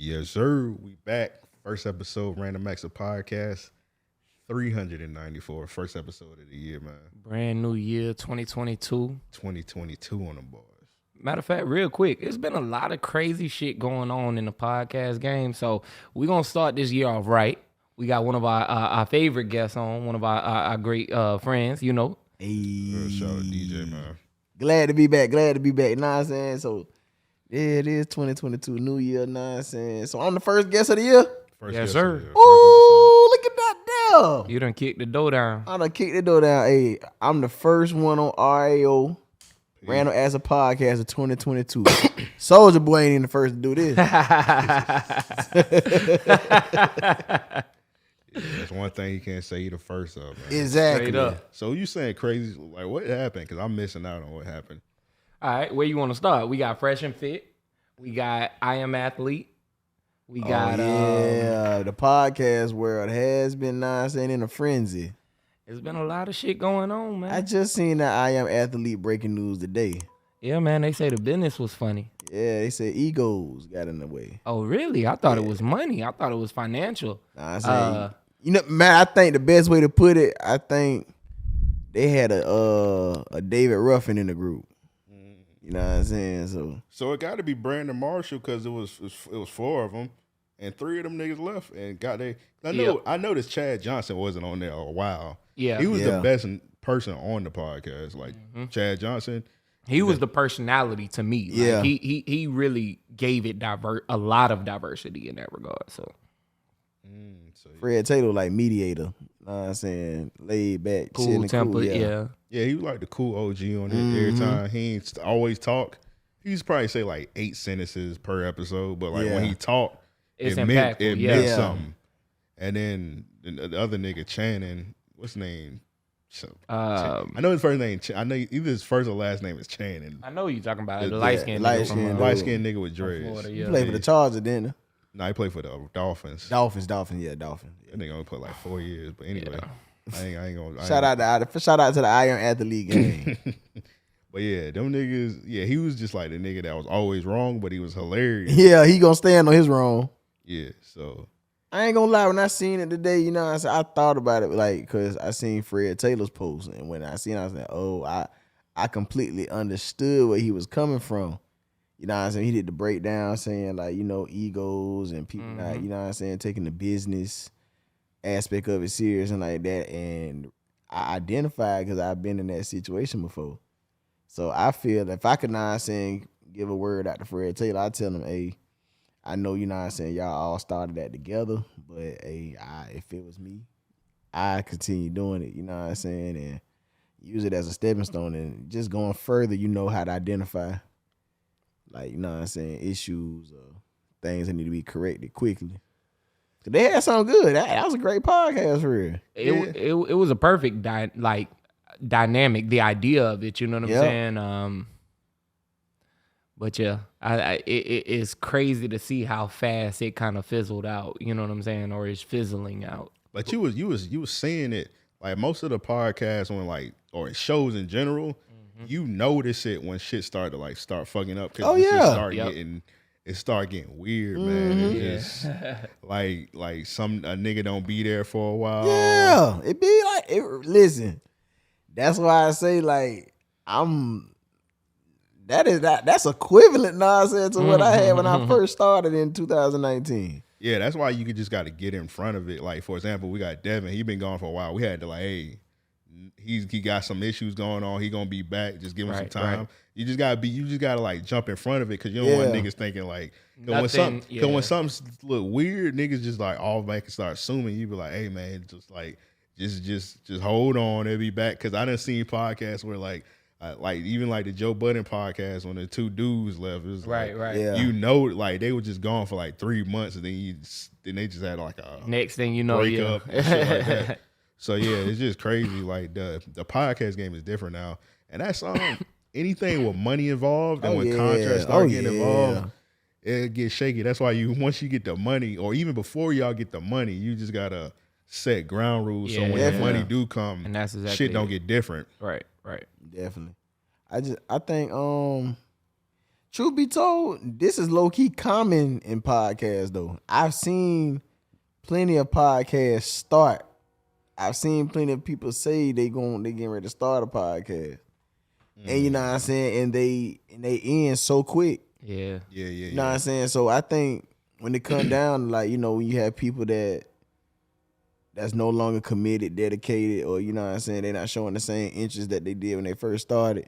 Yes, sir. We back. First episode, Random Acts of Podcast. 394. First episode of the year, man. Brand new year, 2022. 2022 on the boys. Matter of fact, real quick, it's been a lot of crazy shit going on in the podcast game. So we're going to start this year off right. We got one of our favorite guests on, one of our great friends, you know. Hey. Shout out to DJ, man. Glad to be back. You know what I'm saying? So, yeah, it is 2022, new year, you know what I'm saying? So, I'm the first guest of the year? First yes, guest sir. of the year. Ooh, look at that there. You done kicked the door down. I done kicked the door down. Hey, I'm the first one on RAO, Random Acts of Podcast of 2022. Soulja Boy ain't even the first to do this. That's one thing you can't say you the first of, man. Exactly. Straight up. So you saying crazy, like what happened? Because I'm missing out on what happened. All right, where you want to start? We got Fresh and Fit. We got I Am Athlete. We got the podcast world has been saying in a frenzy. There's been a lot of shit going on, man. I just seen that I Am Athlete breaking news today. Yeah, man, they say the business was funny. Yeah, they said egos got in the way. Oh, really? I thought it was money. I thought it was financial. Nah, I say, you know, man, I think the best way to put it, I think they had a David Ruffin in the group. You know what I'm saying? So it got to be Brandon Marshall because it was 4 of them, and 3 of them niggas left and got they. I noticed Chad Johnson wasn't on there a while. Yeah, he was the best person on the podcast. Like Chad Johnson, he was the personality to me. Like, yeah, he really gave it a lot of diversity in that regard. So, Fred Taylor like mediator. You know what I'm saying? Laid back, cool temper. Yeah, he was like the cool OG on it every time. He ain't always talk. He used to probably say like 8 sentences per episode, but like when he talked, it's it impactful. meant something. And then the other nigga Channing, what's his name? I know his first name. I know either his first or last name is Channing. I know you talking about the light skinned light-skinned nigga with dreads. Florida, He played for the Chargers, didn't he? No, he played for the Dolphins. Dolphins. That nigga only played like 4 years, but anyway, I ain't gonna. Shout out to the I Am Athlete game. But yeah, them niggas. Yeah, he was just like the nigga that was always wrong, but he was hilarious. Yeah, he gonna stand on his wrong. Yeah, so I ain't gonna lie. When I seen it today, you know, I thought about it like because I seen Fred Taylor's post, and when I seen it, I was like, oh, I completely understood where he was coming from. You know what I'm saying? He did the breakdown saying like, you know, egos and people not, you know what I'm saying, taking the business aspect of it serious and like that. And I identified because I've been in that situation before. So I feel if I could not saying give a word out to Fred Taylor, I'd tell him, hey, I know you know what I'm saying, y'all all started that together, but hey, if it was me, I'd continue doing it, you know what I'm saying, and use it as a stepping stone and just going further, you know how to identify, like, you know what I'm saying, issues or things that need to be corrected quickly. They had something good. That was a great podcast for real. It was a perfect dynamic, the idea of it, you know what I'm saying? But yeah, it's crazy to see how fast it kind of fizzled out, you know what I'm saying, or it's fizzling out. But you was seeing it like most of the podcasts on like or shows in general, you notice it when shit start fucking up because it start getting weird, man. It just like a nigga don't be there for a while. Yeah, it be like listen. That's why I say like that's equivalent nonsense to what I had when I first started in 2019. Yeah, that's why you just got to get in front of it. Like for example, we got Devin. He been gone for a while. We had to like, hey, he got some issues going on. He gonna be back. Just give him some time. Right. You just gotta like jump in front of it because you don't want niggas thinking like when something look weird, niggas just like all back and start assuming. You be like, hey man, just like just hold on, they'll be back. Because I done seen podcasts where like even like the Joe Budden podcast when the 2 dudes left, it was right. Yeah. You know, like they were just gone for like 3 months, and then they just had like a next thing you know, breakup and shit like that. So yeah, it's just crazy. Like the podcast game is different now, and that's anything with money involved and when contracts start getting involved, it gets shaky. That's why once you get the money, or even before y'all get the money, you just gotta set ground rules so when the money do come, and that's exactly shit don't get different. Right. Definitely. I think Truth be told, this is low key common in podcasts though. I've seen plenty of podcasts start. I've seen plenty of people say they getting ready to start a podcast. And you know what I'm saying? And they end so quick. Yeah. You know what I'm saying? So I think when it come down, like, you know, when you have people that's no longer committed, dedicated, or you know what I'm saying, they're not showing the same interest that they did when they first started,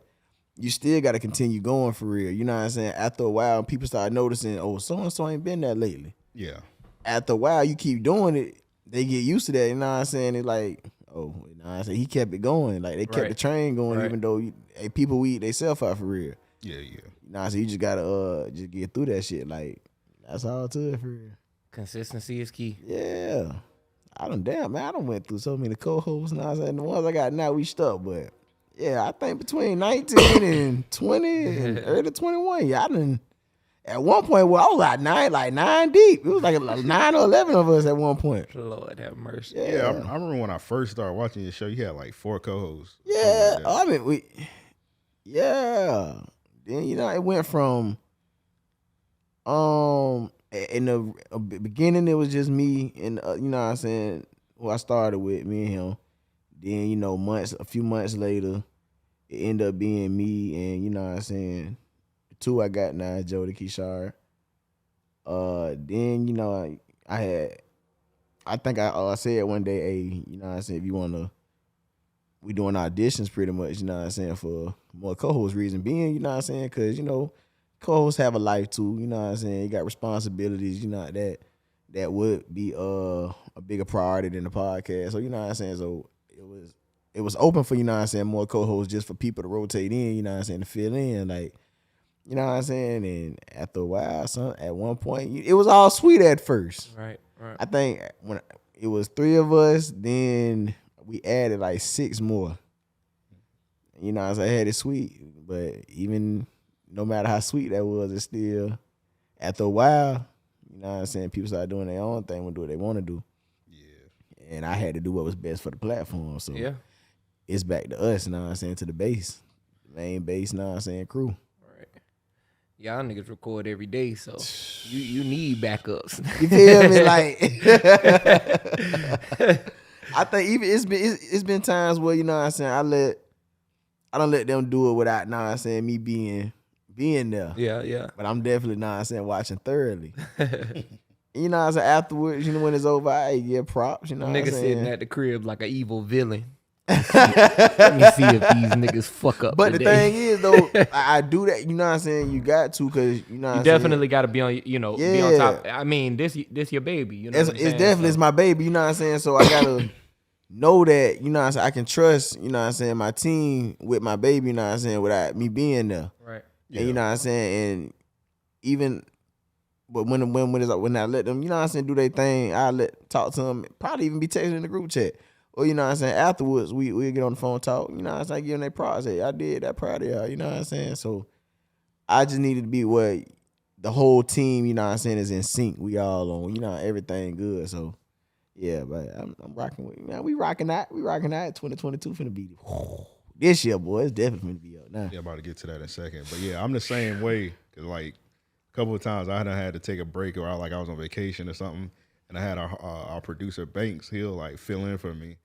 you still got to continue going for real. You know what I'm saying? After a while, people start noticing, oh, so-and-so ain't been there lately. Yeah. After a while, you keep doing it, they get used to that. You know what I'm saying? They're like, oh, you know what I'm saying? He kept it going. Like, they kept the train going, even though people weed themselves out for real. Yeah. You know, so you just got to just get through that shit. Like, that's all to it for real. Consistency is key. Yeah. I done went through so many co-hosts. Now, the ones I got now, we stuck, but yeah, I think between 19 and 20 and early 21, yeah, I done, at one point, well, I was like nine deep. It was like 9 or 11 of us at one point. Lord have mercy. Yeah, I remember when I first started watching your show, you had like 4 co-hosts. Yeah, I mean, Then, you know, it went from, in the beginning, it was just me and, you know what I'm saying, who I started with, me and him. Then, you know, a few months later, it ended up being me and, you know what I'm saying, the 2 I got now, Jody Kishar. Then, you know, I think I said one day, hey, you know what I'm saying, if you want to, we doing auditions pretty much, you know what I'm saying, for more co-host reason being, you know what I'm saying, because, you know, co-hosts have a life too, you know what I'm saying, you got responsibilities, you know, that would be a bigger priority than the podcast. So, you know what I'm saying, so it was open for, you know what I'm saying, more co-hosts just for people to rotate in, you know what I'm saying, to fill in, like, you know what I'm saying, and after a while, at one point, it was all sweet at first. Right. I think when it was 3 of us, then we added like 6 more. You know, I had it sweet, but even no matter how sweet that was, it's still, after a while, you know what I'm saying, people started doing their own thing and do what they want to do. Yeah. And I had to do what was best for the platform. So it's back to us, you know what I'm saying, to the base, main base, you know what I'm saying, crew. Right. Y'all niggas record every day, so you need backups. You feel me? Like, I think even it's been times where, you know what I'm saying, I don't let them do it without, you know what I'm saying, me being there. Yeah. But I'm definitely, you know what I'm saying, watching thoroughly. You know what I'm saying, afterwards, you know, when it's over, I get props, you know what I'm saying. Nigga sitting at the crib like an evil villain. Let me see if these niggas fuck up. But today. the thing is, though, I do that, you know what I'm saying, you got to, because, you know what I'm saying. You definitely got to be on, you know, be on top. I mean, this your baby, you know what I'm saying? It's definitely it's my baby, you know what I'm saying, so I got to know that, you know what I'm saying, I can trust, you know what I'm saying, my team with my baby, you know what I'm saying, without me being there. Right. And you know what I'm saying, and even, but when I let them, you know what I'm saying, do their thing, talk to them, probably even be texting in the group chat. Or, you know what I'm saying, afterwards, we'll get on the phone, talk, you know what I'm saying, give them their props, hey, I did that, proud of y'all, you know what I'm saying? So, I just needed to be what the whole team, you know what I'm saying, is in sync. We all on, you know, everything good. So, yeah, but I'm rocking with, man, we rocking out. 2022 finna be, this year, boy, it's definitely finna be up now. Yeah, about to get to that in a second. But, yeah, I'm the same way, because, like, a couple of times I had to take a break, or I was on vacation or something, and I had our producer Banks, he'll like fill in for me,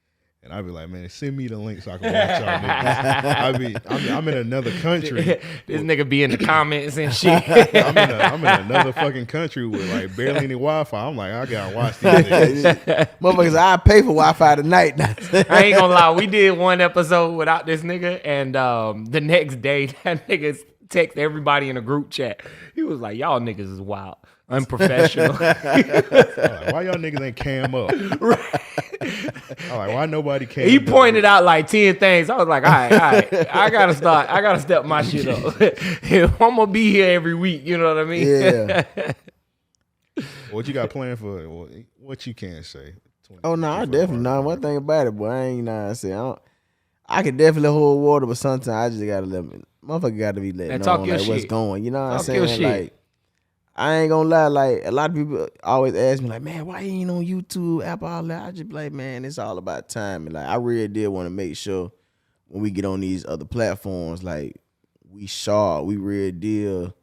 and I'd be like, man, send me the link so I can watch y'all niggas. I'm in another country. This nigga be in the comments and shit. I'm in another fucking country with like barely any Wi-Fi. I'm like, I gotta watch these niggas. Motherfuckers, I pay for Wi-Fi tonight. I ain't gonna lie, we did one episode without this nigga, and the next day that nigga text everybody in a group chat. He was like, y'all niggas is wild. Unprofessional. Like, why y'all niggas ain't cam up? Right. I'm like, why nobody cam He up? pointed out like 10 things. I was like, all right. I gotta step my shit up. I'm gonna be here every week, you know what I mean? Yeah. What you got planned for? What you can't say? Oh no, I definitely know one thing about it, boy. I ain't, you know what I'm saying, I can definitely hold water, but sometimes I just gotta motherfucker gotta be letting know like what's going. You know what I'm saying? Like, I ain't gonna lie, like a lot of people always ask me, like, man, why you ain't on YouTube, Apple, all that? I just be like, man, it's all about timing. Like, I really did want to make sure when we get on these other platforms, like, we sharp, we really deal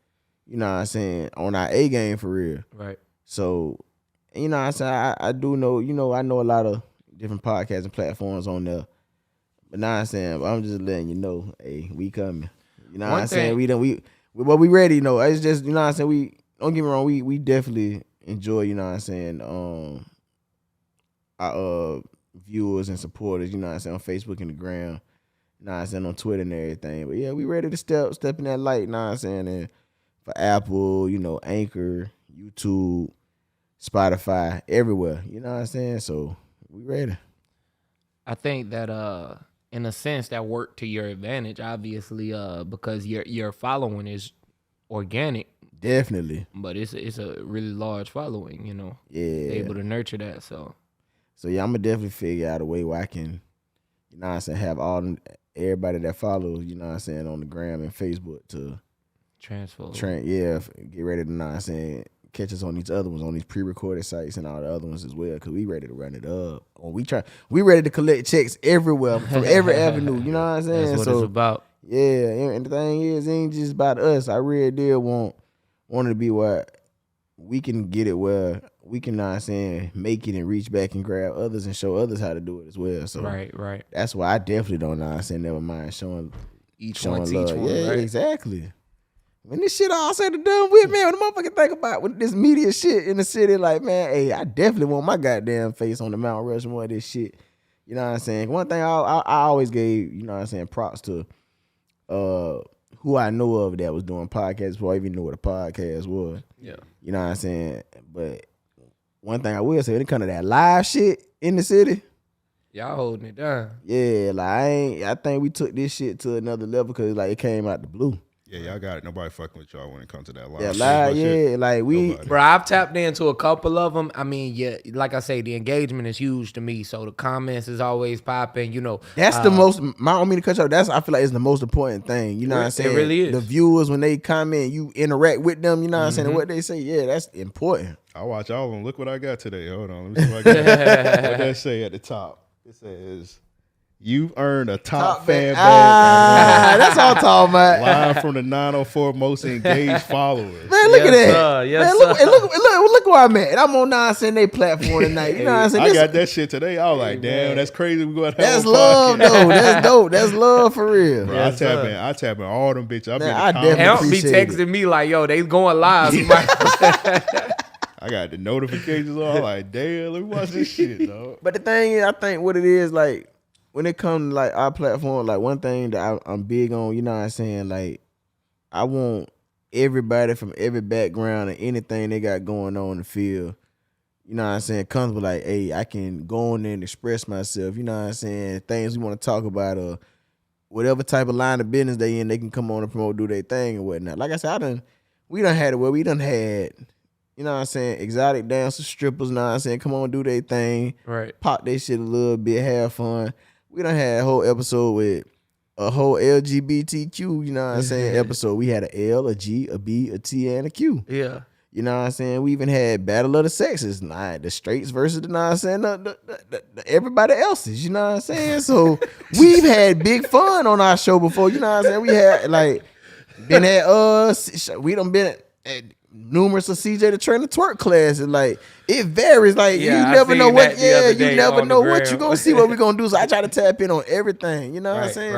you know what I'm saying, on our A game for real. Right. So, you know what I'm saying, I do know, you know, I know a lot of different podcasts and platforms on there. But now I'm saying, I'm just letting you know, hey, we coming. You know what I'm saying? We ready, you know. It's just, you know what I'm saying, we don't get me wrong, we definitely enjoy, you know what I'm saying, our viewers and supporters, you know what I'm saying, on Facebook and the gram, you know what I'm saying, on Twitter and everything. But yeah, we ready to step in that light, you know what I'm saying, and for Apple, you know, Anchor, YouTube, Spotify, everywhere, you know what I'm saying? So we ready. I think that in a sense that worked to your advantage, obviously, because your following is organic. Definitely. But it's a really large following, you know. Yeah. Able to nurture that, so yeah, I'm gonna definitely figure out a way where I can, you know what I'm saying, have everybody that follows, you know what I'm saying, on the gram and Facebook to transfer. Get ready to, you know what I'm saying, catch us on these other ones, on these pre-recorded sites and all the other ones as well, because we ready to run it up. We ready to collect checks everywhere from every avenue, you know what I'm saying? That's what it's about. Yeah, and the thing is, it ain't just about us. I really did want it to be where we can get it where we can, know what I'm saying, make it and reach back and grab others and show others how to do it as well. So right. That's why I definitely don't, know what I'm saying, never mind showing Each love. one, yeah, right? Exactly. When this shit all said and done with, man, when the motherfucker think about with this media shit in the city, like, man, hey, I definitely want my goddamn face on the Mount Rushmore of this shit. You know what I'm saying? One thing I always gave, you know what I'm saying, props to who I know of that was doing podcasts before I even knew what a podcast was. Yeah. You know what I'm saying? But one thing I will say, when it comes to that live shit in the city, y'all holding it down. Yeah, like I think we took this shit to another level because like it came out the blue. Yeah, y'all got it. Nobody fucking with y'all when it comes to that live. Yeah, live, shit. like we. Nobody. Bro, I've tapped into a couple of them. I mean, yeah, like I say, the engagement is huge to me. So the comments is always popping. You know, That's the most. I don't mean to cut you off. I feel like it's the most important thing. You know what I'm saying? It really is. The viewers when they comment, you interact with them. You know what I'm saying? And what they say, yeah, that's important. I watch all of them. Look what I got today. Hold on, let me see what I got. What that say at the top? It says, "You've earned a top fan badge." That's all I'm talking about. Live from the 904 most engaged followers. Man, look at that. Sir, yes, man, look where I'm at. And I'm on 978 platform tonight. You know what I'm saying? I got that shit today. I was like, damn, that's crazy. We going to have That's a love, podcast. though. That's dope. That's love for real. Bro, I tap in all them bitches. I definitely Help be appreciate texting me like, yo, they going live. I got the notifications on. I'm like, damn, let me watch this shit, dog. But the thing is, I think what it is, like, when it comes to, like, our platform, like, one thing that I'm big on, you know what I'm saying, like, I want everybody from every background and anything they got going on in the field, you know what I'm saying, comes with, like, hey, I can go on there and express myself, you know what I'm saying, things we want to talk about or whatever type of line of business they in, they can come on and promote, do their thing and whatnot. Like I said, we done had it where we done had, you know what I'm saying, exotic dancers, strippers, you know what I'm saying, come on, do their thing, Right. pop their shit a little bit, have fun. We done had a whole episode with a whole LGBTQ, you know what I'm saying, episode. We had a L, a G, a B, a T, and a Q. Yeah. You know what I'm saying? We even had Battle of the Sexes, like the straights versus the, you know what I'm saying, the everybody else's, you know what I'm saying? So we've had big fun on our show before, you know what I'm saying? We had, like, been at, we done been at numerous of CJ the Trainer twerk classes. Like, it varies. Like, you never know what. Yeah, you never know what you gonna see. What we gonna do? So I try to tap in on everything. You know what I'm saying?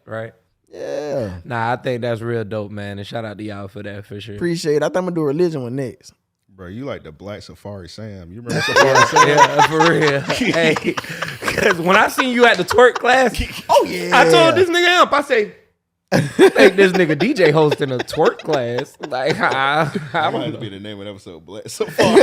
Right. Yeah. Nah, I think that's real dope, man. And shout out to y'all for that, for sure. Appreciate it. I think I'm gonna do a religion one next. Bro, you like the Black Safari Sam. You remember Safari Sam? Yeah, for real. Hey, because when I seen you at the twerk class, oh yeah, I told this nigga Amp, I say, make this nigga DJ hosting a twerk class. Like, I might have to be the name of the episode, Black Safari.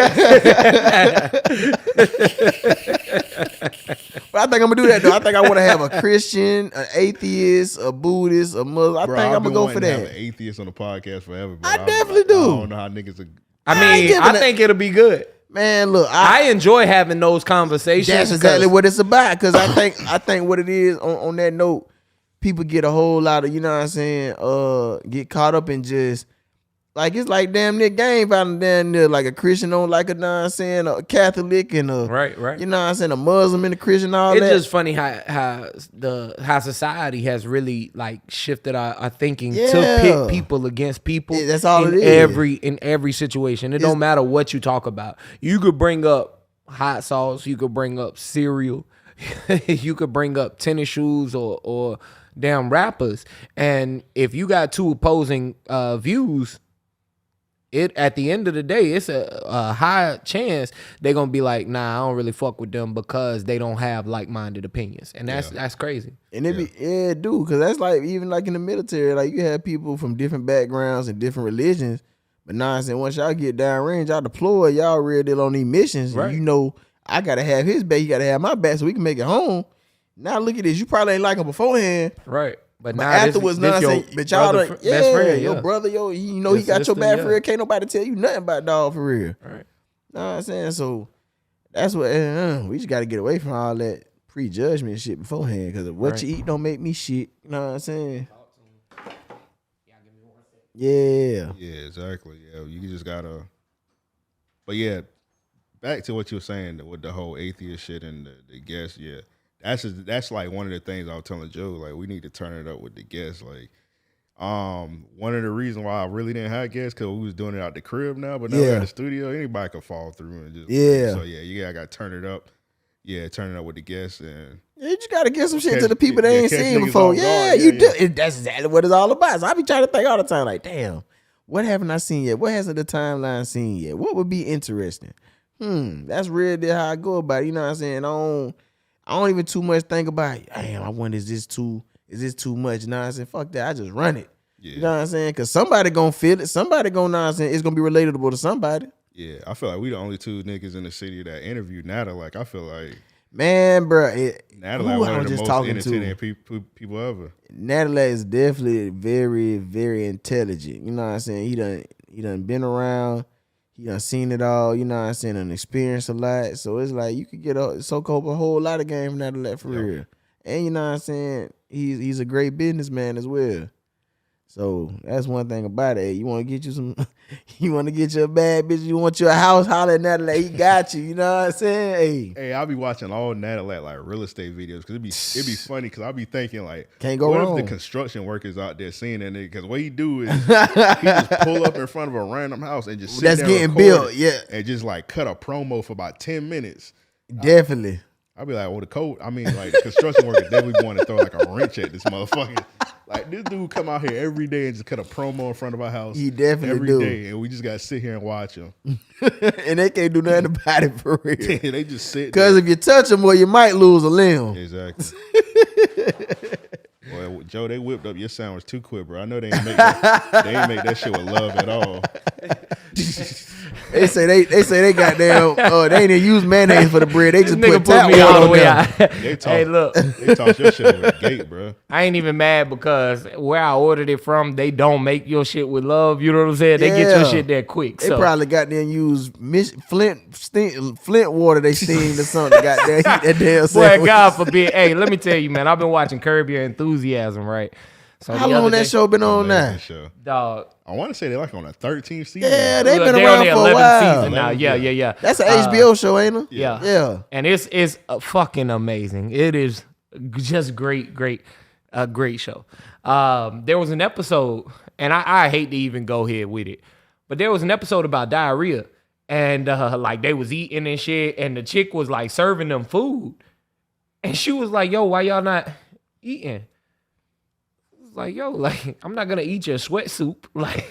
But I think I'm gonna do that though. I think I want to have a Christian, an atheist, a Buddhist, a Muslim. I think I'm gonna go for that. Have an atheist on the podcast forever. Bro. I definitely do. I don't know how niggas are. I think it'll be good. Man, look, I enjoy having those conversations. That's exactly what it's about. Because I think what it is on that note, people get a whole lot of, you know what I'm saying, get caught up in just Like it's like damn near game fighting down there, like a Christian on like a Catholic and a right. You know what I'm saying, a Muslim and a Christian, all it's that. It's just funny how society has really like shifted our thinking to pit people against people. Yeah, that's all in it is. In every situation. It don't matter what you talk about. You could bring up hot sauce, you could bring up cereal, you could bring up tennis shoes or damn rappers. And if you got two opposing views, at the end of the day, it's a high chance they're gonna be like, nah, I don't really fuck with them because they don't have like-minded opinions, and that's crazy. And it do, because that's like even like in the military, like you have people from different backgrounds and different religions, but nah, I'm saying once y'all get downrange, y'all deploy, y'all real deal on these missions. Right. You know, I gotta have his back, he gotta have my back, so we can make it home. Now look at this, you probably ain't like him beforehand, right? But now afterwards, but y'all best friend, your brother, he got your back for real. Can't nobody tell you nothing about dog for real. Right. Know what I'm saying? So that's what we just got to get away from all that prejudgment shit beforehand. Because what you eat don't make me shit. You know what I'm saying? Yeah. Yeah, exactly. Yeah, you just gotta. But yeah, back to what you were saying with the whole atheist shit and the guests. Yeah. That's like one of the things I was telling Joe. Like, we need to turn it up with the guests. Like, one of the reasons why I really didn't have guests because we was doing it out the crib now, but now we're at the studio. Anybody can fall through and just So I got to turn it up. Yeah, turn it up with the guests and you just gotta get some shit to the people they ain't seen before. You do. That's exactly what it's all about. So I be trying to think all the time, like, damn, what haven't I seen yet? What hasn't the timeline seen yet? What would be interesting? That's really how I go about it. You know what I'm saying? I don't even too much think about, damn, I wonder, is this too much? You know what I'm saying? Fuck that. I just run it. Yeah. You know what I'm saying? Because somebody gonna feel it. Somebody gonna know what I'm saying. It's gonna be relatable to somebody. Yeah, I feel like we the only two niggas in the city that interviewed Natalie. Like, I feel like, man, bro, Natalie one of the most entertaining people ever. Natalie is definitely very, very intelligent. You know what I'm saying? He done been around. He done seen it all, you know what I'm saying, and experienced a lot. So it's like you could get a whole lot of game from that for real. And you know what I'm saying? He's a great businessman as well. So that's one thing about it. You want to get you a bad bitch, you want you a house, holler at Natalie, he got you. You know what I'm saying? Hey, I'll be watching all Natalie like real estate videos because it'd be funny because I'll be thinking like, can't go wrong. What if the construction workers out there seeing that nigga? Because what he do is he just pull up in front of a random house and just sit that's there getting built, yeah, and just like cut a promo for about 10 minutes. Definitely. I'll be like, well, the construction workers definitely want to throw like a wrench at this motherfucker. Like, this dude come out here every day and just cut a promo in front of our house. He definitely every day, and we just gotta sit here and watch him. And they can't do nothing about it for real. They just sit. Because if you touch them, well, you might lose a limb. Exactly. Boy, Joe, they whipped up your sandwich too quick, bro. I know they ain't make that shit with love at all. They say they goddamn they ain't even use mayonnaise for the bread. They just put tap me all water the way on out. Hey, look, they toss your shit with a gate, bro. I ain't even mad because where I ordered it from, they don't make your shit with love. You know what I'm saying? They get your shit there quick. They probably got there and use Flint water. They steamed or something. Got there, heat that damn sandwich. Boy, God forbid. Hey, let me tell you, man. I've been watching Curb Your Enthusiasm, right? So how long that show been on now? Dog. I want to say they're like on a 13th season. Yeah, they've been around for a while. Season now. Yeah. That's an HBO show, ain't it? Yeah. And it's fucking amazing. It is just great show. There was an episode, and I hate to even go here with it, but there was an episode about diarrhea, and like they was eating and shit, and the chick was like serving them food, and she was like, "Yo, why y'all not eating?" Like, yo, like, I'm not gonna eat your sweat soup. Like,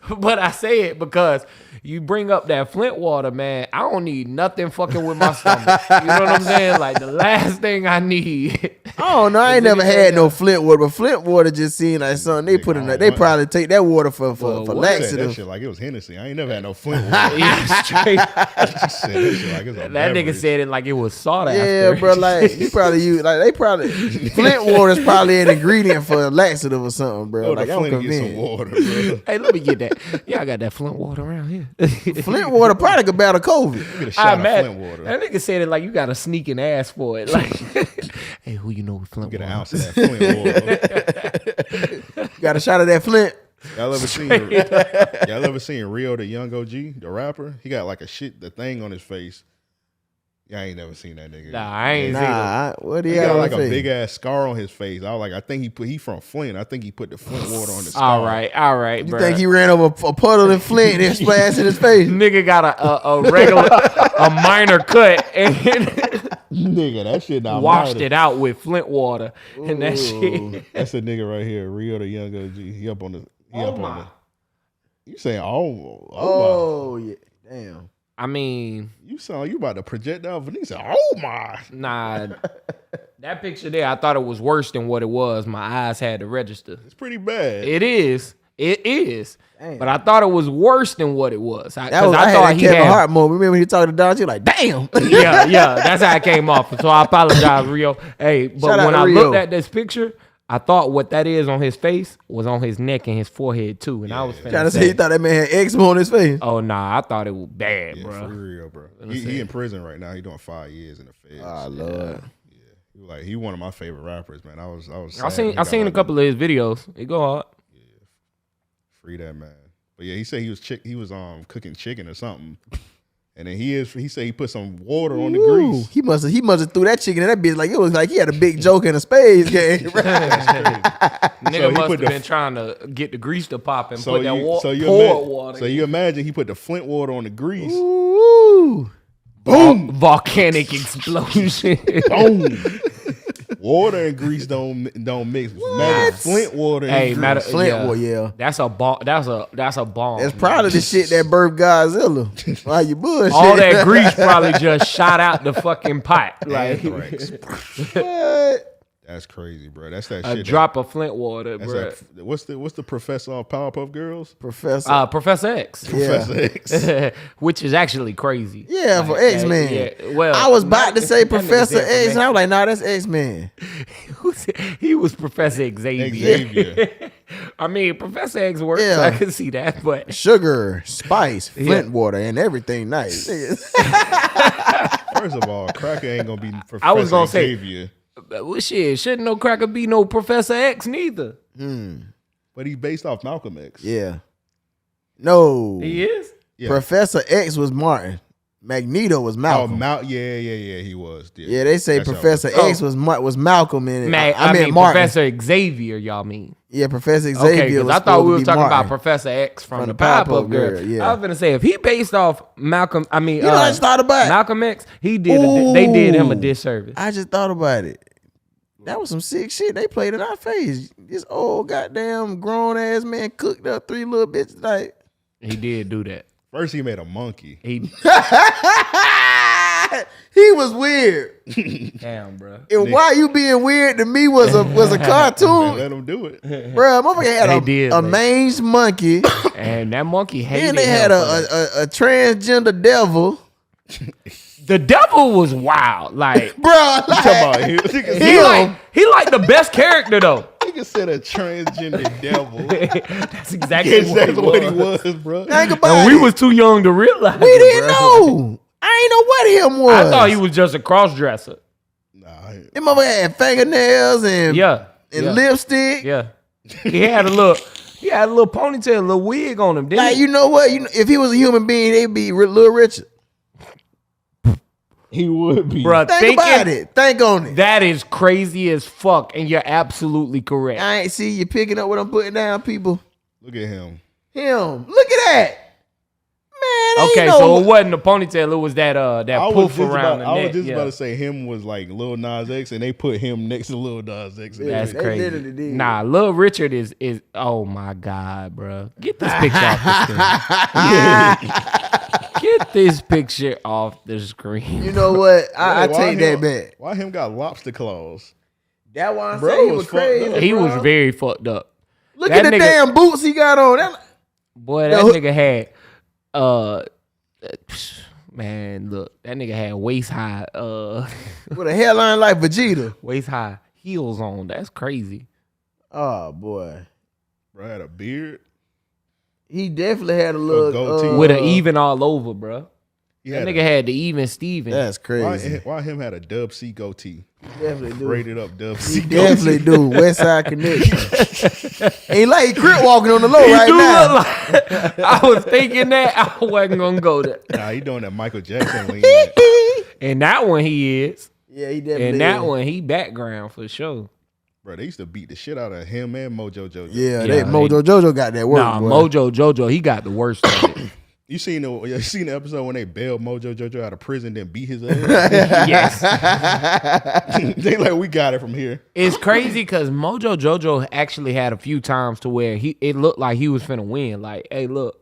but I say it because you bring up that Flint water, man. I don't need nothing fucking with my stomach. You know what I'm saying? Like, the last thing I need. I don't know. I ain't never had no Flint water, but Flint water just seemed like something they put in there. They probably take that water for laxative. That shit like it was Hennessy. I ain't never had no Flint water. Straight. That nigga said it like it was sought after. Yeah, bro. Like you probably use Flint water is probably an ingredient for a laxative or something, bro. Like I'm convinced. Get some water, bro. Hey, let me get that. Yeah, I got that Flint water around here. Flint water probably could battle COVID. Get a shot of Flint water. That nigga said it like you got to sneak and ask for it. Like, hey, who you know with Flint Get water? an ounce of that Flint water. Got a shot of that Flint. Y'all ever seen Rio the Young OG, the rapper? He got like the thing on his face. Yeah, I ain't never seen that nigga. Nah, I ain't seen it. What He got like a big ass scar on his face. I was like, I think he from Flint. I think he put the Flint water on the scar. All right, You bro. think he ran over a puddle in Flint and then splashed in his face? Nigga got a regular, a minor cut and Nigga, that shit not washed minor. it out with Flint water and that shit. That's a nigga right here, Rio the Young OG. He up on the. You saying Oh yeah, damn. I mean, You sound like you about to project out. He said, "Oh my." nah. That picture there, I thought it was worse than what it was. My eyes had to register. It's pretty bad. It is. Damn. But I thought it was worse than what it was. I thought he had Kevin Hart moment. Remember when he talked to Don? He was like, "Damn." yeah. That's how it came off. So I apologize, Rio. Hey, but Shout out when to I Rio. looked at this picture, I thought what that is on his face was on his neck and his forehead too. And I was Trying to say he thought that man had eczema on his face. oh nah, I thought it was bad, Yeah, bro. for real, bro. He in prison right now. He doing 5 years in the feds. Oh Lord. He one of my favorite rappers, man. I was. I seen a couple of his videos. It go hard. Free that man. But yeah, he said he was cooking chicken or something, and then he said he put some water on the grease. He must have threw that chicken in that bitch like it was like he had a big joke in a spades game. Nigga must have been trying to get the grease to pop and put that water. So you imagine he put the Flint water on the grease. Ooh. Boom! Volcanic explosion. Boom! Water and grease don't mix. Imagine Flint water and grease. Flint water, yeah. That's a bomb. That's a bomb. That's probably the shit that birthed Godzilla. Why you bullshit? All that grease probably just shot out the fucking pot. Like Anthrax. What? That's crazy, bro. That's that a shit. drop of Flint water, bro. What's the professor of Powerpuff Girls? Professor. Professor X. Professor X. Which is actually crazy. Yeah, for X-Men. Yeah, well, I was about to say that nigga Professor said X, and I was like, nah, that's X-Men. He was Professor Xavier. I mean, Professor X works. Yeah. I can see that, but Sugar, spice, Flint water, and everything nice. First of all, Cracker ain't gonna be Professor I was gonna Xavier. say, well, shit, shouldn't no cracker be no Professor X neither. But he's based off Malcolm X. Yeah. No. He is? Yeah. Professor X was Martin. Magneto was Malcolm. Yeah, he was. Yeah, they say That's Professor X was Malcolm in it. I mean Martin. Professor Xavier, y'all mean. Yeah, Professor Xavier. Okay, because I thought we were talking about Professor X from the Powerpuff Girls. Yeah. I was gonna say if he based off Malcolm, I mean, You know what I just thought about? Malcolm X, they did him a disservice. I just thought about it. That was some sick shit they played in our face. This old goddamn grown ass man cooked up 3 little bitches like. He did do that. First, he made a monkey. He was weird. Damn, bro. And why you being weird to me was a cartoon. Let him do it. Bro, motherfucker had a mange monkey. And that monkey hated him. Then they had a transgender devil. The devil was wild. Like, bro, he like the best character though. Nigga said a transgender devil. That's exactly what he was, bro. And we was too young to realize. We didn't know. I ain't know what him was. I thought he was just a cross dresser. Nah, that motherfucker had fingernails and lipstick. Yeah, he had a little ponytail, a little wig on him. Like, you know what? If he was a human being, they'd be Little Richard. He would be. Bruh, think about it. Think on it. That is crazy as fuck, and you're absolutely correct. I ain't see you picking up what I'm putting down, people. Look at him. Look at that. Man, okay, so it wasn't a ponytail. It was that poof around the neck. I was just about to say him was like Lil Nas X, and they put him next to Lil Nas X. That's crazy. Nah, Lil Richard is oh my God, bro. Get this picture off the screen. Get this picture off the screen. You know what? I take that back. Why him got lobster claws? That why I'm saying he was crazy. He was very fucked up. Look at the damn boots he got on. Boy, that nigga had man, look, that nigga had waist high with a hairline like Vegeta. Waist high heels on. That's crazy. Oh boy. Bro had a beard. He definitely had a little with an even all over, bro. Yeah, that nigga had the even Steven. That's crazy. Why him had a Dub C goatee? Definitely do. Braided up Dub C goatee. Definitely do. West Side Connection. Ain't like he crip walking on the low right now. Like, I was thinking that I wasn't gonna go there. Nah, he doing that Michael Jackson lean. And that one he is. Yeah, he definitely. And that one he background for sure. Bro, they used to beat the shit out of him and Mojo Jojo. Yeah, Mojo Jojo got that work. Nah, boy. Mojo Jojo, he got the worst of it. You seen the episode when they bailed Mojo Jojo out of prison, then beat his ass? Yes. They like, we got it from here. It's crazy because Mojo Jojo actually had a few times to where it looked like he was finna win. Like, hey, look.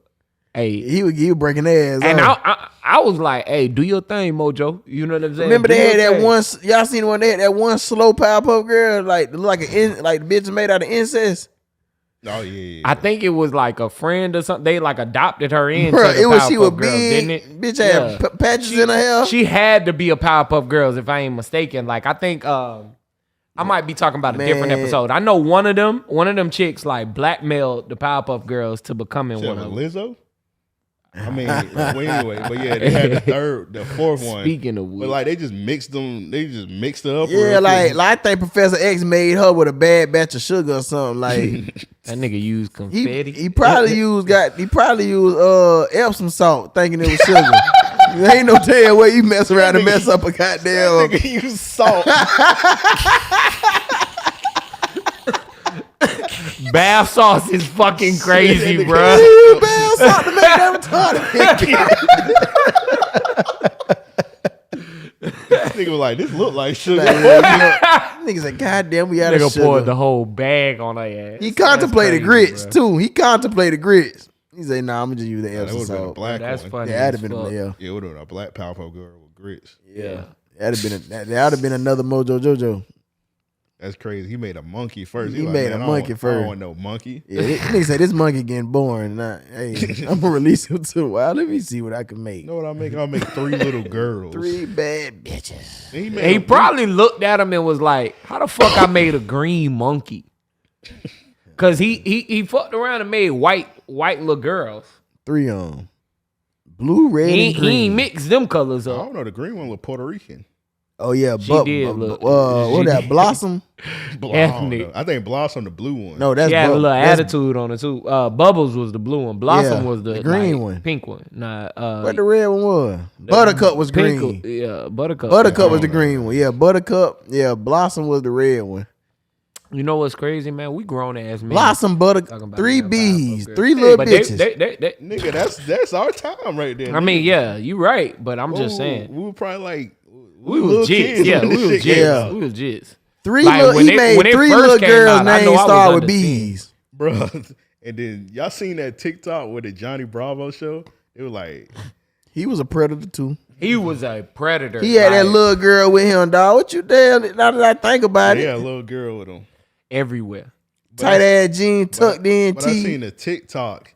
Hey, he was breaking their ass. And I was like, hey, do your thing, Mojo. You know what I'm saying? Remember they had that one. Y'all seen when they had that one slow Powerpuff Girl, like the bitch made out of incest. Oh yeah. I think it was like a friend or something. They like adopted her in. Bro, it was she was Girls, big. didn't it? Bitch had patches in her hair. She had to be a Powerpuff Girls if I ain't mistaken. Like I think I might be talking about a different episode. I know one of them chicks like blackmailed the Powerpuff Girls to becoming one of them. Lizzo? I mean, well, anyway, but yeah, they had the fourth one. Speaking of which, but like they just mixed them. They just mixed it up. Yeah, like I think Professor X made her with a bad batch of sugar or something. Like that nigga used confetti. He probably used Epsom salt, thinking it was sugar. There ain't no tell where you mess around and mess up a goddamn. Nigga use salt. Bath sauce is fucking crazy, bro. Bath salt to make that retarded. Nigga was like, this look like sugar. Nigga said, goddamn, we out of sugar. Nigga poured the whole bag on her ass. He contemplated grits too. He contemplated grits. He said, nah, I'm gonna just use the Epsom salt. That's funny. Yeah, that'd have been Yeah, it would have been a black Powerpuff Girl with grits. Yeah. That'd have been another Mojo Jojo. That's crazy. He made a monkey first. He made a monkey first. I don't want no monkey. Yeah, nigga said this monkey getting boring. Hey, I'm gonna release him too. Well, let me see what I can make. You know what I make? I'll make 3 little girls. 3 bad bitches. He probably looked at him and was like, "How the fuck I made a green monkey?" Cause he fucked around and made white little girls. 3 of them. Blue, red, and green. He ain't mixed them colors up. I don't know. The green one look Puerto Rican. Oh yeah, she did look. What that Blossom? I think Blossom the blue one. No, that's she had a little attitude on it too. Bubbles was the blue one. Blossom was the green one, pink one. Nah, what the red one was? Buttercup was green. Yeah, Buttercup. Buttercup was the green one. Yeah, Buttercup. Yeah, Blossom was the red one. You know what's crazy, man? We grown ass men. Blossom, Buttercup, 3 B's, 3 little bitches. Nigga, that's our time right there. I mean, yeah, you right, but I'm just saying. We were probably like. We was jits, yeah. We was jits. We was jits. 3 little. He made 3 little girls' names start with B's, bro. And then y'all seen that TikTok with the Johnny Bravo show? It was like he was a predator too. He was a predator. He had that little girl with him, dog. What you damn? Now that I think about it, yeah, a little girl with him everywhere. Tight ass jeans tucked in. But I seen the TikTok.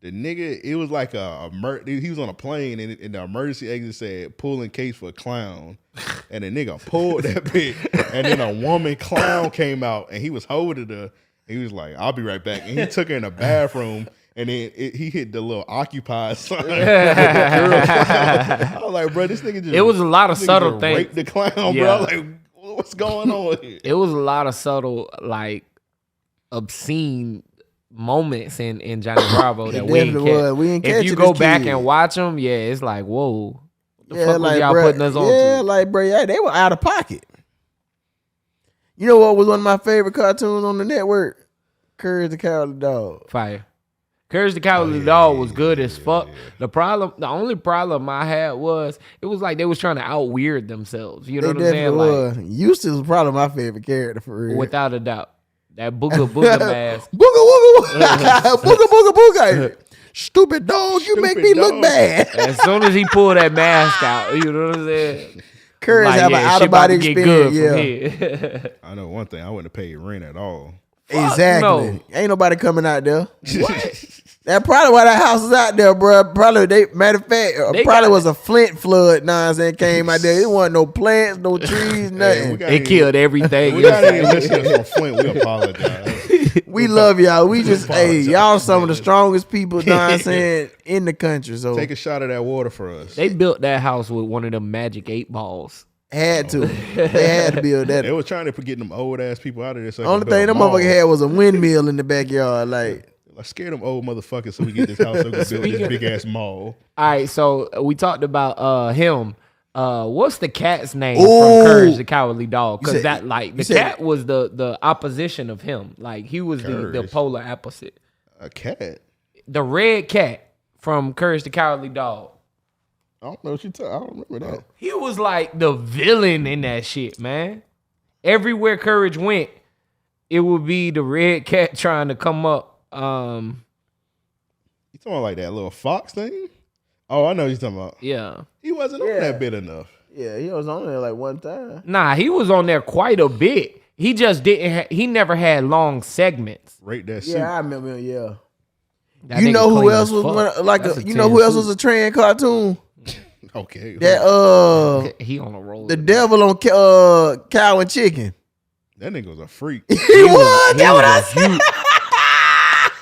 The nigga, it was like he was on a plane and the emergency exit said pulling case for a clown. And the nigga pulled that bitch. And then a woman clown came out and he was holding her. He was like, I'll be right back. And he took her in the bathroom and then he hit the little occupied sign. I was like, bro, this nigga just. It was a lot of subtle things. Raped the clown, bro. I was like, what's going on here? It was a lot of subtle, like, obscene moments in Johnny Bravo that we ain't catch. If you go back and watch them, yeah, it's like, whoa, what the fuck was y'all putting us on? Yeah, like, bro, yeah, they were out of pocket. You know what was one of my favorite cartoons on the network? Courage the Cowardly Dog. Fire. Courage the Cowardly Dog was good as fuck. The only problem I had was it was like they was trying to out weird themselves. You know what I'm saying? Like, Eustace was probably my favorite character for real. Without a doubt. That booga mask. Booga. Stupid dog, you make me look bad. As soon as he pulled that mask out, you know what I'm saying? Courage have an out of body experience. Yeah. I know one thing. I wouldn't have paid rent at all. Exactly. No. Ain't nobody coming out there. What? That's probably why that house is out there, bro. Probably matter of fact, probably was a Flint flood. Nonsense came out there. It wasn't no plants, no trees, nothing. They killed everything. We got any listeners from Flint. We apologize. We love y'all. We just y'all some of the strongest people. Nonsense in the country. So take a shot of that water for us. They built that house with one of them magic 8 balls. Had to. They had to build that. They were trying to get them old ass people out of there. So only thing them motherfucker had was a windmill in the backyard. Like. I scared them old motherfuckers so we get this house so we can build this big ass mall. All right, so we talked about him. What's the cat's name from Courage the Cowardly Dog? Because the cat was the opposition of him. Like he was the polar opposite. A cat? The red cat from Courage the Cowardly Dog. I don't know what you talking. I don't remember that. He was like the villain in that shit, man. Everywhere Courage went, it would be the red cat trying to come up. You talking about like that little fox thing? Oh, I know what you're talking about. Yeah. He wasn't on that bit enough. Yeah, he was on there like one time. Nah, he was on there quite a bit. He just didn't. He never had long segments. Rate that. Yeah, I remember. Yeah. That you know who else was who else was a trend cartoon? Okay. That he on a roll. The devil on Cow and Chicken. That nigga was a freak. He was. That's what I said.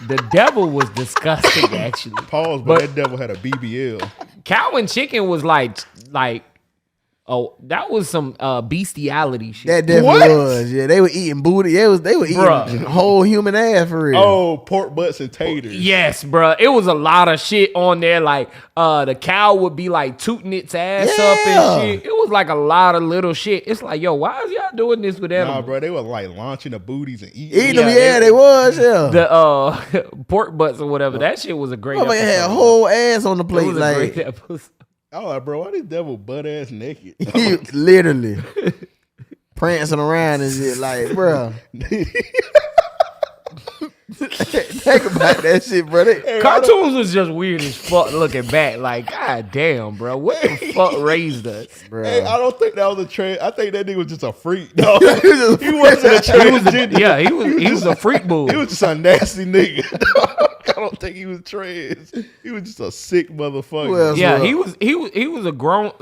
The devil was disgusting, actually. Pause, but that devil had a BBL. Cow and Chicken was like, that was some bestiality shit. That definitely was. Yeah, they were eating booty. They were eating whole human ass for real. Oh, pork butts and taters. Yes, bro. It was a lot of shit on there. Like the cow would be like tooting its ass up and shit. It was like a lot of little shit. It's like, yo, why is y'all doing this with animals? Nah, bro, they were like launching the booties and eating them. Yeah, they was. Yeah, the pork butts or whatever. That shit was a great. They had a whole ass on the plate. It was a great episode. I was like, bro, why this devil butt ass naked? He literally prancing around and shit, like, bro. Think about that shit, bro. Cartoons was just weird as fuck looking back. Like, god damn, bro. What the fuck raised us? Bro. Hey, I don't think that was a trend. I think that nigga was just a freak, dog. He wasn't a trend. Yeah, he was a freak bull. He was just a nasty nigga, dog. I don't think he was trans. He was just a sick motherfucker. Yeah, he was a grown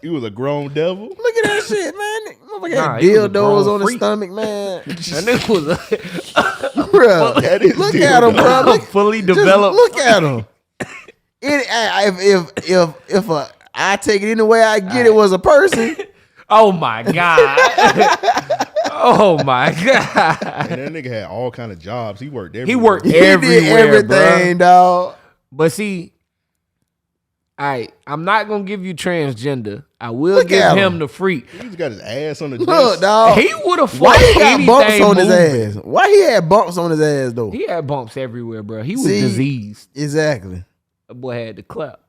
he was a grown devil. Look at that shit, man. Motherfucker had dildos on his stomach, man. That nigga was bro. Look at him, bro. Fully developed. Look at him. If I take it any way I get it was a person. Oh my god. Oh my god. And that nigga had all kind of jobs. He worked everywhere. He worked everywhere, he did everything, dog. But see, I'm not gonna give you transgender. I will give him the freak. He just got his ass on the desk. Look, dog. He would have fought. Why he got bumps on his ass? Why he had bumps on his ass though? He had bumps everywhere, bro. He was diseased. Exactly. That boy had the clap.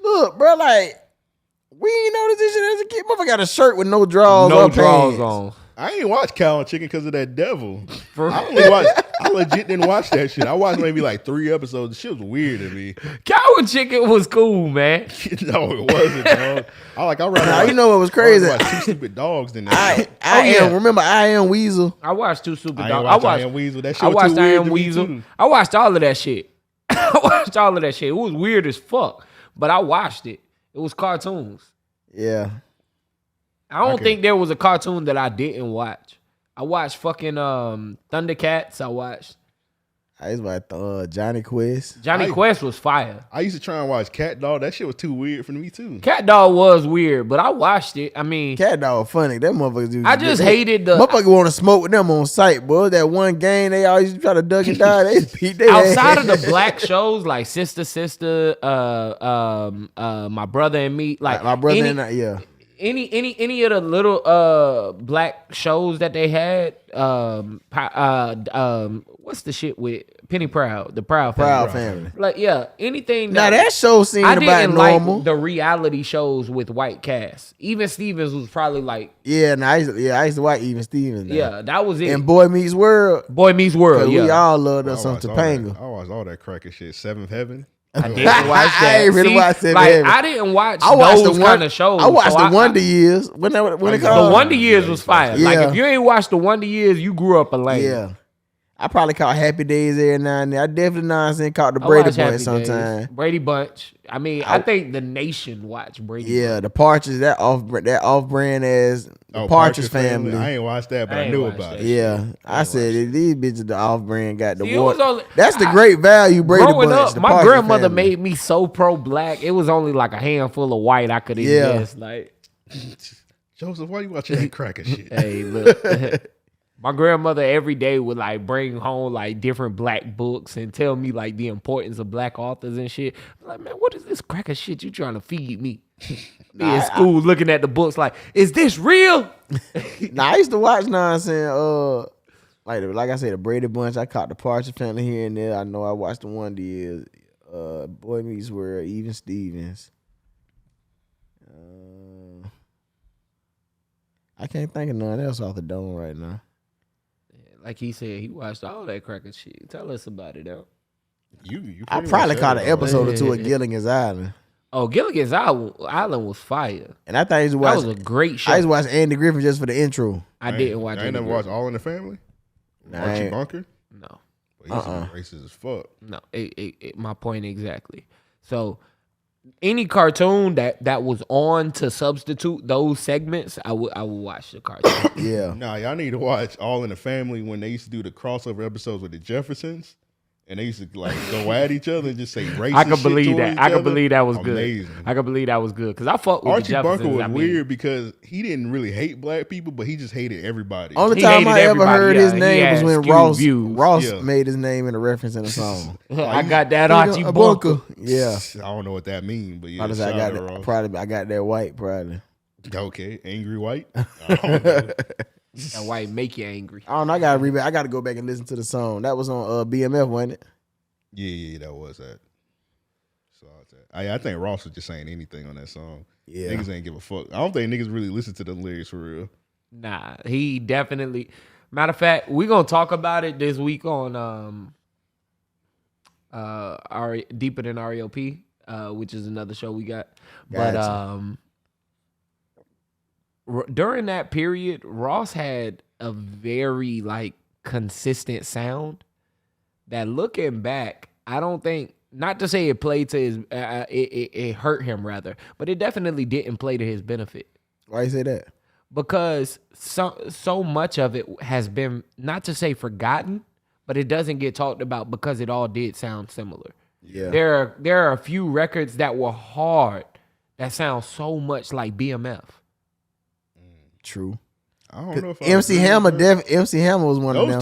Look, bro, like we ain't noticed this shit as a kid. Motherfucker got a shirt with no drawers. No drawers on. I ain't watched Cow and Chicken because of that devil. I legit didn't watch that shit. I watched maybe like 3 episodes. The shit was weird to me. Cow and Chicken was cool, man. No, it wasn't, dog. You know what was crazy? I watched 2 Stupid Dogs in there. Remember I Am Weasel? I watched 2 Stupid Dogs. I watched I Am Weasel. That shit was too weird to me too. I watched all of that shit. It was weird as fuck, but I watched it. It was cartoons. Yeah. I don't think there was a cartoon that I didn't watch. I watched fucking Thundercats. I watched. I used to watch Johnny Quest. Quest was fire. I used to try and watch Cat Dog. That shit was too weird for me too. Cat Dog was weird, but I watched it. I mean, Cat Dog was funny. That motherfucker. I just hated the motherfucker want to smoke with them on sight, boy. That one game they always try to duck and die. They beat their outside ass. of the black shows like Sister, My Brother and Me, like My Brother and I, yeah. Any of the little black shows that they had, what's the shit with Penny Proud, the Proud Family. Like, yeah, anything. That show seemed I about didn't normal. Like the reality shows with white casts. Even Stevens was probably like, I used to watch Even Stevens. Now. Yeah, that was it. And Boy Meets World. Yeah, we all loved us some Topanga. I watched all that cracker shit. Seventh Heaven. I didn't watch that. I ain't really watched it. Like, I didn't watch those kind of shows. I watched the Wonder Years. When it called? The Wonder Years was fire. Yeah. Like, if you ain't watched the Wonder Years, you grew up a lame. Yeah. I probably caught Happy Days every now and then. I definitely caught the Brady Bunch sometimes. Brady Bunch. I mean, I think the nation watched Brady Bunch. Yeah, the Partridge, that off-brand ass Partridge family. I ain't watched that, but I knew about it. Yeah, I said these bitches, the off-brand got the war. Only, that's the great value Brady Bunch. Up, the my Partridge grandmother family. made me so pro-black. It was only like a handful of white I could ingest. Like, Joseph, why you watching that cracker shit? Hey, look. My grandmother every day would like bring home like different black books and tell me like the importance of black authors and shit. I'm like, man, what is this cracker shit you trying to feed me? Me in school looking at the books like, is this real? I used to watch nonsense. Like I said, the Brady Bunch. I caught the Partridge family here and there. I know I watched the one year. Boy Meets World, Even Stevens. I can't think of nothing else off the dome right now. Like he said, he watched all that cracker shit. Tell us about it, though. I probably caught an episode or two of Gilligan's Island. Oh, Gilligan's Island was fire. And I thought that was a great show. I used to watch Andy Griffith just for the intro. I didn't watch it. I ain't never watched All in the Family? Archie Bunker? No. Well, he's racist as fuck. No, my point exactly. So any cartoon that was on to substitute those segments, I would watch the cartoon. Yeah. Nah, y'all need to watch All in the Family when they used to do the crossover episodes with the Jeffersons. And they used to like go at each other and just say racist I could believe shit that. each I could other. believe that was Amazing. good. I could believe that was good because I fought with Archie the Jeffersons. Bunker was weird because he didn't really hate black people, but he just hated everybody. Only time I ever heard his name was when Ross made his name in a reference in a song. I got that Archie Bunker. Yeah, I don't know what that means, but yeah, I got that white probably. Okay, angry white. I don't know. That white make you angry. I don't know. I gotta go back and listen to the song. That was on BMF, wasn't it? Yeah, that was that. So I think Ross was just saying anything on that song. Yeah, niggas ain't give a fuck. I don't think niggas really listen to the lyrics for real. Nah, he definitely. Matter of fact, we gonna talk about it this week on Deeper Than RAOP, which is another show we got. Gotcha. But during that period, Ross had a very like consistent sound. That looking back, I don't think, not to say it played to his, it hurt him rather, but it definitely didn't play to his benefit. Why you say that? Because so much of it has been, not to say forgotten, but it doesn't get talked about because it all did sound similar. Yeah. There are a few records that were hard that sound so much like BMF. True. I don't know if MC Hammer was one of them.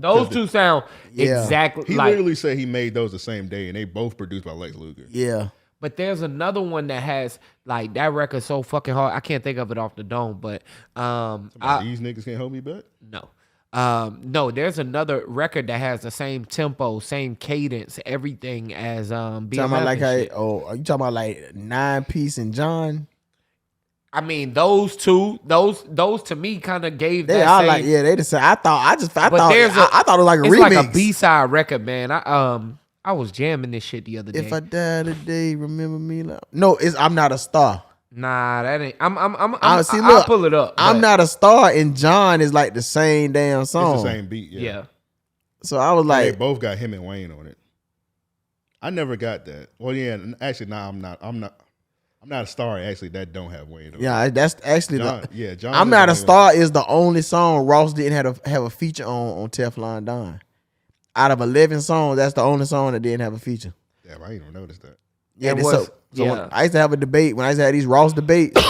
Those two sound exactly. He literally said he made those the same day, and they both produced by Lex Luger. Yeah, but there's another one that has like that record so fucking hard. I can't think of it off the dome, but these niggas can't hold me back. No, there's another record that has the same tempo, same cadence, everything as BMF. Talking about are you talking about like 9 Piece and John? I mean, those two, those to me kind of gave they that are same, like, yeah, they just I thought it was like a remix. It's like a B-side record, man. I was jamming this shit the other day. If I die today, remember me. No, I'm Not a Star. Nah, that ain't. I'll pull it up. I'm Not a Star and John is like the same damn song. It's the same beat. Yeah. So I was like, they both got him and Wayne on it. I never got that. Well, yeah, actually, I'm Not a Star. Actually, that don't have Wayne. Yeah, that's actually John. I'm Not a Star is the only song Ross didn't have a feature on Teflon Don. Out of 11 songs, that's the only song that didn't have a feature. Damn, I didn't even notice that. Yeah, when I used to have a debate, when I used to have these Ross debates,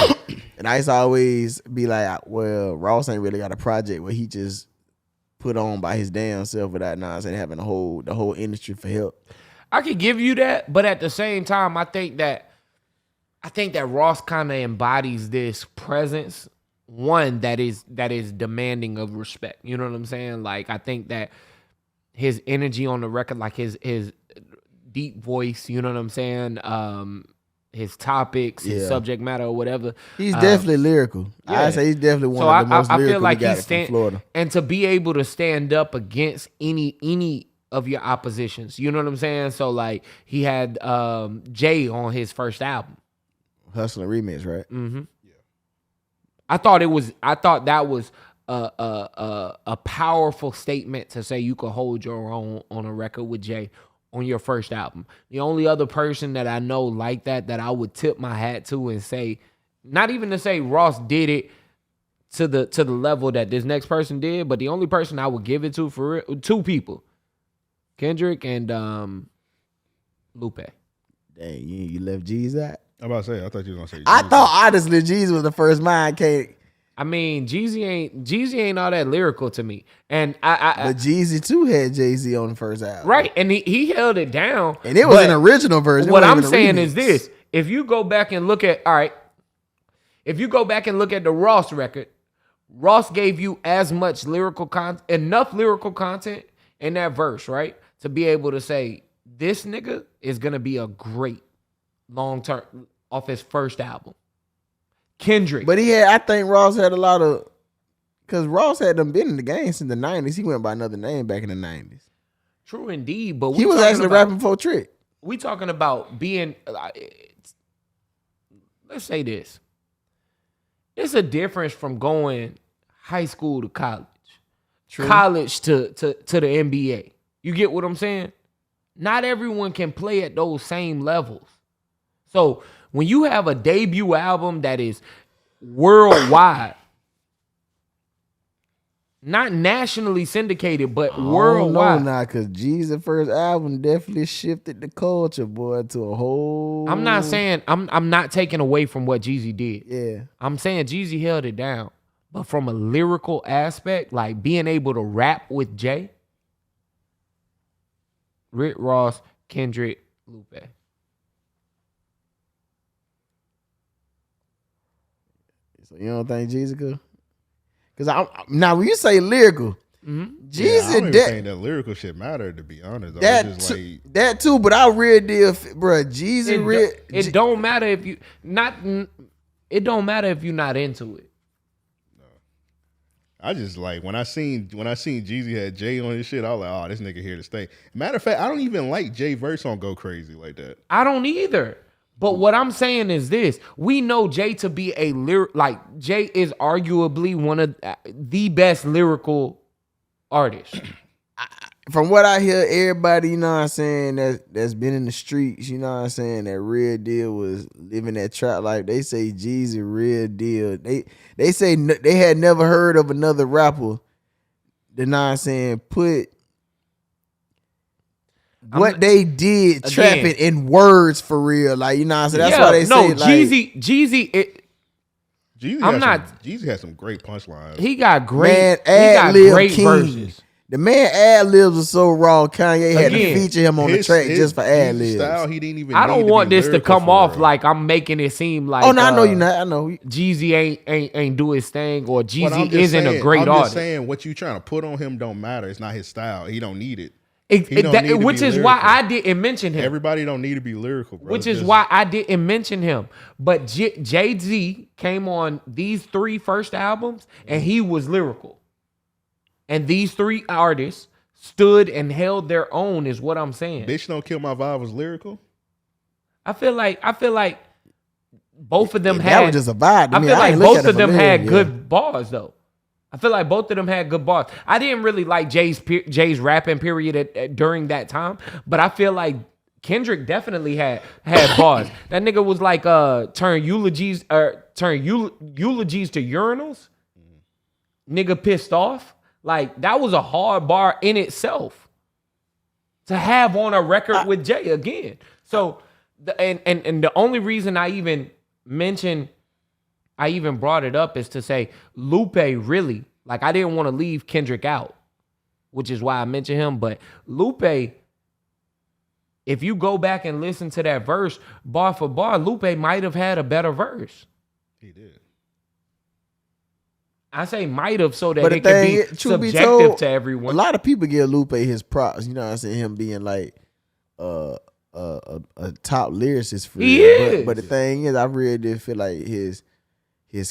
and I used to always be like, well, Ross ain't really got a project where he just put on by his damn self without nonsense having the whole industry for help. I could give you that, but at the same time, I think that Ross kind of embodies this presence, one that is demanding of respect. You know what I'm saying? Like, I think that his energy on the record, like his deep voice, you know what I'm saying? His topics, his subject matter or whatever. He's definitely lyrical. Yeah. I say he's definitely one of the most lyrical. I feel like he's from Florida. And to be able to stand up against any of your oppositions, you know what I'm saying? So like he had Jay on his first album. Hustler Remix, right? Mm-hmm. Yeah. I thought that was a powerful statement to say you could hold your own on a record with Jay on your first album. The only other person that I know like that I would tip my hat to and say, not even to say Ross did it to the level that this next person did, but the only person I would give it to for real, two people, Kendrick and Lupe. Dang, you left G's out? I'm about to say, I thought you were gonna say Jeezy. I thought honestly G's was the first mind came. I mean, Jeezy ain't all that lyrical to me, and but Jeezy too had Jay-Z on the first album, right? And he held it down, and it was an original version. What I'm saying is this: if you go back and look at the Ross record, Ross gave you as much enough lyrical content in that verse, right, to be able to say this nigga is gonna be a great long term off his first album. Kendrick. But I think Ross had a lot of, because Ross had them been in the game since the 90s. He went by another name back in the 90s. True indeed, but he was actually rapping for Trick. We talking about being, let's say this. It's a difference from going high school to college. True. College to the NBA. You get what I'm saying? Not everyone can play at those same levels. So when you have a debut album that is worldwide, not nationally syndicated, but worldwide. No, because Jesus' first album definitely shifted the culture, boy, to a whole. I'm not saying I'm not taking away from what Jeezy did. Yeah, I'm saying Jeezy held it down, but from a lyrical aspect, like being able to rap with Jay, Rick Ross, Kendrick, Lupe. So you don't think Jeezy could? Because now when you say lyrical, Jeezy, I don't even think that lyrical shit mattered, to be honest. That too, but I real deal, bro. Jeezy, it don't matter if you not. It don't matter if you're not into it. No. I just like when I seen Jeezy had Jay on his shit, I was like, oh, this nigga here to stay. Matter of fact, I don't even like Jay verse on Go Crazy like that. I don't either. But what I'm saying is this: we know Jay to be Jay is arguably one of the best lyrical artists. From what I hear, everybody, you know what I'm saying, that's been in the streets, you know what I'm saying, that real deal was living that trap life. They say Jeezy real deal. They say they had never heard of another rapper, you know what I'm saying, put what they did trapping in words for real. Like, you know what I'm saying? That's why they say Jeezy Jeezy had some great punchlines. He got great verses. The man ad-libs was so raw, Kanye had to feature him on the track just for ad-libs. Style, he didn't even I don't want this to come off like I'm making it seem like, oh, no, I know you're not. I know. Jeezy ain't do his thing, or Jeezy isn't a great artist. I'm just saying, what you trying to put on him don't matter. It's not his style. He don't need it. Which is why I didn't mention him. Everybody don't need to be lyrical, bro. Which is why I didn't mention him. But Jay-Z came on these 3 first albums, and he was lyrical. And these 3 artists stood and held their own, is what I'm saying. Bitch Don't Kill My Vibe was lyrical. I feel like both of them had. That was just a vibe. I feel like both of them had good bars, though. I feel like both of them had good bars. I didn't really like Jay's rapping period during that time, but I feel like Kendrick definitely had bars. That nigga was like turn eulogies to urinals. Nigga pissed off. Like, that was a hard bar in itself to have on a record with Jay again. So and the only reason I even brought it up is to say Lupe really, like, I didn't want to leave Kendrick out, which is why I mentioned him. But Lupe, if you go back and listen to that verse bar for bar, Lupe might have had a better verse. He did. I say might have so that it can be subjective to everyone. A lot of people give Lupe his props. You know what I'm saying? Him being like a top lyricist for real. But the thing is, I really did feel like his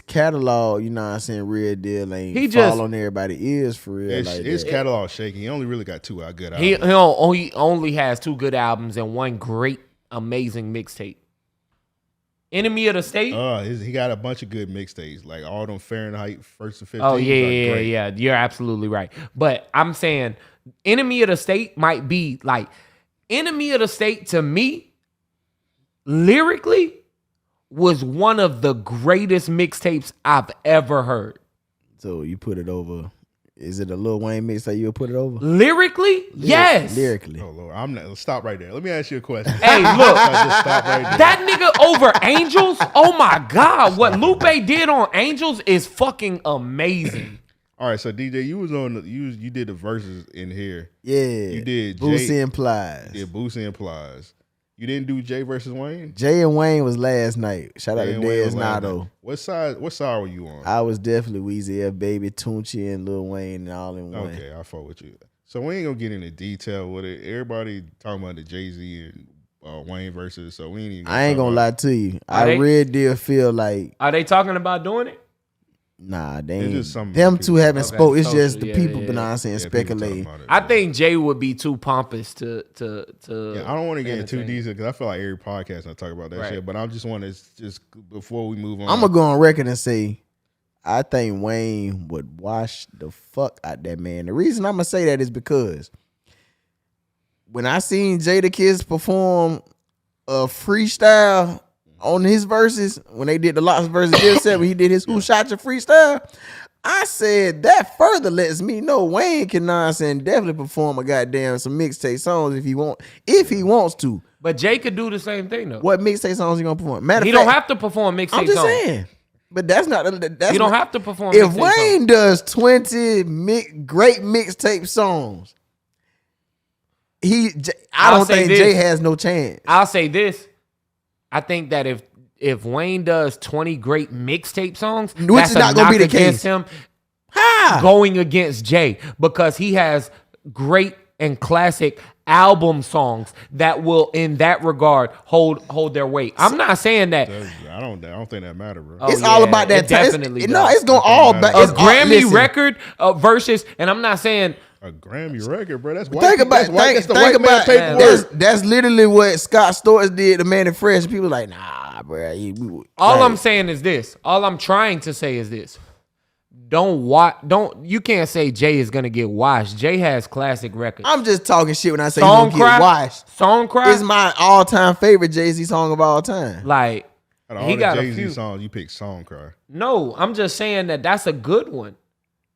catalog, you know what I'm saying, real deal ain't fall on everybody's ears for real. His catalog shaky. He only really got 2 good albums. He only has 2 good albums and 1 great, amazing mixtape. Enemy of the State? He got a bunch of good mixtapes, like all them Fahrenheit 1st to 15. Oh, yeah. You're absolutely right. But I'm saying Enemy of the State might be like, Enemy of the State to me, lyrically, was one of the greatest mixtapes I've ever heard. So you put it over. Is it a Lil Wayne mixtape you would put it over? Lyrically? Yes. Lyrically. Oh Lord, I'm not. Stop right there. Let me ask you a question. Hey, look. Just stop right there. That nigga over Angels? Oh my God. What Lupe did on Angels is fucking amazing. All right, so DJ, you was on you did the verses in here. Yeah. You did Boosie and Plies. Yeah, Boosie and Plies. You didn't do Jay versus Wayne? Jay and Wayne was last night. Shout out to Dez Nato. What side were you on? I was definitely Weezy F Baby, Tunchi, and Lil Wayne and all in one. Okay, I fought with you. So we ain't gonna get into detail with it. Everybody talking about the Jay-Z and Wayne versus, so we ain't even I ain't gonna lie to you. I really did feel like. Are they talking about doing it? Nah, they ain't. Just Them two haven't spoke. It's just the yeah, people yeah, been on saying speculating. I think Jay would be too pompous to. Yeah, I don't want to get into too detail because I feel like every podcast I talk about that shit. But I just want to before we move on. I'm gonna go on record and say, I think Wayne would wash the fuck out that man. The reason I'm gonna say that is because when I seen Jadakiss perform a freestyle on his verses, when they did the Locks versus Dipset, when he did his Who Shot Your freestyle, I said that further lets me know Wayne can definitely perform a goddamn some mixtape songs if he wants to. But Jay could do the same thing though. What mixtape songs he gonna perform? Matter he of fact, don't have to perform mixtape songs. I'm just saying. But that's not. That's you don't have to perform. If Wayne does 20 great mixtape songs, I don't think Jay has no chance. I'll say this. I think that if Wayne does 20 great mixtape songs, which that's is not going to be the case. Him going against Jay, because he has great and classic album songs that will, in that regard, hold their weight. I'm not saying that. I don't think that matter, bro. It's all about that. Definitely. It's going all back. A Grammy record versus, and I'm not saying. A Grammy record, bro. That's white. Think about that's literally what Scott Storch did to Manny Fresh. People like, nah, bro. I'm saying is this. All I'm trying to say is this. You can't say Jay is gonna get washed. Jay has classic records. I'm just talking shit when I say he's gonna get washed. Song Cry is my all-time favorite Jay-Z song of all time. Like, he got Jay-Z a few songs. You pick Song Cry. No, I'm just saying that's a good one.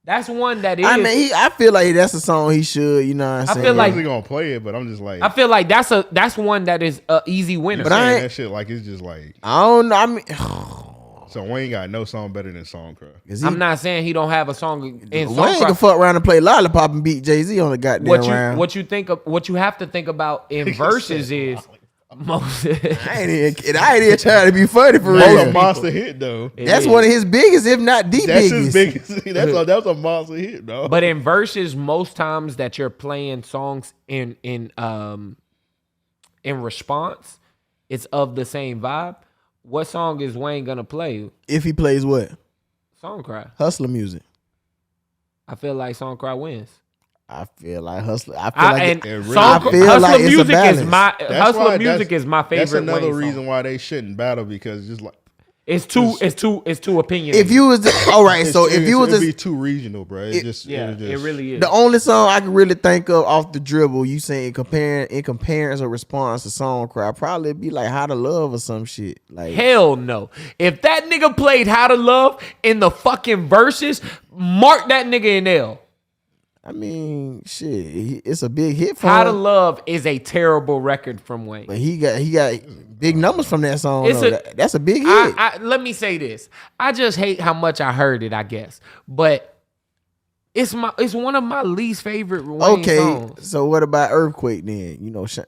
That's one that is. I mean, I feel like that's a song he should. You know what I'm saying? I feel like he's gonna play it, but I'm just like. I feel like that's one that is an easy winner. But I ain't that shit like it's just like. I don't know. I mean. So Wayne got no song better than Song Cry. I'm not saying he don't have a song in Song Wayne Cry. can fuck around and play Lollipop and beat Jay-Z on the goddamn round. What you have to think about in verses is most. I ain't even trying to be funny for real. That's a monster hit though. That's one of his biggest, if not the biggest. His biggest. That's a monster hit though. But in verses, most times that you're playing songs in response, it's of the same vibe. What song is Wayne gonna play? If he plays what? Song Cry. Hustler music. I feel like Song Cry wins. I feel like Hustler. Hustler music is my favorite. That's another Wayne reason song. why they shouldn't battle, because just like it's too opinionated. If you was all right, so if you was it'd be too regional, bro. It really is. The only song I can really think of off the dribble, you saying in comparison or response to Song Cry, probably be like How to Love or some shit. Like hell no. If that nigga played How to Love in the fucking verses, mark that nigga in L. I mean, shit, it's a big hit for How him. to Love is a terrible record from Wayne. But he got big numbers from that song. That's a big hit. Let me say this. I just hate how much I heard it, I guess. But it's one of my least favorite Wayne songs. So what about Earthquake then? You know, the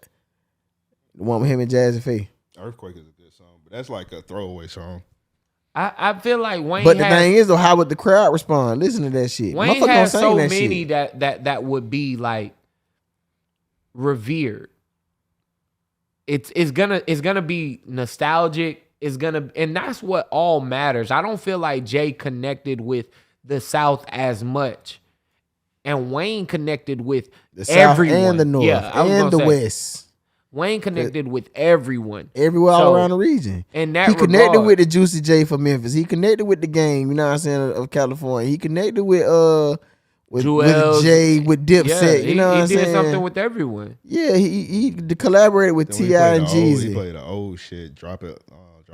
one with him and Jazzy Faye. Earthquake is a good song, but that's like a throwaway song. I feel like Wayne. But the thing is, though, how would the crowd respond? Listen to that shit. Wayne has so many that would be like revered. It's gonna be nostalgic. And that's what all matters. I don't feel like Jay connected with the South as much, and Wayne connected with the South everyone and the North and the West. Wayne connected with everyone. Everywhere all around the region. And that he connected with the Juicy J for Memphis. He connected with the Game, you know what I'm saying, of California. He connected with Jay, with Dipset, you know what I'm saying? He did something with everyone. Yeah, he collaborated with T.I. and Jeezy. He played the old shit, drop it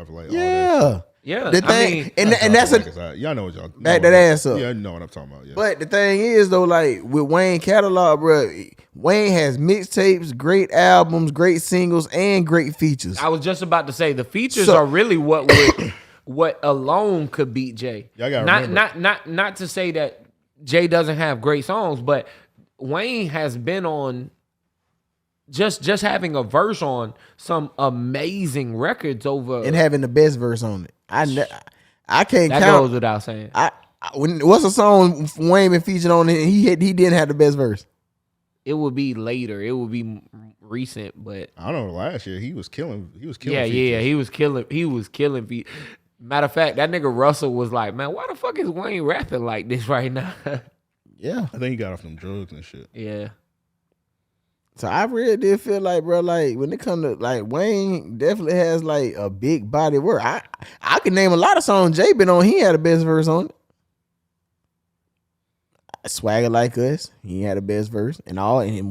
like yeah. Yeah, the thing, and that's y'all know what y'all back that ass up. Yeah, I know what I'm talking about. Yeah. But the thing is though, like with Wayne catalog, bro, Wayne has mixtapes, great albums, great singles, and great features. I was just about to say the features are really what alone could beat Jay. Y'all gotta not to say that Jay doesn't have great songs, but Wayne has been on. Just having a verse on some amazing records over and having the best verse on it. I can't that count. Goes without saying. What's a song Wayne been featured on? And he didn't have the best verse. It would be later. It would be recent, but I don't know. Last year he was killing. Yeah, he was killing. He was killing. Matter of fact, that nigga Russell was like, man, why the fuck is Wayne rapping like this right now? Yeah, I think he got off them drugs and shit. Yeah. So I really did feel like, bro, like when it comes to like Wayne definitely has like a big body of work. I can name a lot of songs Jay been on. He had the best verse on it. Swagger Like Us, he had the best verse, and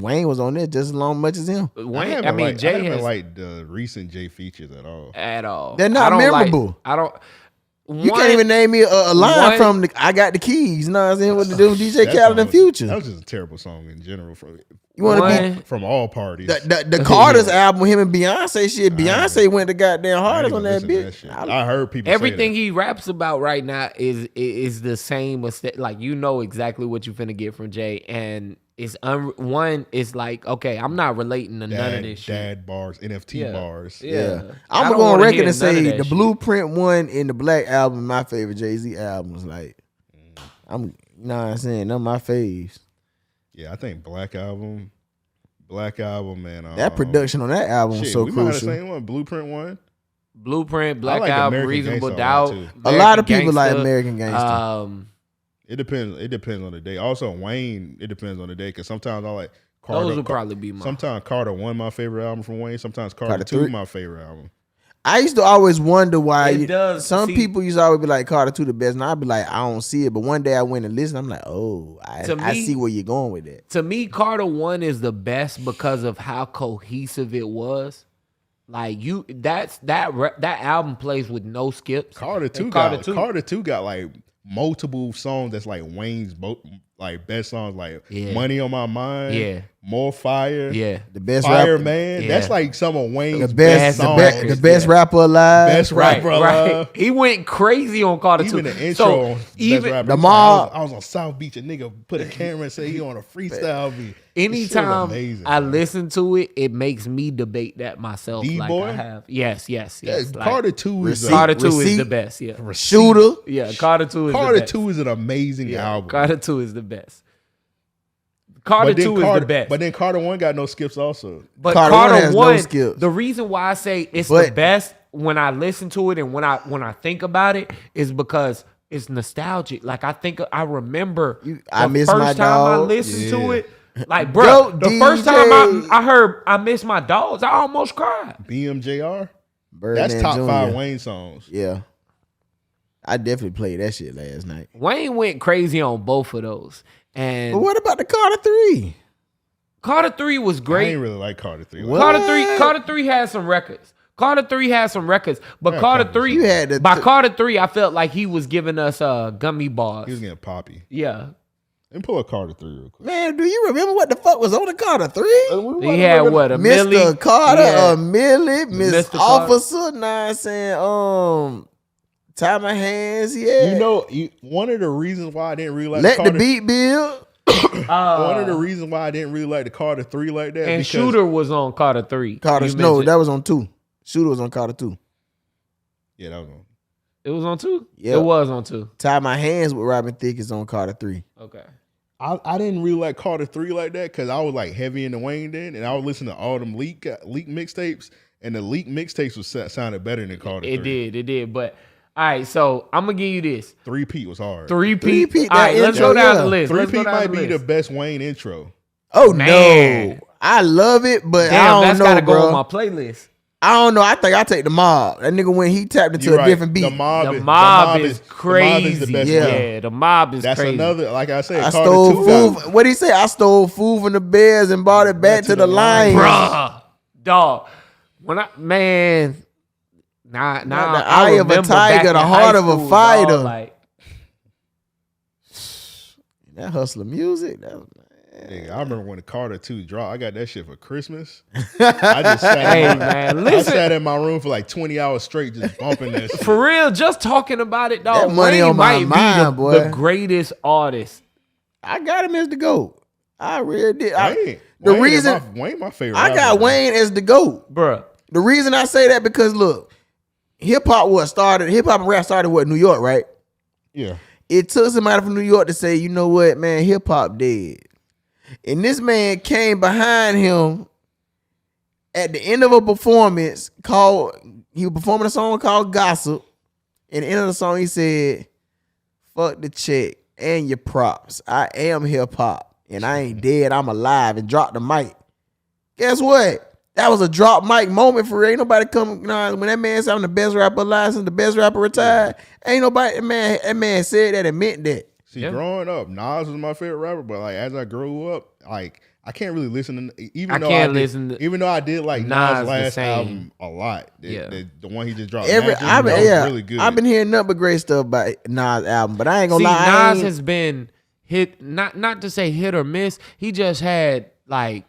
Wayne was on there just as much as him. Wayne, Jay haven't liked the recent Jay features at all. They're not memorable. You can't even name me a line from I Got the Keys. You know what I'm saying? What to do with DJ Khaled and Future. That was just a terrible song in general. You want to be from all parties. The Carter's album, him and Beyonce shit. Beyonce went the goddamn hardest on that bitch. I heard people everything say he raps about right now is the same. Like you know exactly what you finna get from Jay, and it's one is like okay, I'm not relating to none of this shit. Dad bars, NFT bars. Yeah. I'm gonna go on record and say the Blueprint one and the Black album, my favorite Jay-Z albums. Like, you know what I'm saying? They're my faves. Yeah, I think Black album, man. That production on that album was so crucial. We might have the same one, Blueprint, Black album, Reasonable Doubt. A lot of people like American Gangster. It depends. It depends on the day. Also, Wayne. It depends on the day because sometimes I like Carter. Those would probably be mine. Sometimes Carter 1 my favorite album from Wayne. Sometimes Carter 2 my favorite album. I used to always wonder why people used to always be like Carter 2 the best, and I'd be like, I don't see it. But one day I went and listened, I'm like, oh, I see where you're going with that. To me, Carter 1 is the best because of how cohesive it was. Like that album plays with no skips. Carter 2 got like multiple songs that's like Wayne's like best songs, like Money on My Mind, More Fire, the best Fireman. That's like some of Wayne's best songs. The best rapper alive. Alive. He went crazy on Carter 2. Even the intro, even the mob. I was on South Beach, a nigga put a camera and say he on a freestyle beat. Anytime I listen to it, it makes me debate that myself. D-Boy? Like I have. Yes. Like, Carter 2 is the best. Yeah. Shooter. Yeah, Carter 2 is Carter the best. 2 is an amazing album. Carter 2 is the best. Carter 2 is the best. But then Carter 1 got no skips also. But Carter 1 no skips. The reason why I say it's the best when I listen to it and when I think about it is because it's nostalgic. Like I remember I miss first my time dog. I listened to it. Like, bro, the first time I heard I Miss My Dogs, I almost cried. BMJR? Birdman That's top Jr. 5 Wayne songs. Yeah. I definitely played that shit last night. Wayne went crazy on both of those. But what about the Carter 3? Carter 3 was great. I ain't really like Carter 3. Carter 3 had some records. But Carter 3, Carter 3, I felt like he was giving us gummy bars. He was getting poppy. Yeah. Let me pull a Carter 3 real quick. Man, do you remember what the fuck was on the Carter 3? He had what, a Millie? Mr. Carter, a Millie, Miss Officer, nah, I'm saying, Tie My Hands, yeah. You know, one of the reasons why I didn't really like Let Carter, the Beat Build. One of the reasons why I didn't really like the Carter 3 like that. And Shooter was on Carter 3. That was on 2. Shooter was on Carter 2. Yeah, that was on. It was on 2? Yeah. It was on 2. Tie My Hands with Robin Thicke is on Carter 3. Okay. I didn't really like Carter 3 like that because I was like heavy in the Wayne then, and I was listening to all them leak mixtapes, and the leak mixtapes sounded better than Carter 3. It did. But all right, so I'm gonna give you this. 3P was hard. 3P. All right, let's go down the list. 3P might be the best Wayne intro. Oh man. no. I love it, but Damn, I don't that's know, gotta go bro. on my playlist. I don't know. I think I take the Mob. That nigga when he tapped into a different beat. The mob is crazy. The best yeah, the mob is That's crazy. another, like I said, I stole food. What did he say? I stole food from the Bears and brought it back to the Lions. Bruh, dog. When I the eye of a tiger, the heart of a fighter. Dog, like, that hustler music. Nigga, I remember when the Carter 2 dropped. I got that shit for Christmas. I just sat in my room for like 20 hours straight just bumping that shit. For real, just talking about it, dog. That money Wayne on my might mind, be boy. the greatest artist. I got him as the GOAT. I really did. Wayne my favorite. I got Wayne as the GOAT. Bruh. The reason I say that because look, hip hop and rap started New York, right? Yeah. It took somebody from New York to say, you know what, man, hip hop dead. And this man came behind him at the end of a performance he was performing a song called Gossip. And at the end of the song, he said, fuck the check and your props. I am hip hop and I ain't dead. I'm alive, and dropped the mic. Guess what? That was a drop mic moment for real. Ain't nobody come, when that man said I'm the best rapper alive since the best rapper retired. Ain't nobody, that man said that and meant that. See, growing up, Nas was my favorite rapper, but like as I grew up, like I can't really listen to even though I did like Nas' last album a lot. The one he just dropped. Was really good. I've been hearing nothing but great stuff about Nas' album, but I ain't gonna lie. Nas has been hit, not to say hit or miss. He just had like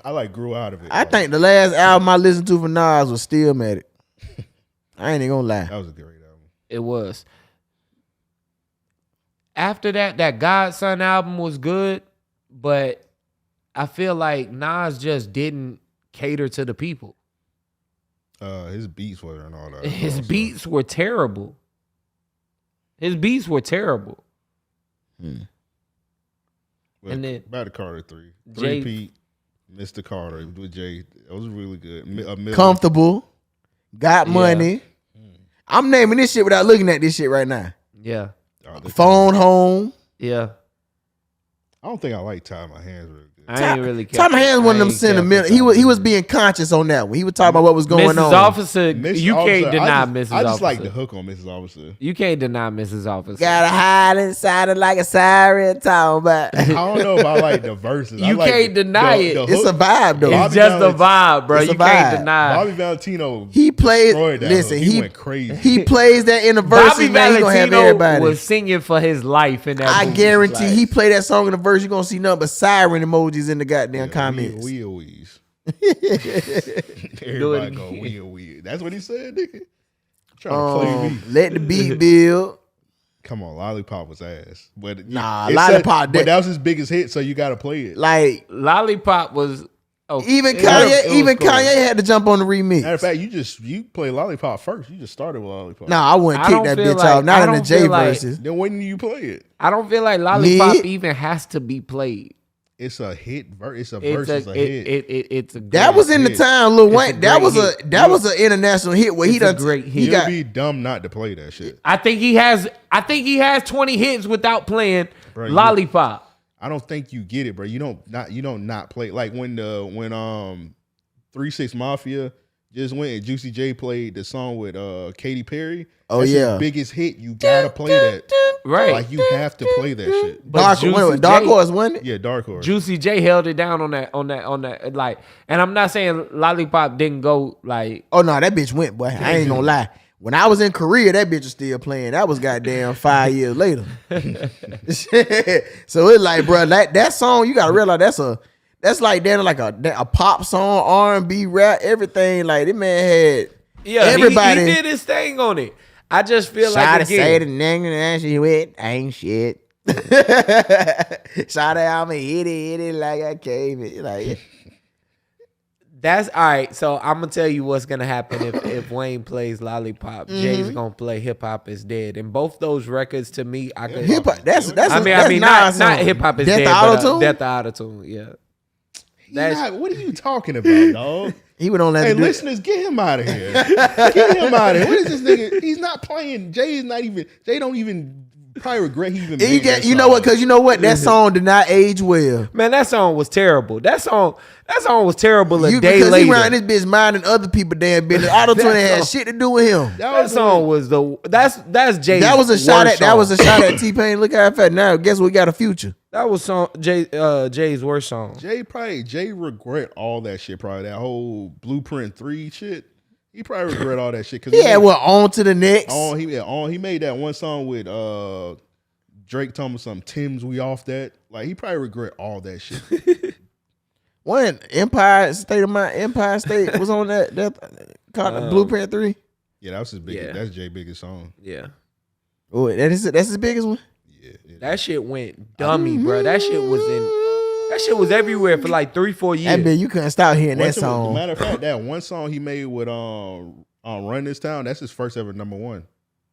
I like grew out of it. I think the last album I listened to for Nas was Stillmatic. I ain't even gonna lie. That was a great album. It was. After that Godson album was good, but I feel like Nas just didn't cater to the people. His beats weren't all that. His beats were terrible. And then back to Carter 3. Pete, Mr. Carter with Jay. It was really good. Comfortable. Got money. I'm naming this shit without looking at this shit right now. Yeah. Phone home. Yeah. I don't think I like Tie My Hands really good. I ain't really care. Tie My Hands one of them sentimental. He was being conscious on that one. He was talking about what was going on. Mrs. Officer, you can't deny Mrs. Officer. I just like the hook on Mrs. Officer. You can't deny Mrs. Officer. Gotta hide inside it like a siren talking about. I don't know if I like the verses. You can't deny it. It's a vibe though. It's just a vibe, bro. You can't deny it. Bobby Valentino destroyed that. Listen, he went crazy. He plays that in the verses. Bobby man, Valentino he gonna have everybody was singing for his life in that. I guarantee he play that song in the verse. You are gonna see nothing but siren emojis in the goddamn comments. Wheeze. Everybody go wheel. That's what he said, nigga. Trying to play me. Let the beat build. Come on, Lollipop was ass. But Lollipop. But that was his biggest hit, so you got to play it. Like Lollipop was. Even Kanye had to jump on the remix. Matter of fact, you play Lollipop first. You just started with Lollipop. Nah, I wouldn't kick that bitch off. Not in the J verses. Then when do you play it? I don't feel like Lollipop even has to be played. It's a hit. It's a hit. It's a that was in the time, Lil Wayne. That was an international hit where he done great hit. He'd be dumb not to play that shit. I think he has 20 hits without playing Lollipop. I don't think you get it, bro. You don't not play like when 3-6 Mafia just went and Juicy J played the song with Katy Perry. That's his biggest hit. You gotta play that. Right. Like you have to play that shit. Dark Horse, wasn't it? Yeah, Dark Horse. Juicy J held it down on that like, and I'm not saying Lollipop didn't go like. Oh no, that bitch went, boy. I ain't gonna lie. When I was in Korea, that bitch was still playing. That was goddamn 5 years later. So it's like, bro, that song, you gotta realize that's like a pop song, R&B, rap, everything. Like this man had everybody. He did his thing on it. I just feel like again. Say the nigga and she went ain't shit. Shout out, I'ma hit it like I came in. Like that's all right. So I'm gonna tell you what's gonna happen if Wayne plays Lollipop. Jay's gonna play Hip Hop Is Dead, and both those records to me, I could hip hop. That's not Hip Hop Is Dead, but Death to Auto-Tune. Yeah. What are you talking about, dog? He would on that. Hey, listeners, get him out of here. Get him out of here. What is this nigga? He's not playing. Jay don't even probably regret he even And made that you know what? Because you know what? That song did not age well. Man, that song was terrible. That song was terrible a day because later. He around this bitch minding other people damn business. Auto-tune had shit to do with him. That song was that's Jay's. That was a shot at. Song. That was a shot at T-Pain. Look how fat. Now guess we got a future. That was Jay's worst song. Jay regret all that shit. Probably that whole Blueprint 3 shit. He probably regret all that shit. Yeah, well, on to the next. He made that one song with Drake talking about some Tim's we off that. Like he probably regret all that shit. One Empire State was on that called Blueprint 3. Yeah, that was his biggest. That's Jay's biggest song. Yeah. Oh, that's his biggest one. Yeah, that shit went dummy, bro. That shit was everywhere for like 3-4 years. And man, you couldn't stop hearing that song. Matter of fact, that one song he made with Run This Town, that's his first ever #1.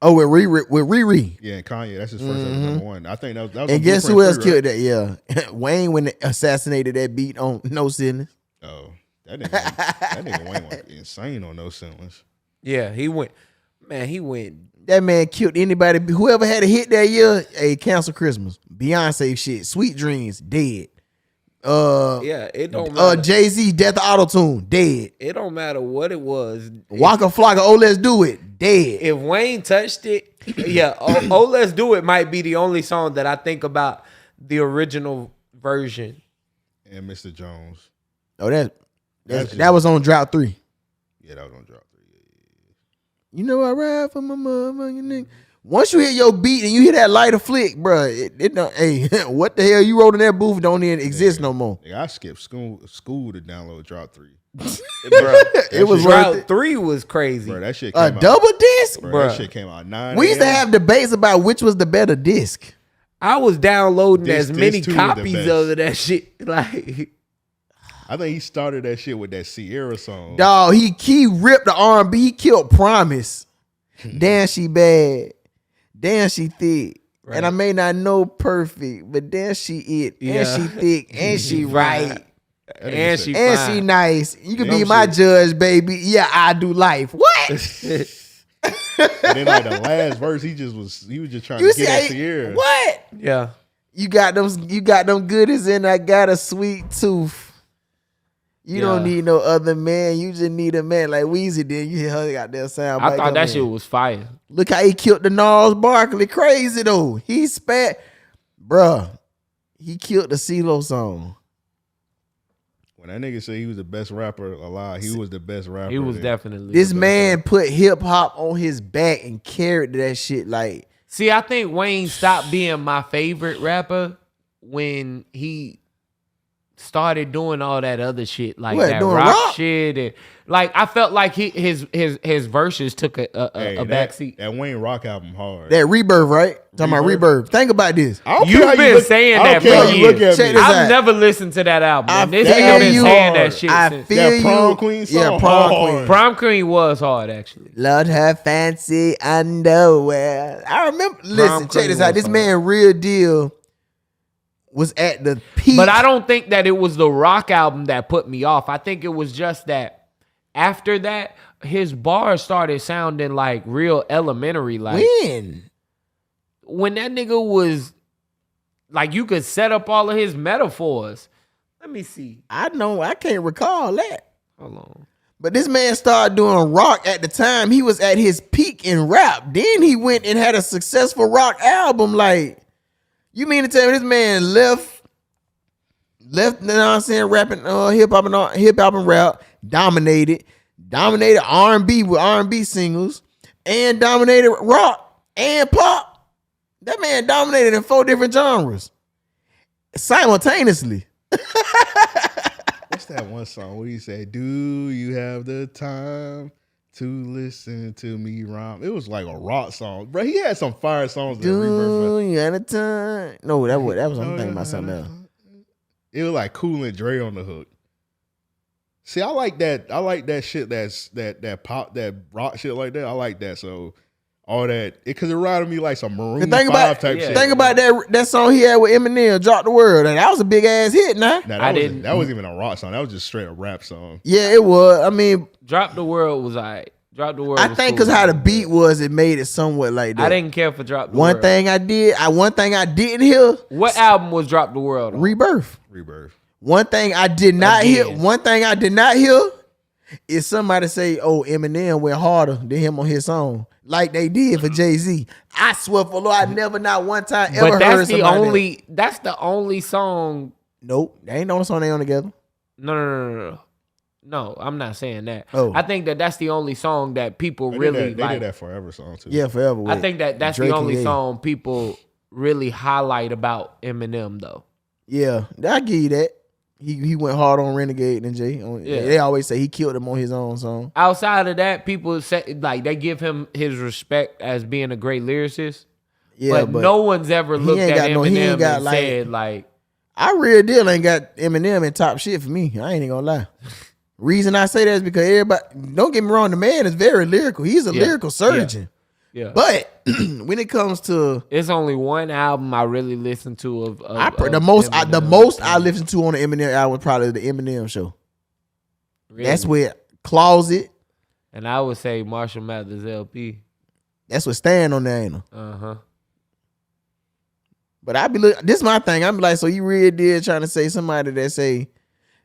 Oh, with Riri. Yeah, and Kanye, that's his first ever #1. I think that was and guess who else killed that? Yeah, Wayne when assassinated that beat on No Sinless. Oh, that nigga Wayne went insane on No Sinless. Yeah, he went. Man, he went. That man killed anybody. Whoever had a hit that year, cancel Christmas. Beyonce shit. Sweet Dreams, dead. It don't matter. Jay-Z, Death of Auto-Tune, dead. It don't matter what it was. Waka Flocka, Oh Let's Do It, dead. If Wayne touched it, oh Let's Do It might be the only song that I think about the original version. And Mr. Jones. Oh, that was on Drought 3. Yeah, that was on Drought 3. You know I ride for my motherfucking nigga. Once you hear your beat and you hear that lighter flick, bro, it don't. Hey, what the hell you wrote in that booth don't even exist no more. I skipped school to download Drought 3. Bro, it was Drought 3 was crazy. Bro, that shit came out. Double disc? Bro, that shit came out 9. We used to have debates about which was the better disc. I was downloading as many copies of that shit. Like, I think he started that shit with that Sierra song. Dog, he ripped the R&B. He killed Promise. Damn, she bad. Damn, she thick. Right. And I may not know perfect, but damn, she it. And she thick. And she right. And she nice. You can be my judge, baby. Yeah, I do life. What? And then like the last verse, he was just trying to get at Sierra. What? Yeah. You got them goodies and I got a sweet tooth. You don't need no other man. You just need a man like Weezy did. You hear her got that sound. I thought that shit was fire. Look how he killed the Gnarls Barkley. Crazy though. He spat. Bruh. He killed the CeeLo song. When that nigga said he was the best rapper alive, he was the best rapper. He was definitely. This man put hip hop on his back and carried that shit like. See, I think Wayne stopped being my favorite rapper when he started doing all that other shit, like that rock shit, and like I felt like his verses took a backseat. That Wayne Rock album hard. That Rebirth, right? Talking about Rebirth. Think about this. You've been saying that for years. I've never listened to that album. This nigga been saying that shit since. That Prom Queen song. Yeah, Prom Queen. Prom Queen was hard actually. Lord her fancy underwear. I remember. Listen, check this out. This man, Real Deal, was at the peak. But I don't think that it was the rock album that put me off. I think it was just that after that, his bars started sounding like real elementary. Like when that nigga was like, you could set up all of his metaphors. Let me see. I can't recall that. Hold on. But this man started doing rock at the time. He was at his peak in rap. Then he went and had a successful rock album. Like, you mean to tell me this man left, you know what I'm saying, rapping hip hop and rap, dominated R&B with R&B singles, and dominated rock and pop. That man dominated in 4 different genres simultaneously. What's that one song where he said, "Do you have the time to listen to me rhyme?" It was like a rock song, bro. He had some fire songs. Do you have the time? No, that was I'm thinking about something else. It was like Cool and Dre on the hook. See, I like that. I like that shit. That pop, that rock shit like that. I like that. So all that, because it reminded me like some Maroon 5 type shit. Think about that song he had with Eminem, "Drop the World." And that was a big ass hit. Nah, that wasn't even a rock song. That was just straight a rap song. Yeah, it was. I mean, "Drop the World" was alright. Drop the World. I think because how the beat was, it made it somewhat like that. I didn't care for Drop the One World. thing I didn't hear. What album was Drop the World on? Rebirth. One thing I did not hear. One thing I did not hear is somebody say, "Oh, Eminem went harder than him on his song," like they did for Jay-Z. I swear for Lord, I never not one time ever heard somebody. That's the only song. Nope, they ain't the only song they on together. No, I'm not saying that. Oh. I think that's the only song that people really they like. did that Forever song too. Yeah, Forever. I think that's Drake the only and song people really highlight about Eminem, though. Yeah, I give you that. He went hard on Renegade and Jay. They always say he killed him on his own song. Outside of that, people say like they give him his respect as being a great lyricist. Yeah, but no one's ever looked at Eminem and said like, I real deal ain't got Eminem in top shit for me. I ain't even gonna lie. Reason I say that is because everybody, don't get me wrong, the man is very lyrical. He's a lyrical surgeon. Yeah. But when it comes to, it's only one album I really listen to the most I listen to on the Eminem album was probably the Eminem Show. Really? That's with Closet. And I would say Marshall Mathers LP. That's what Stan on there, ain't it? Uh-huh. But I be this is my thing. I'm like, so you really did trying to say somebody that say,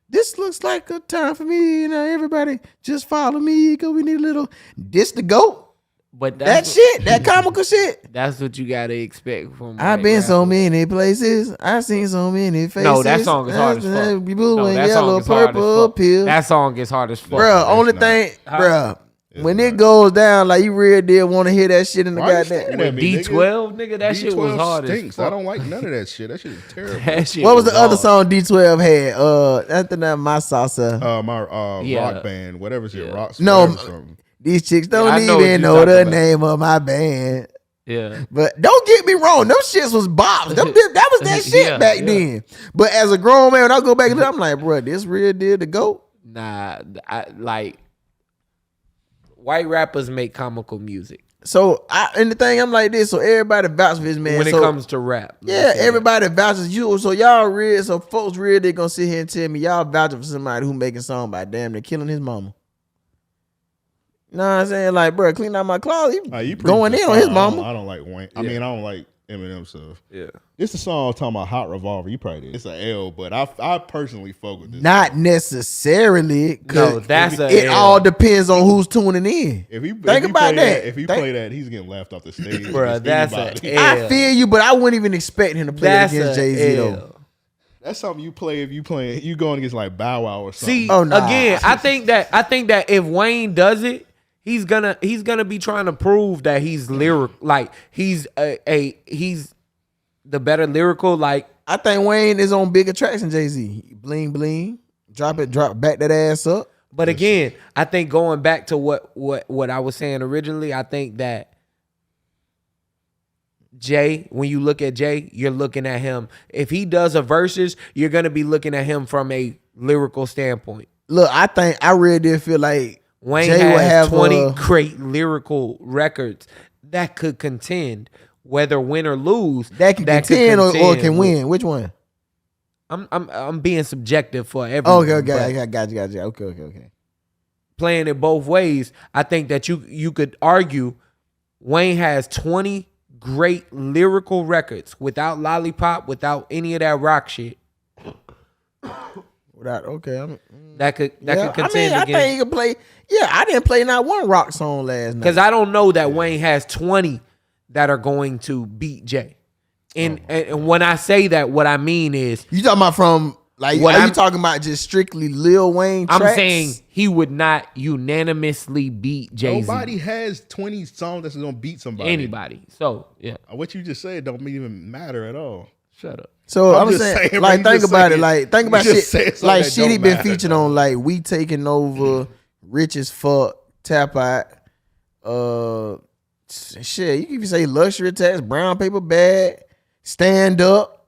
this looks like a time for me, you know, everybody just follow me, because we need a little, this the GOAT. But that comical shit. That's what you gotta expect from. I've been so many places. I've seen so many faces. No, that song is hard as fuck. Blue and yellow, purple pill. That song is hard as fuck. Bro, only thing, bro. When it goes down, like you really did want to hear that shit in the goddamn D12, nigga. That shit was hard as fuck. I don't like none of that shit. That shit is terrible. What was the other song D12 had? After that, my salsa. My rock band, whatever shit, rocks. No, these chicks don't even know the name of my band. Yeah, but don't get me wrong, them shits was bops. That was that shit back then. But as a grown man, when I go back and I'm like, bro, this real deal to go. Nah, like. White rappers make comical music. So, and the thing, I'm like this, so everybody vouches for this man. When it comes to rap. Yeah, everybody vouches you. So y'all real, so folks real, they gonna sit here and tell me y'all vouching for somebody who making song by damn near killing his mama. You know what I'm saying? Like, bro, clean out my closet. You going in on his mama. I don't like Wayne. I mean, I don't like Eminem stuff. Yeah. This is a song talking about Hot Revolver. You probably did. It's an L, but I personally fuck with this. Not necessarily. No, that's it all depends on who's tuning in. If he play that, he's getting laughed off the stage. Bro, that's I feel you, but I wouldn't even expect him to play it against Jay-Z though. That's something you play if you going against like Bow Wow or something. See, again, I think that if Wayne does it, he's gonna be trying to prove that he's lyrical, like he's he's the better lyrical. Like I think Wayne is on bigger tracks than Jay-Z. Bling bling, drop back that ass up. But again, I think going back to what I was saying originally, I think that Jay, when you look at Jay, you're looking at him. If he does a verses, you're gonna be looking at him from a lyrical standpoint. Look, I really did feel like Wayne has 20 great lyrical records that could contend, whether win or lose. That can contend or can win. Which one? I'm being subjective for everyone. Okay, I got you. Okay. Playing it both ways, I think that you could argue Wayne has 20 great lyrical records without Lollipop, without any of that rock shit. That could contend against. I think he could play. Yeah, I didn't play not one rock song last night. Because I don't know that Wayne has 20 that are going to beat Jay. And when I say that, what I mean is, you talking about from like, are you talking about just strictly Lil Wayne tracks? I'm saying he would not unanimously beat Jay-Z. Nobody has 20 songs that's gonna beat somebody. Anybody. So yeah, what you just said don't even matter at all. Shut up. So I'm saying, like, think about it. Like, think about shit. Like, shit he been featured on, like, We Taking Over, Rich as Fuck, Tap Out. Shit, you can say Luxury Tax, Brown Paper Bag, Stand Up.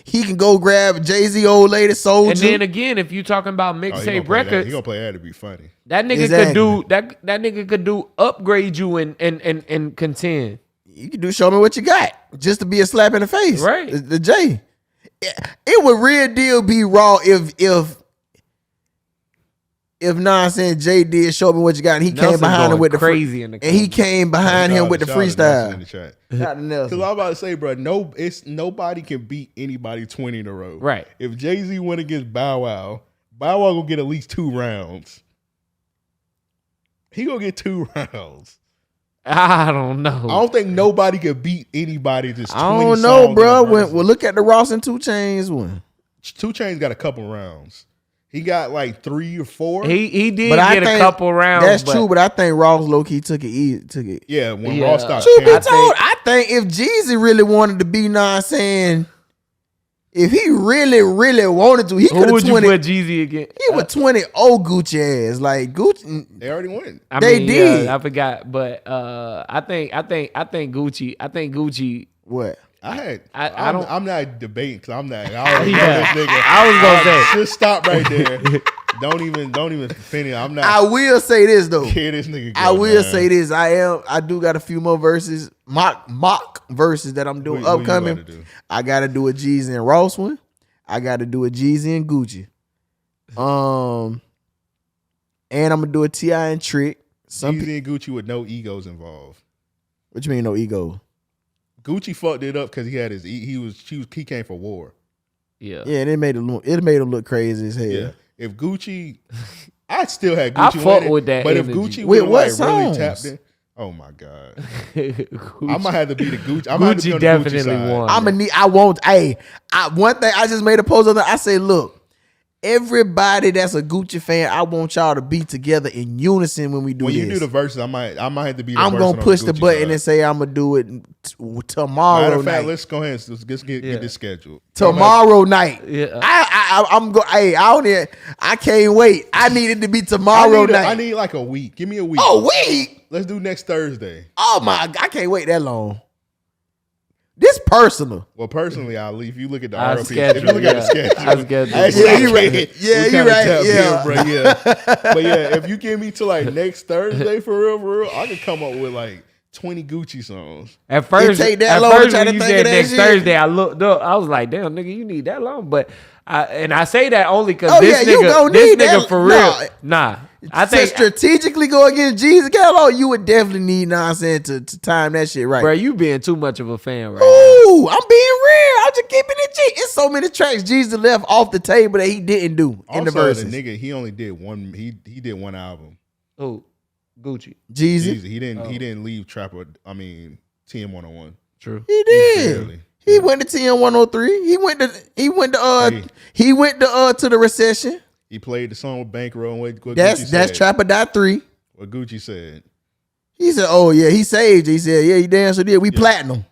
He can go grab Jay-Z old lady soul. And then again, if you talking about mixtape records, he gonna play that to be funny. That nigga could do that nigga could do upgrade you and contend. You can do Show Me What You Got just to be a slap in the face. Right. The J. It would real deal be raw if if saying Jay did show me what you got, and he came behind him with the crazy in the and he came behind him with the freestyle. Shout to Nelson. Because I'm about to say, bro, nobody can beat anybody 20 in a row. Right. If Jay-Z went against Bow Wow gonna get at least 2 rounds. He gonna get 2 rounds. I don't know. I don't think nobody could beat anybody just 20 I don't know, bro. Well, look at the Ross and 2 Chainz one. 2 Chainz got a couple rounds. He got like 3 or 4. He did get a couple rounds. That's true, but I think Ross low key took it. Yeah, when Ross started. Truth be told, I think if Jeezy really wanted to be saying, if he really wanted to, he could have 20. Who would you put Jeezy again? He would 20 old Gucci ass. Like Gucci, they already won. They did. Yeah, I forgot, but I think Gucci. I think Gucci. What? I'm not debating because I'm not. I was gonna say, just stop right there. don't even finish. I'm not. I will say this though. This nigga. I will say this. I do got a few more verses, mock verses that I'm doing upcoming. Do? I gotta do a Jeezy and Ross one. I gotta do a Jeezy and Gucci. And I'm gonna do a T.I. and Trick. Jeezy and Gucci with no egos involved. What you mean no ego? Gucci fucked it up because he had he came for war. Yeah. Yeah, it made him look crazy as hell. Yeah. If Gucci, I still had Gucci. I fuck with that. But energy. If Gucci with what like songs? Really tapped in, oh my god, I might have to be the Gucci. Gucci definitely won. One thing I just made a post on that. I say, look. Everybody that's a Gucci fan, I want y'all to be together in unison when we do this. When you do the verses, I might have to be. I'm gonna push the button and say I'm gonna do it tomorrow Matter of night. fact, let's go ahead and let's get this scheduled tomorrow night. Yeah, I'm go. Hey, I can't wait. I need it to be tomorrow night. I need like a week. Give me a week. A week? Let's do next Thursday. Oh my! I can't wait that long. This personal. Well, personally, Ali, if you look at the I RAOP, schedule, if you look at the schedule, yeah, you're right. Yeah, you're right. Yeah, bro. Yeah, but yeah, if you give me to like next Thursday for real, I could come up with like 20 Gucci songs. At first, take that long when to you think said of that next shit. Thursday, I looked up. I was like, damn, nigga, you need that long. But I say that only because this nigga for real. Nah. I think strategically go against Jesus Catalog, you would definitely need to time that shit right. Bro, you being too much of a fan right Ooh, I'm being real. I'm just keeping it G. It's so many tracks Jesus left off the table that he didn't do in the verses. The nigga, he only did one. He did one album. Oh, Gucci. Jeezy. He didn't leave Trapper. I mean TM101. True. He did. He went to TM103. He went to the Recession. He played the song with Bankroll. And what that's Trapper Dot 3. What Gucci said. He said, "Oh yeah, he saved." He said, "Yeah, he damn sure did. We platinum."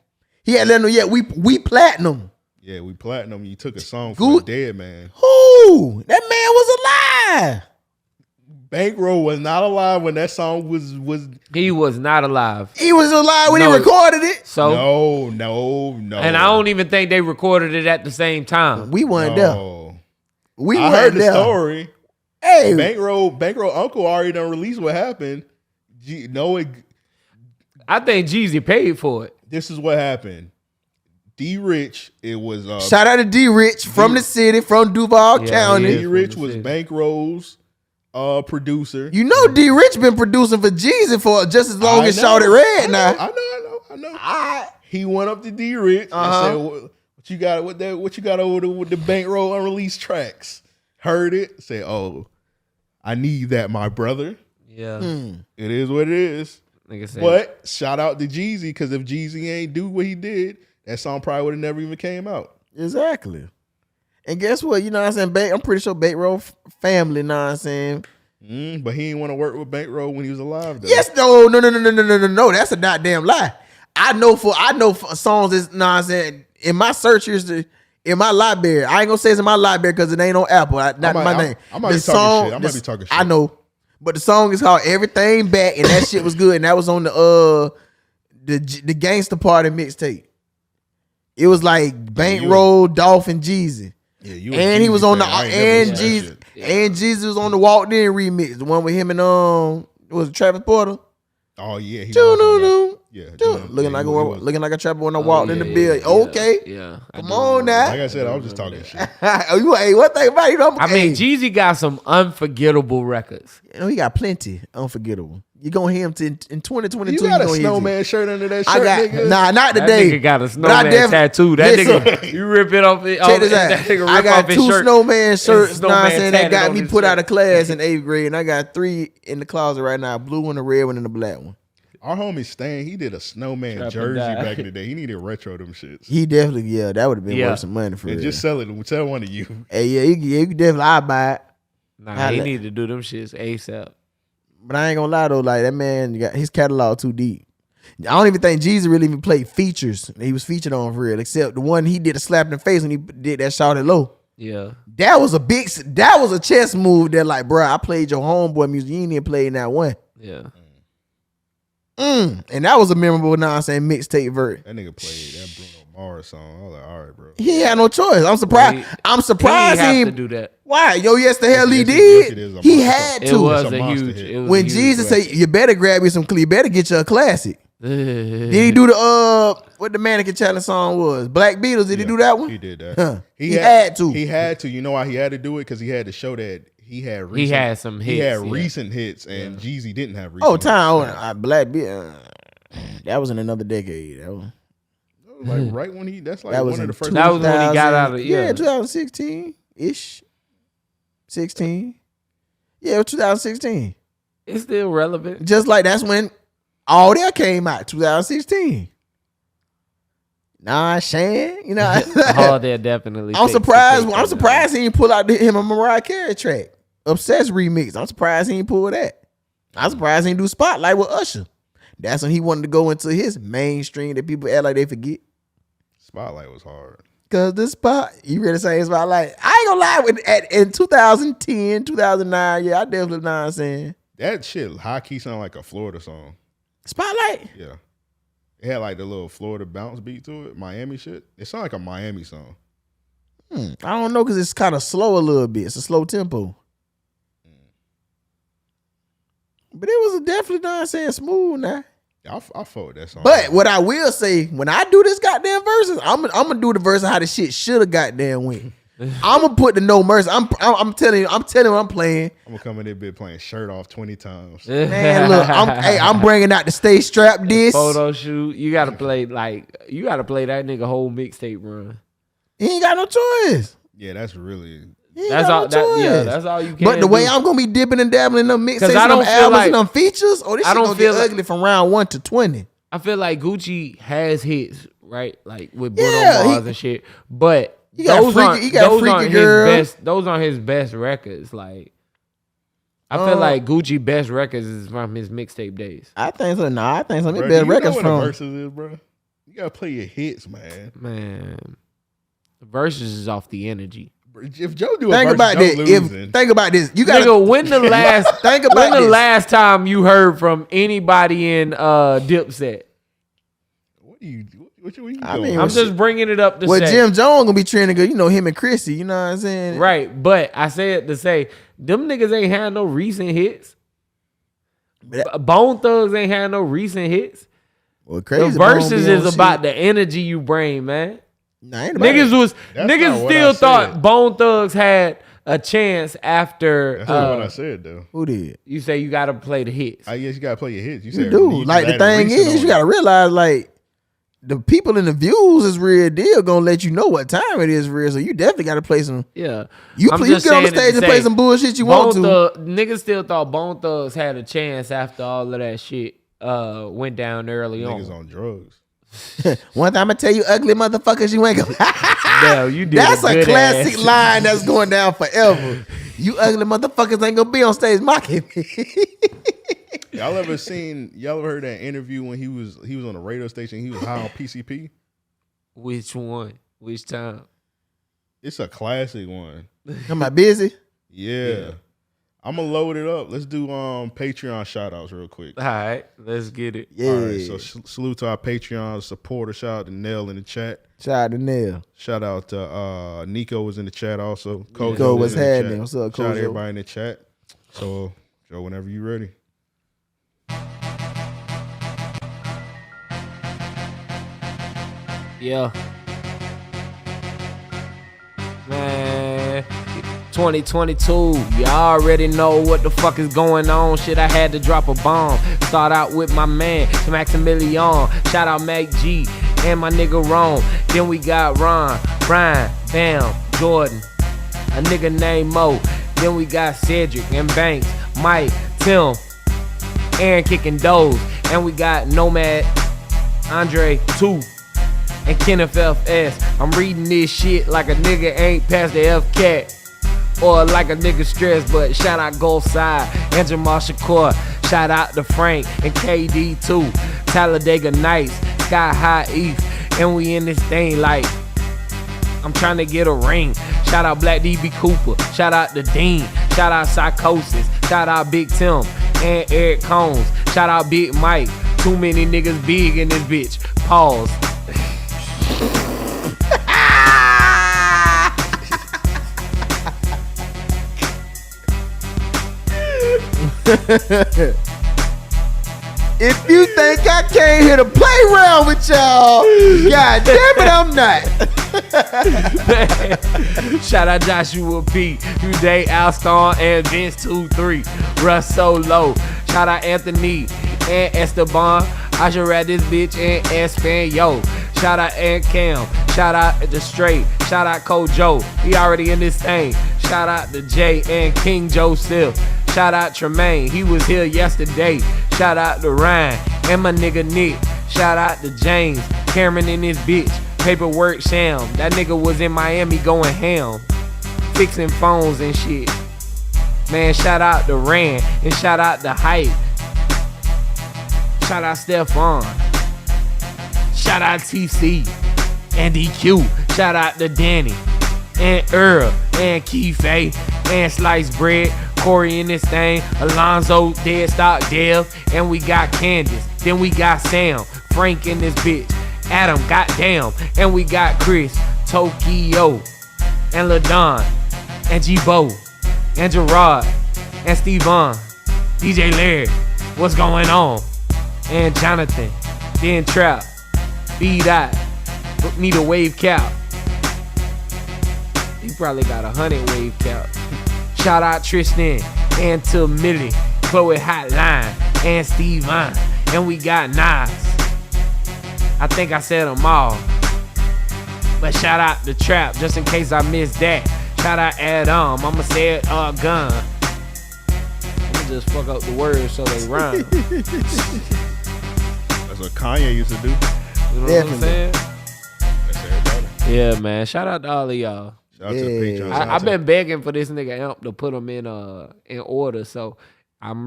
He had let him. Yeah, we platinum. Yeah, we platinum. You took a song from a dead man. Who? That man was alive. Bankroll was not alive when that song was. He was not alive. He was alive when he recorded it. So no. And I don't even think they recorded it at the same time. We weren't there. I heard the story. Hey, Bankroll uncle already done released what happened. I think Jeezy paid for it. This is what happened. D Rich, it was shout out to D Rich from the city, from Duval County. D Rich was Bankroll's producer. You know D Rich been producing for Jeezy for just as long as Shawty Red now. I know. He went up to D Rich and said, What you got over with the Bankroll unreleased tracks? Heard it, say, "Oh, I need that, my brother." Yeah, it is what it is. But shout out to Jeezy, because if Jeezy ain't do what he did, that song probably would have never even came out. Exactly. And guess what? You know what I'm saying? I'm pretty sure Bankroll family. Know what I'm saying? But he didn't want to work with Bankroll when he was alive, though. Yes, no. That's a goddamn lie. I know for songs is saying in my search history, in my library. I ain't gonna say it's in my library because it ain't on Apple. Not my name. I might be talking shit. I know. But the song is called Everything Back, and that shit was good. And that was on the Gangsta Party mixtape. It was like Bankroll, Dolph, and Jeezy. Yeah, and he was on Jeezy was on the Walked In remix, the one with him and was it Travis Porter? Oh yeah, Yeah, looking like a trapper when I walked in the building. Okay, yeah. Come on now. Like I said, I was just talking shit. Hey, what thing about you? I mean, Jeezy got some unforgettable records. You know, he got plenty unforgettable. You gonna hear him in 2022. You got a snowman shirt under that shirt, nigga? Nah, not That today. nigga got a snowman tattoo. That nigga, you rip it off. Check this out. That nigga I rip got off his 2 shirt. snowman shirts. Snowman Nah, I'm saying that tatted got on me his put shirt. out of class in 8th grade, and I got 3 in the closet right now: a blue one, a red one, and a black one. Our homie Stan, he did a snowman jersey back in the day. He needed retro them shits. He definitely, that would have been worth some money for and real. Just sell it. Tell one of you. Hey, you definitely, I'll buy it. Nah, he need to do them shits ASAP. But I ain't gonna lie though, like that man got his catalog too deep. I don't even think Jeezy really even played features that he was featured on for real, except the one he did a slap in the face when he did that Shout It Low. Yeah. That was a chess move that like, bro, I played your homeboy music. You ain't even played that one. Yeah. And that was a memorable mixtape version. That nigga played that Bruno Mars song. I was like, all right, bro. He had no choice. I'm surprised. I'm surprised he he have did to do that. Why? Yo, yes, the hell he Yes, did. it is He had It to. was It's a a monster huge. hit. It was When a huge Jesus say, you better grab you some, you better get you a classic. Did he do the what the Mannequin Challenge song was? Black Beatles. Did he do that one? He did that. Huh. He had to. He had to. You know why he had to do it? Because he had to show that he had recent, He had some hits. He had yeah. recent hits, and Jeezy didn't have recent. Oh, time. hits. Black Beatles. That was in another decade. That was like right when he. That's like that was one of in the first. That was when he got out of 2016 ish, 16. Yeah, it was 2016. It's still relevant. Just like that's when all that came out, 2016. Nah, Shan, you know. All that definitely. I'm surprised he didn't pull out him a Mariah Carey track, Obsessed remix. I'm surprised he didn't pull that. I'm surprised he didn't do Spotlight with Usher. That's when he wanted to go into his mainstream that people act like they forget. Spotlight was hard. Cause the spot, you ready to say Spotlight? I ain't gonna lie, in 2010, 2009, yeah, I definitely know what I'm saying. That shit high key sound like a Florida song. Spotlight? Yeah. It had like the little Florida bounce beat to it, Miami shit. It sounded like a Miami song. I don't know, cause it's kind of slow a little bit. It's a slow tempo. But it was definitely not saying smooth now. I fuck with that song. But what I will say, when I do this goddamn verses, I'm gonna do the verse of how the shit should have goddamn went. I'm gonna put the no mercy. I'm telling you what I'm playing. I'm gonna come in there bit playing shirt off 20 times. Man, look, I'm bringing out the Stay Strapped disc. Photo shoot. You gotta play that nigga whole mixtape run. He ain't got no choice. Yeah, that's really. That's all. That's all you can. But the way do. I'm gonna be dipping and dabbling in them mixtapes, I don't them feel albums, like- and them features, this shit gonna get ugly from round 1 to 20. I feel like Gucci has hits, right? Like with Bruno Yeah, Mars and shit. But He got those aren't Freaky Girl. his best. Those aren't his best records. Like I feel like Gucci best records is from his mixtape days. I think so. Nah, I think some of Bro, his best you know records what from. the verses is, bro? You gotta play your hits, man. Man, the verses is off the energy. If Joe do a Think verse, about Joe this. losing. Think about this. You got Nigga, when the last think about when the this. last time you heard from anybody in Dipset? What you doing? I mean, I'm just bringing it up to well, say. Jim Jones gonna be trending. You know him and Chrissy. You know what I'm saying? Right, but I said to say them niggas ain't had no recent hits. Bone Thugs ain't had no recent hits. Well, The Crazy verses Bone be on is about shit. the energy you bring, man. Nah, ain't about Niggas it. was That's niggas not what still I thought said. Bone Thugs had a chance after That's not what I said though. Who did? you say you gotta play the hits. I guess you gotta play your hits. You You said do. need Like to the add a thing recent is, on you it. gotta realize like the people in the views is real deal gonna let you know what time it is for real. So you definitely gotta play some. Yeah. You I'm get just on the saying it stage to and play say, some bullshit you want to. Niggas still thought Bone Thugs had a chance after all of that shit went down early Niggas on. on drugs. One time I tell you, ugly motherfuckers, you ain't gonna. No, you did. That's a good classic ass. line that's going down forever. You ugly motherfuckers ain't gonna be on stage mocking me. Y'all ever heard that interview when he was on a radio station? He was high on PCP. Which one? Which time? It's a classic one. Am I busy? Yeah. I'm gonna load it up. Let's do Patreon shout outs real quick. All right, let's get it. Yeah. All right, so salute to our Patreon supporter. Shout out to Nell in the chat. Shout out to Neil. Shout out to Nico was in the chat also. Kojo Nico, was what's in the happening? chat. What's up, Shout out Kojo? everybody in the chat. So Joe, whenever you ready. Yeah. Man, 2022, you already know what the fuck is going on. Shit, I had to drop a bomb. Start out with my man, Maximilian. Shout out Mac G and my nigga Ron. Then we got Ron, Brian, Bam, Jordan, a nigga named Mo. Then we got Cedric and Banks, Mike, Tim, Aaron kicking doors. And we got Nomad, Andre 2, and Kenneth FS. I'm reading this shit like a nigga ain't past the F-Cat. Or like a nigga stressed, but shout out Gulfside and Jamal Shakur. Shout out to Frank and KD too. Talladega Nights, Sky High East. And we in this thing like I'm trying to get a ring. Shout out Black DB Cooper. Shout out to Dean. Shout out Psychosis. Shout out Big Tim and Eric Combs. Shout out Big Mike. Too many niggas big in this bitch. Pause. If you think I came here to play around with y'all, god damn it, I'm not. Shout out Joshua P, Uday Alston and Vince 2-3, Russ Solo. Shout out Anthony and Esteban. I should rap this bitch and Espanol. Shout out Aunt Cam. Shout out The Straight. Shout out Kojo. He already in this thing. Shout out to Jay and King Joseph. Shout out Tremaine. He was here yesterday. Shout out to Ryan and my nigga Nick. Shout out to James. Cameron in this bitch. Paperwork Sham. That nigga was in Miami going ham. Fixing phones and shit. Man, shout out to Rand. And shout out to Hype. Shout out Stephon. Shout out TC and DQ. Shout out to Danny and Earl and Keefe and Sliced Bread. Corey in this thing. Alonzo, Deadstock, Dev. And we got Candace. Then we got Sam. Frank in this bitch. Adam, goddamn. And we got Chris, Tokyo, and LaDon, and G-Bo, and Gerard, and Steven, DJ Larry. What's going on? And Jonathan, then Trap, B-Dot, need a wave cap. He probably got 100 wave cap. Shout out Tristan, and to Millie, Chloe Hotline, and Steven. And we got Nas. I think I said them all. But shout out to Trap, just in case I missed that. Shout out Adam, I'ma say it all gun. I'ma just fuck up the words so they rhyme. That's what Kanye used to do. You know Definitely. what I'm saying? That's everybody. Yeah, man. Shout out to all of y'all. Shout out to the Patreon. Shout out I've to- been begging for this nigga Amp to put them in order. So I've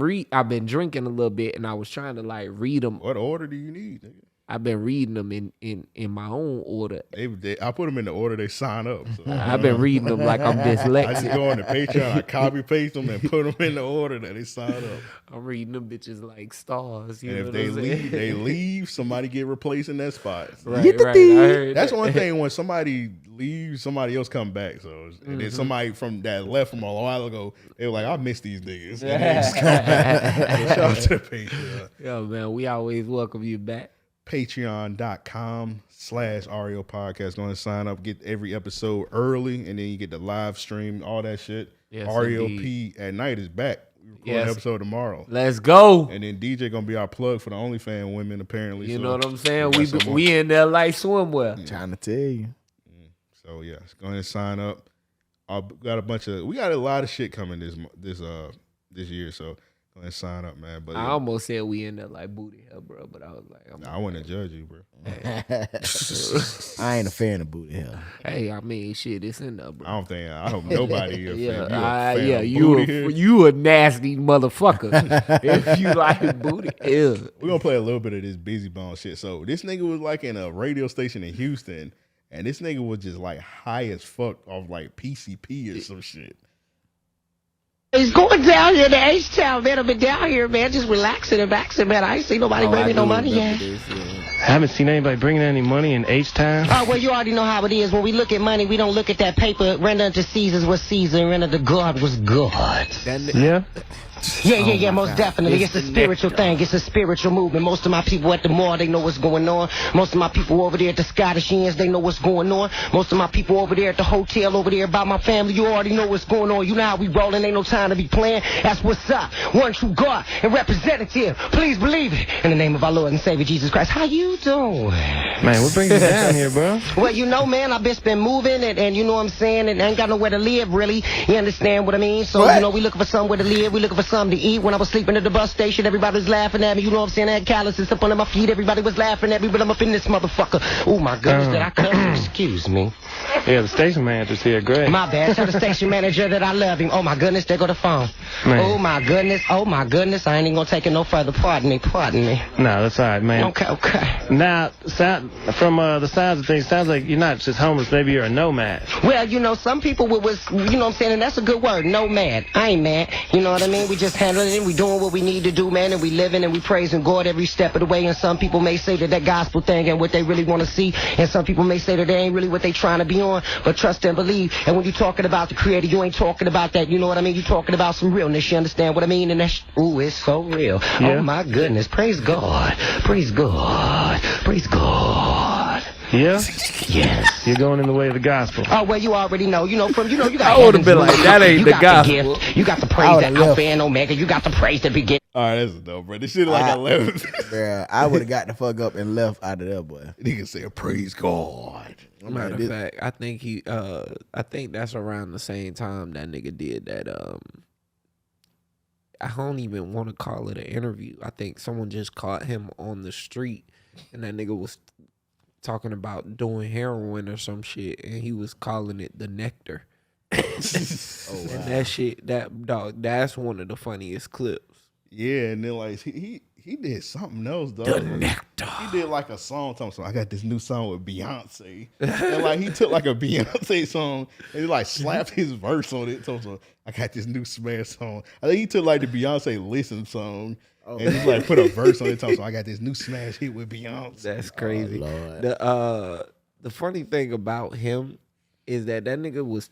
been drinking a little bit and I was trying to like read them. What order do you need, nigga? I've been reading them in my own order. I put them in the order they sign up. So. I've been reading them like I'm I just dyslexic. go on the Patreon, I copy paste them and put them in the order that they sign up. I'm reading them bitches like stars. You And know if what I'm saying? they leave, somebody get replaced in that spot. Right, Get the right. I thing. heard That's that. one thing. When somebody leaves, somebody else come back. So and then somebody from that left from a while ago, they were like, "I miss these niggas." And they just come back. So shout out to the Patreon. Yo, man, we always welcome you back. Patreon.com/RAO podcast. Go and sign up, get every episode early, and then you get the live stream, all that shit. Yes, RAOP at night is back. We record an episode tomorrow. Let's go. And then DJ gonna be our plug for the OnlyFans women, apparently. You so know what I'm saying? we got some We in there like swimwear. Trying to tell you. So yeah, go ahead and sign up. We got a lot of shit coming this year. So go ahead and sign up, man. But I almost said we in there like booty hell, bro, but I was like, I wouldn't judge you, bro. I ain't a fan of booty hell. hey, I mean, shit, it's in there, bro. I hope nobody is. Yeah, you a nasty motherfucker if you like booty. Ew. We're gonna play a little bit of this Busy Bone shit. So this nigga was like in a radio station in Houston, and this nigga was just like high as fuck off like PCP or some shit. He's going down here to H-Town, man. I've been down here, man, just relaxing and vaxing, man. I ain't seen nobody bring me no money yet. I haven't seen anybody bringing any money in H-Town. Oh, well, you already know how it is. When we look at money, we don't look at that paper. Render unto Caesar's what Caesar, and render to God was God. Yeah? Yeah, most definitely. It's a spiritual thing. It's a spiritual movement. Most of my people at the mall, they know what's going on. Most of my people over there at the Scottish Inns, they know what's going on. Most of my people over there at the hotel over there by my family, you already know what's going on. You know how we rolling, ain't no time to be playing. That's what's up. One true God and representative. Please believe it. In the name of our Lord and Savior Jesus Christ. How you doing? Man, what brings you down here, bro? Well, you know, man, I've been moving and you know what I'm saying, and ain't got nowhere to live, really. You understand what I mean? So, you know, we looking for somewhere to live. We looking for something to eat. When I was sleeping at the bus station, everybody was laughing at me. You know what I'm saying? I had calluses up under my feet. Everybody was laughing at me, but I'm up in this motherfucker. Oh, my goodness, did I cuss? Excuse me. Yeah, the station manager's here. Great. My bad. Tell the station manager that I love him. Oh, my goodness, there go the phone. Man. Oh, my goodness. Oh, my goodness. I ain't even gonna take it no further. Pardon me. No, that's all right, man. Okay. Now, from the sounds of things, sounds like you're not just homeless. Maybe you're a nomad. Well, you know, some people was, you know what I'm saying, and that's a good word, nomad. I ain't mad. You know what I mean? We just handling it. We doing what we need to do, man, and we living and we praising God every step of the way. And some people may say that gospel thing ain't what they really want to see. And some people may say that they ain't really what they trying to be on. But trust and believe. And when you're talking about the Creator, you ain't talking about that. You know what I mean? You're talking about some realness. You understand what I mean? And that's, ooh, it's so real. Yeah. Oh, my goodness. Praise God. Praise God. Praise God. Yeah? Yes. You're going in the way of the gospel. Oh, well, you already know. You know, you got I would have been like, that ain't you the got gospel. The gift. You got the praise that Alpha and Omega. You got the praise that begin. All right, that's dope, bro. This shit like I left. Bruh, I would have got the fuck up and left out of there, boy. Nigga said, praise God. Matter of fact, I think that's around the same time that nigga did that. I don't even want to call it an interview. I think someone just caught him on the street, and that nigga was talking about doing heroin or some shit, and he was calling it the nectar. Oh, wow. And that shit, that's one of the funniest clips. Yeah, and then like he did something else though. The nectar. He did like a song talking about, I got this new song with Beyonce. And like he took like a Beyonce song and he like slapped his verse on it. So I got this new smash song. I think he took like the Beyonce Listen song and just like put a verse on it. Talking about, I got this new smash hit with Beyonce. That's crazy. Oh, The funny thing about him is that nigga was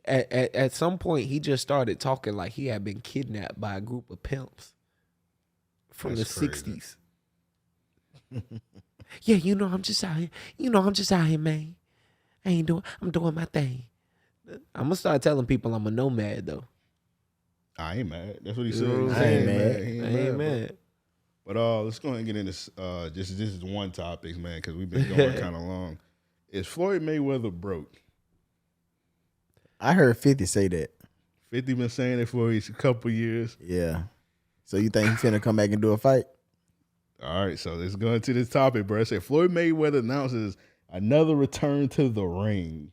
at some point he just started talking like he had been kidnapped by a group of pimps from the 60s. Yeah, you know, I'm just out here. You know, I'm just out here, man. I'm doing my thing. I'm gonna start telling people I'm a nomad though. I ain't mad. That's what he said. I ain't mad. I ain't mad. But let's go ahead and get into this is one topic, man, because we've been going kind of long. Is Floyd Mayweather broke? I heard 50 say that. 50 been saying it for a couple years. Yeah. So you think he's finna come back and do a fight? All right, so let's go into this topic, bro. I said Floyd Mayweather announces another return to the ring.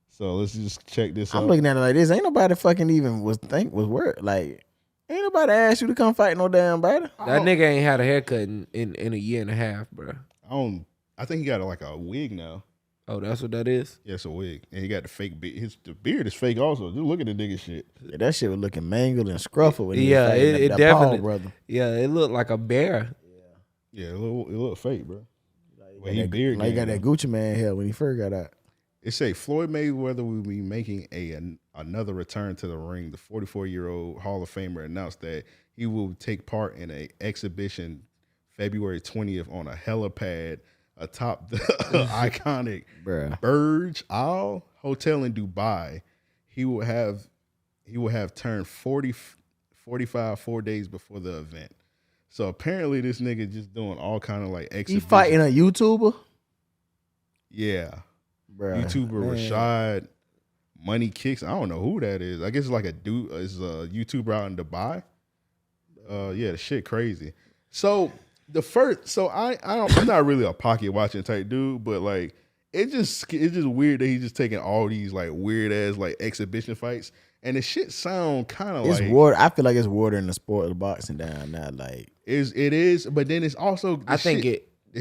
So let's just check this out. I'm looking at it like this. Ain't nobody fucking even was worried. Like, ain't nobody asked you to come fight no damn body. That nigga ain't had a haircut in a year and a half, bro. I think he got like a wig now. Oh, that's what that is? Yeah, it's a wig. And he got the fake beard. The beard is fake also. Just look at the nigga shit. Yeah, that shit was looking mangled and scruffled. When Yeah, it that definitely. Paul brother. Yeah, it looked like a bear. Yeah, it look fake, bro. Like he got that Gucci man hair when he first got out. It say Floyd Mayweather will be making another return to the ring. The 44-year-old Hall of Famer announced that he will take part in an exhibition February 20th on a helipad atop the iconic Burj Al Hotel in Dubai. He will have turned 45 4 days before the event. So apparently this nigga just doing all kind of like exhibitions. He fighting a YouTuber? Yeah. Bruh, YouTuber man. Rashad Money Kicks. I don't know who that is. I guess it's like a dude. It's a YouTuber out in Dubai. Yeah, the shit crazy. So I'm not really a pocket watching type dude, but like it's just weird that he's just taking all these like weird ass like exhibition fights, and the shit sound kind of like it's water. I feel like it's watering the sport of boxing down now. Like it is, but then it's also the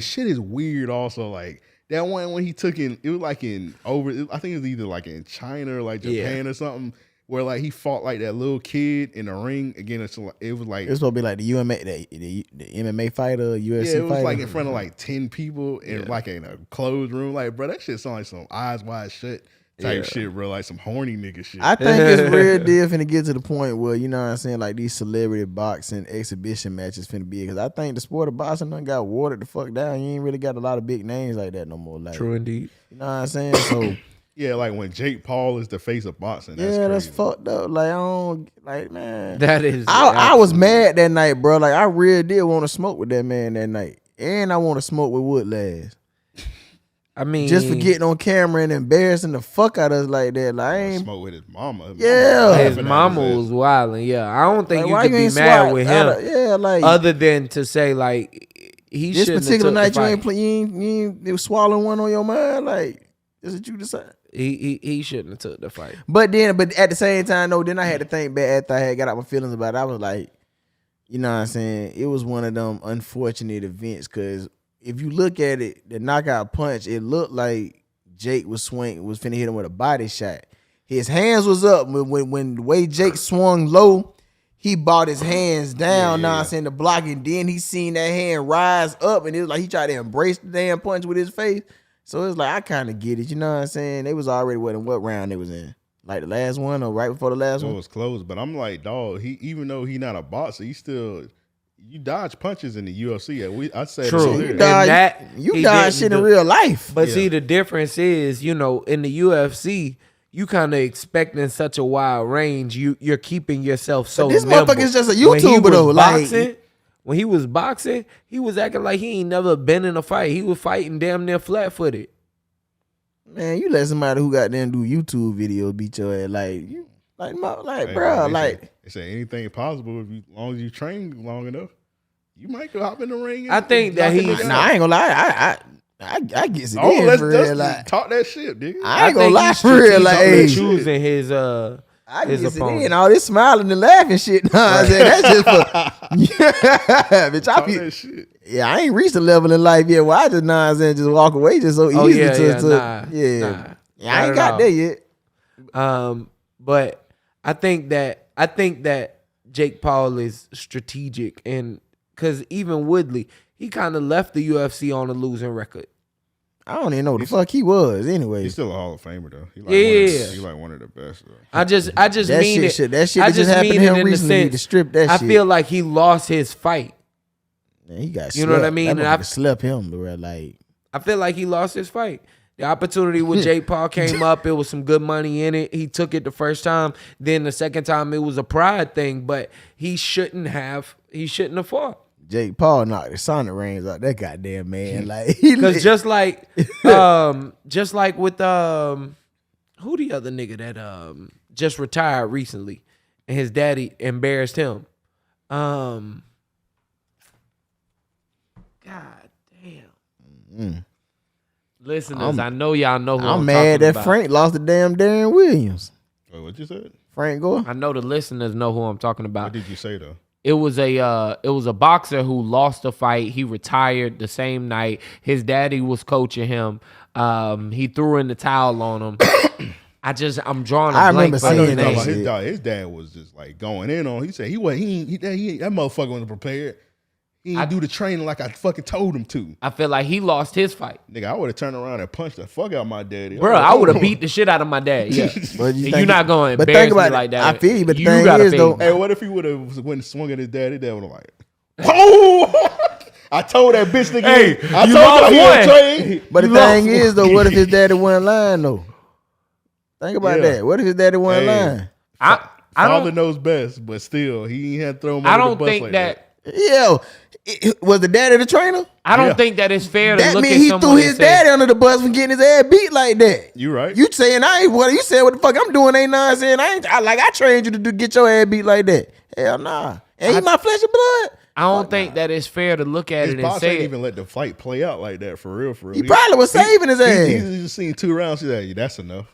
shit is weird. Also, like that one when he took it was like I think it was either like in China or like Japan or something. Where like he fought like that little kid in the ring again. It was like it's supposed to be like the MMA fighter, UFC fighter. Yeah, it was like in front of like 10 people in like in a closed room. Like, bro, that shit sound like some eyes wide shut type shit, bro. Like some horny nigga shit. I think it's real deal finna get to the point where, you know what I'm saying, like these celebrity boxing exhibition matches finna be. Because I think the sport of boxing done got watered the fuck down. You ain't really got a lot of big names like that no more. Like, True indeed. You know what I'm saying? So yeah, like when Jake Paul is the face of boxing. That's crazy. That's fucked up. Like, I don't, like, man. That is. I was mad that night, bro. Like, I really did want to smoke with that man that night. And I want to smoke with Woodlass. I mean, just for getting on camera and embarrassing the fuck out of us like that. Like, I ain't smoke with his mama. His mama was wilding. Yeah, I don't think like, you could be mad with him. Like, other than to say like he should. This particular night, you ain't swallowing one on your mind. Like, is it you decide? He shouldn't have took the fight. But at the same time, though, then I had to think back after I had got out my feelings about it. I was like, you know what I'm saying? It was one of them unfortunate events because if you look at it, the knockout punch, it looked like Jake was finna hit him with a body shot. His hands was up when the way Jake swung low, he brought his hands down. Now I'm saying the block, and then he seen that hand rise up, and it was like he tried to embrace the damn punch with his face. So it's like I kind of get it, you know what I'm saying? They was already what round they was in, like the last one or right before the last one. It was close, but I'm like, dog. Even though he not a boxer, he still. You dodge punches in the UFC. I said true. You dodge shit in real life. But see, the difference is, you know, in the UFC, you kind of expecting such a wide range. You're keeping yourself so. But this motherfucker is just a YouTuber though. Boxing, when he was boxing, he was acting like he ain't never been in a fight. He was fighting damn near flat footed. Man, you let somebody who got there and do YouTube videos beat your ass bro, like. They say anything possible as long as you train long enough. You might go hop in the ring. I think that he. Nah, I ain't gonna lie. I get it. Let's talk that shit, nigga. I ain't gonna lie for real. Like, hey, choosing his I his get opponent. it in all this smiling and laughing shit. Nah, right. That's just for bitch. That shit. Yeah, I ain't reached a level in life yet where I just just walk away just so easy. Nah, I ain't got there yet. But I think that Jake Paul is strategic, and because even Woodley, he kind of left the UFC on a losing record. I don't even know the fuck he was anyway. He's still a Hall of Famer though. He like one of the best. Though. I just that mean shit, that shit that just happened to him recently to strip that shit. I feel like he lost his fight. Man, he got you know what I mean? That and slept him, bro. Like, I feel like he lost his fight. The opportunity with Jake Paul came up. It was some good money in it. He took it the first time. Then the second time, it was a pride thing. But he shouldn't have fought. Jake Paul knocked the Sonic rings out that goddamn man. Like, because just like with who the other nigga that just retired recently, and his daddy embarrassed him. God damn. Listeners, I know y'all know who I'm mad that about. Frank lost the damn Darren Williams. Wait, what you said? Frank Gore. I know the listeners know who I'm talking about. What did you say though? It was a boxer who lost a fight. He retired the same night. His daddy was coaching him. He threw in the towel on him. I'm drawing a blank. I remember seeing that. His dad was just like going in on. He said that motherfucker wasn't prepared. He didn't do the training like I fucking told him to. I feel like he lost his fight. Nigga, I would have turned around and punched the fuck out my daddy. Bro, I would have beat the shit out of my dad. Yeah. You're not going to embarrass me like that. I feel you, but the thing is, though. Hey, what if he would have went and swung at his daddy? Dad would have like, oh! I told that bitch nigga. Hey, I told him he But the thing is, though, what if his daddy wasn't lying, though? Think about that. What if his daddy wasn't lying? Father knows best, but still, he had to throw him under the bus like that. Yeah. Was the daddy the trainer? I don't think that it's fair to look at someone. That means he threw his daddy under the bus for getting his ass beat like that. You right. You saying what the fuck I'm doing ain't nonsense. I trained you to get your ass beat like that. Hell nah. Ain't he my flesh and blood? I don't think that it's fair to look at it and say ain't even let the fight play out like that for real. He probably was saving his ass. He just seen 2 rounds. He's like, that's enough.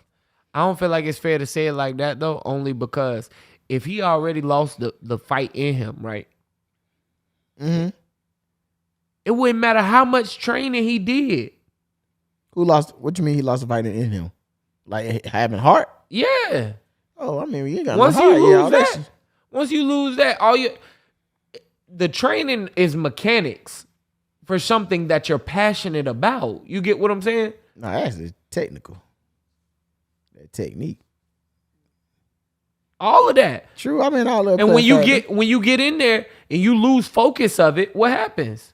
I don't feel like it's fair to say it like that though, only because if he already lost the fight in him, right? Mm-hmm. It wouldn't matter how much training he did. Who lost? What you mean he lost the fight in him? Like having heart? Yeah. Oh, I mean, you got no heart. Once you lose that, the training is mechanics for something that you're passionate about. You get what I'm saying? No, that's technical. That technique. All of that. True. I mean, all of it. And when you get in there and you lose focus of it, what happens?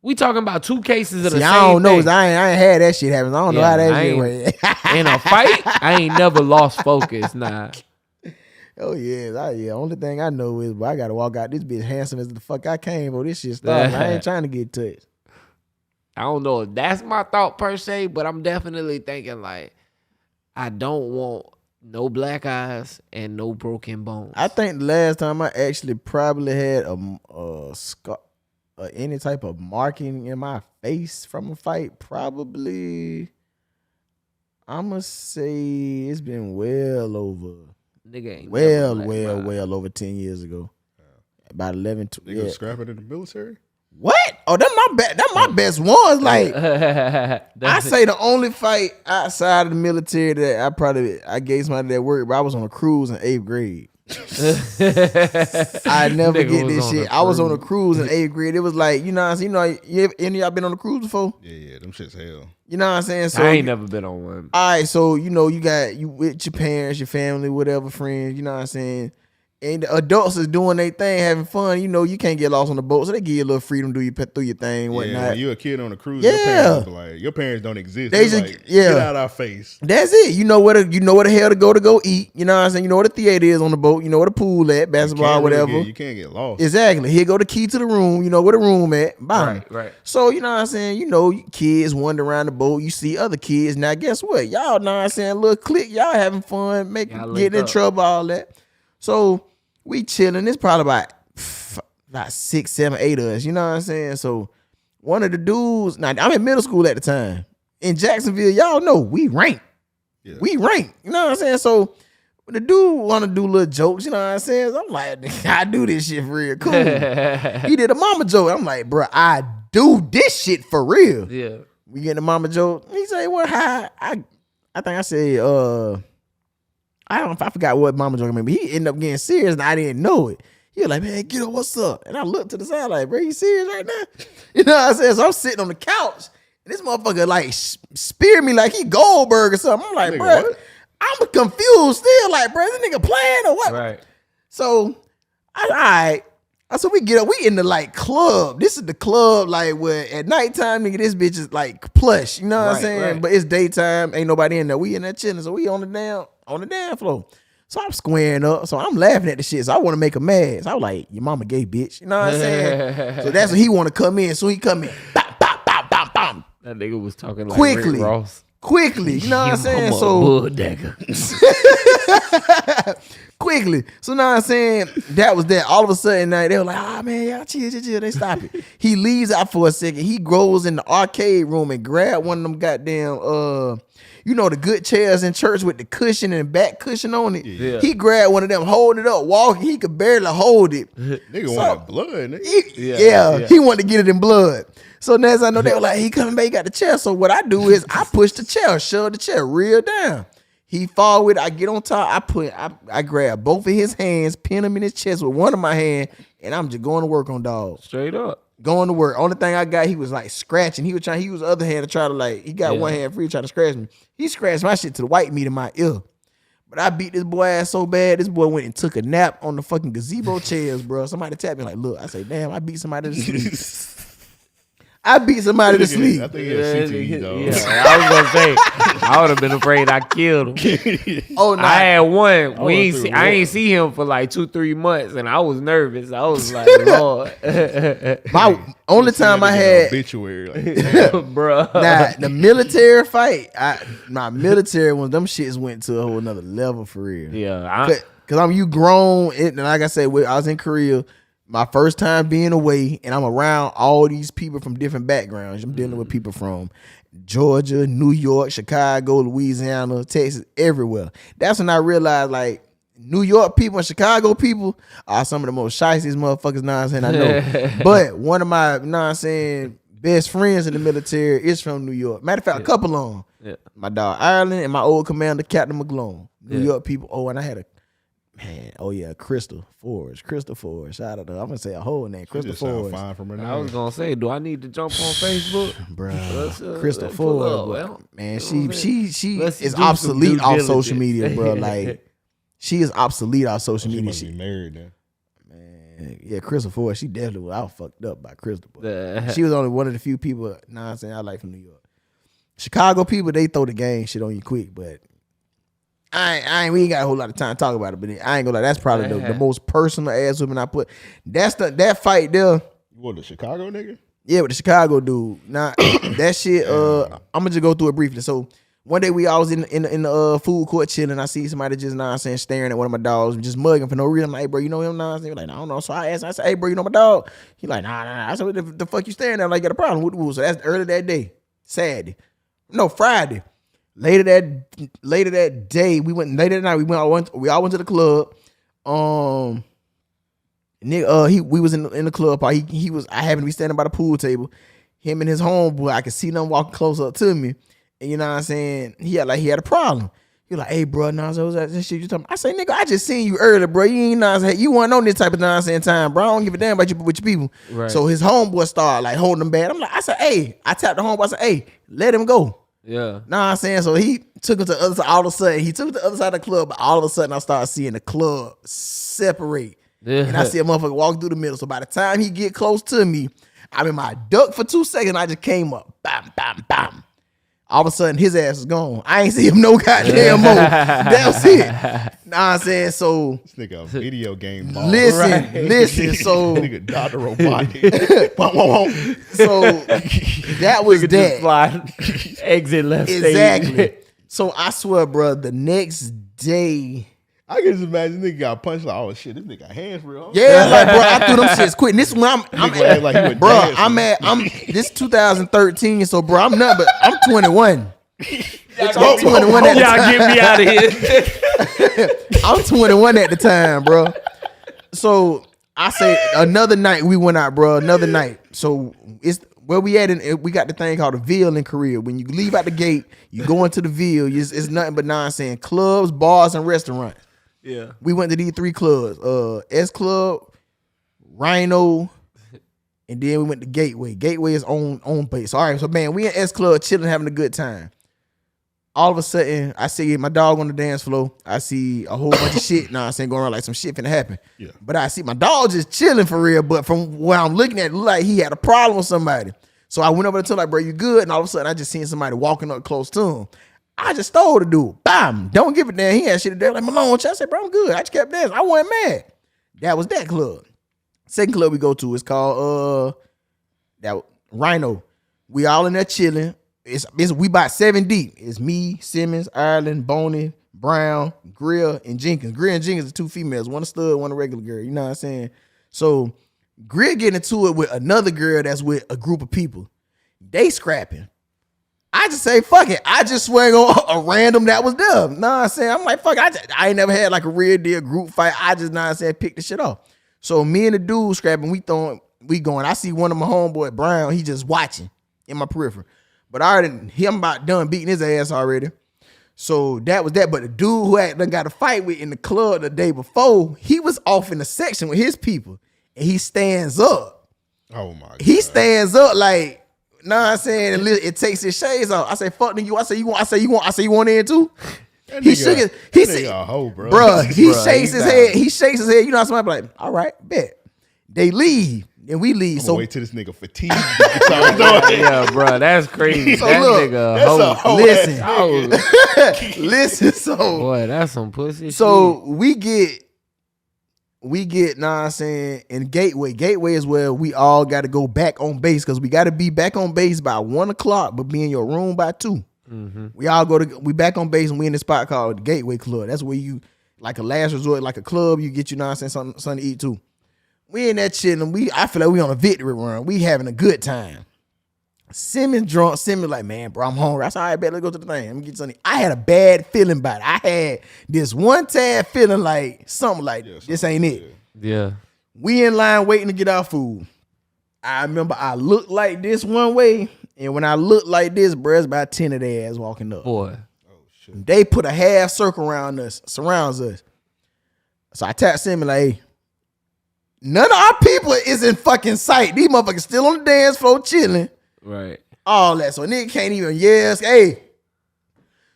We talking about two cases of the same I don't know. thing. I ain't had that shit happen. I don't know how that shit went. In a fight, I ain't never lost focus. Nah. Oh yeah. Only thing I know is, I gotta walk out this bitch handsome as the fuck I came for. This shit started. I ain't trying to get touched. I don't know if that's my thought per se, but I'm definitely thinking like, I don't want no black eyes and no broken bones. I think the last time I actually probably had a scar, any type of marking in my face from a fight, probably, I'ma say it's been well over. Nigga ain't well over 10 years ago. About 11. Nigga was scrapping in the military? What? Oh, that's my best ones. Like, I say the only fight outside of the military that I gave somebody that work, but I was on a cruise in 8th grade. I never get this shit. I was on a cruise in 8th grade. It was like, you know what I'm saying? Any of y'all been on a cruise before? Yeah, them shit's hell. You know what I'm saying? So I ain't never been on one. All right, so you with your parents, your family, whatever, friends, you know what I'm saying? And the adults is doing their thing, having fun. You know, you can't get lost on the boat, so they give you a little freedom, do your thing, whatnot. Yeah, when you a kid on a cruise, your parents don't exist. They just like, get out our face. That's it. You know where the hell to go eat. You know what I'm saying? You know where the theater is on the boat. You know where the pool at, basketball, whatever. You can't get lost. Exactly. Here go the key to the room. You know where the room at. Bam. Right. So, you know what I'm saying? You know, kids wander around the boat. You see other kids. Now, guess what? Y'all know what I'm saying? Little clique. Y'all having fun, getting in trouble, all that. So, we chilling. It's probably about 6, 7, 8 of us. You know what I'm saying? So one of the dudes. Now I'm in middle school at the time in Jacksonville. Y'all know we rank. Yeah. We rank. You know what I'm saying? So the dude want to do little jokes. You know what I'm saying? So I'm like, I do this shit for real. Cool. He did a mama joke. I'm like, bro, I do this shit for real. Yeah. We get a mama joke. He say, well, hi. I think I said, I forgot what mama joke meant, but he ended up getting serious and I didn't know it. He was like, man, get up, what's up? And I looked to the side like, bro, you serious right now? You know what I'm saying? So I'm sitting on the couch and this motherfucker like speared me like he Goldberg or something. I'm like, bro, I'm confused still. Like, bro, is this nigga playing or what? Right. So, all right. So we get up, we in the like club. This is the club like where at nighttime, nigga, this bitch is like plush. You know what I'm saying? Right. But it's daytime, ain't nobody in there. We in there chilling, so we on the damn floor. So I'm squaring up, so I'm laughing at the shit. So I want to make her mad. So I was like, your mama gay bitch. You know what I'm saying? So that's when he want to come in. So he come in, bam, bam, bam, bam, bam. That nigga was talking like Rick Ross. Quickly, you know what I'm saying? So quickly. So now I'm saying that was that. All of a sudden, now they were like, "Ah, man, y'all chill." They stop it. He leaves out for a second. He goes in the arcade room and grab one of them goddamn the good chairs in church with the cushion and back cushion on it. Yeah. He grabbed one of them, hold it up, walking. He could barely hold it. Nigga wanted blood. Nigga. He wanted to get it in blood. So now as I know, they were like, he coming back, he got the chair. So what I do is I push the chair, shove the chair real down. He fall with it. I get on top. I grab both of his hands, pin him in his chest with one of my hand, and I'm just going to work on dog. Straight up. Going to work. Only thing I got, he was like scratching. He was trying to use the other hand to try to he got one hand free trying to scratch me. He scratched my shit to the white meat in my ear. But I beat this boy ass so bad, this boy went and took a nap on the fucking gazebo chairs, bro. Somebody tapped me like, look, I say, damn, I beat somebody to sleep. I beat somebody to sleep. I think it's CTE, though. Yeah, I was gonna say, I would have been afraid I killed him. Oh no, I had one. I ain't see him for like 2-3 months, and I was nervous. I was like, Lord. My only time I had obituary, bro. Nah, the military fight. My military ones, them shits went to a whole another level for real. Yeah, because you grown. And like I said, I was in Korea. My first time being away, and I'm around all these people from different backgrounds. I'm dealing with people from Georgia, New York, Chicago, Louisiana, Texas, everywhere. That's when I realized, like, New York people and Chicago people are some of the most shiestiest motherfuckers, know what I'm saying, I know. But one of my, know what I'm saying, best friends in the military is from New York. Matter of fact, a couple of them. Yeah. My dog Ireland and my old commander, Captain McGlone. New York people. Oh, and I had Man, oh yeah, Crystal Ford. Shout out to her. I'm gonna say a whole name. Crystal Ford. Fine from her name. I was gonna say, do I need to jump on Facebook? Bro, Crystal Ford. Man, she is do obsolete some off due social diligence. media, bro. Like she is obsolete off social She media. must be married now. Man, yeah, Crystal Ford. She definitely was. I was fucked up by Crystal. She was only one of the few people. Nah, I'm saying I like from New York. Chicago people, they throw the gang shit on you quick, but we ain't got a whole lot of time to talk about it. But I ain't gonna lie, that's probably the most personal ass woman I put. That fight there. What, the Chicago nigga? Yeah, with the Chicago dude. Nah, that shit. I'm gonna just go through it briefly. So one day I was in the food court chilling. I see somebody just staring at one of my dogs, just mugging for no reason. I'm like, hey, bro, you know him? He like, I don't know. So I asked him, I said, hey, bro, you know my dog? He like, nah. I said, what the fuck you staring at? I'm like, got a problem with the rules. So that's early that day. Saturday. No, Friday. Later that day, we all went to the club. We was in the club. I happened to be standing by the pool table. Him and his homeboy, I could see them walking close up to me. And you know what I'm saying? He had a problem. He was like, hey, bro, was that shit you talking about? I say, nigga, I just seen you earlier, bro. You ain't you weren't on this type of nonsense time, bro. I don't give a damn about you with your people. Right. So his homeboy started like holding him back. I said, hey, I tapped the homeboy. I said, hey, let him go. Yeah. Know what I'm saying? So he took him to the other side. All of a sudden, he took him to the other side of the club. But all of a sudden, I started seeing the club separate. Yeah. And I see a motherfucker walk through the middle. So by the time he get close to me, I mean, my duck for 2 seconds. I just came up. Bam, bam, bam. All of a sudden, his ass is gone. I ain't see him no goddamn more. That was it. Know what I'm saying? So This nigga a video game ball. listen. So Nigga Dr. Robotic. So that was that. Fly, exit left Exactly. stage. So I swear, bro, the next day. I can just imagine this nigga got punched like, oh shit, this nigga got hands real. Yeah, like, bro, I threw them shits quick. And this is when I'm 2013, so bro, I'm 21. I'm 21 at the Y'all time. get me out of here. I'm 21 at the time, bro. So I say another night we went out, bro. Another night. So it's where we at. We got the thing called the Ville in Korea. When you leave out the gate, you go into the Ville. It's nothing but nonsense. Clubs, bars, and restaurants. Yeah. We went to these 3 clubs. S Club, Rhino, and then we went to Gateway. Gateway is on base. All right, so man, we in S Club chilling, having a good time. All of a sudden, I see my dog on the dance floor. I see a whole bunch of shit. Nah, I'm saying going around like some shit finna happen. Yeah. But I see my dog just chilling for real. But from where I'm looking at, it looked like he had a problem with somebody. So I went over to him like, bro, you good? And all of a sudden, I just seen somebody walking up close to him. I just stole the dude. Bam! Don't give a damn. He had shit to do. Like, Malone, I said, bro, I'm good. I just kept dancing. I wasn't mad. That was that club. Second club we go to is called that Rhino. We all in there chilling. We about 7 deep. It's me, Simmons, Ireland, Boney, Brown, Grill, and Jenkins. Grill and Jenkins are 2 females. One a stud, one a regular girl. You know what I'm saying? So Grill getting into it with another girl that's with a group of people. They scrapping. I just say, fuck it. I just swing on a random that was there. Know what I'm saying? I'm like, fuck it. I ain't never had like a real deal group fight. I just, know what I'm saying, pick the shit off. So me and the dude scrapping, we going. I see one of my homeboy, Brown, he just watching in my periphery. But I'm about done beating his ass already. So that was that. But the dude who had done got a fight with in the club the day before, he was off in the section with his people. And he stands up. Oh my God. He stands up like, know what I'm saying? It takes his shades off. I say, fuck you. I say, you want in too? He shook his, he said, a hoe, bro. Bruh, he shakes his head. He shakes his head. You know how somebody be like, all right, bet. They leave. And we leave. So wait till this nigga fatigued. Yeah, bro, that's crazy. So that look, nigga hoe. Listen. Listen, so Boy, that's some pussy so shit. We get, know what I'm saying, in Gateway. Gateway is where we all got to go back on base because we got to be back on base by 1 o'clock, but be in your room by 2. Mm-hmm. We back on base and we in the spot called the Gateway Club. That's where you, like a last resort, like a club, you get, you know what I'm saying, something to eat too. We in that shit and I feel like we on a victory run. We having a good time. Simmons drunk. Simmons like, man, bro, I'm hungry. I said, all right, bet, let's go to the thing. Let me get something. I had a bad feeling about it. I had this one tad feeling like something like this ain't it. Yeah. We in line waiting to get our food. I remember I looked like this one way, and when I looked like this, bro, it's about 10 of their ass walking up. Boy. They put a half circle around us, surrounds us. So I tapped Simmy like, hey, none of our people is in fucking sight. These motherfuckers still on the dance floor chilling. Right. All that. So nigga can't even yes. Hey.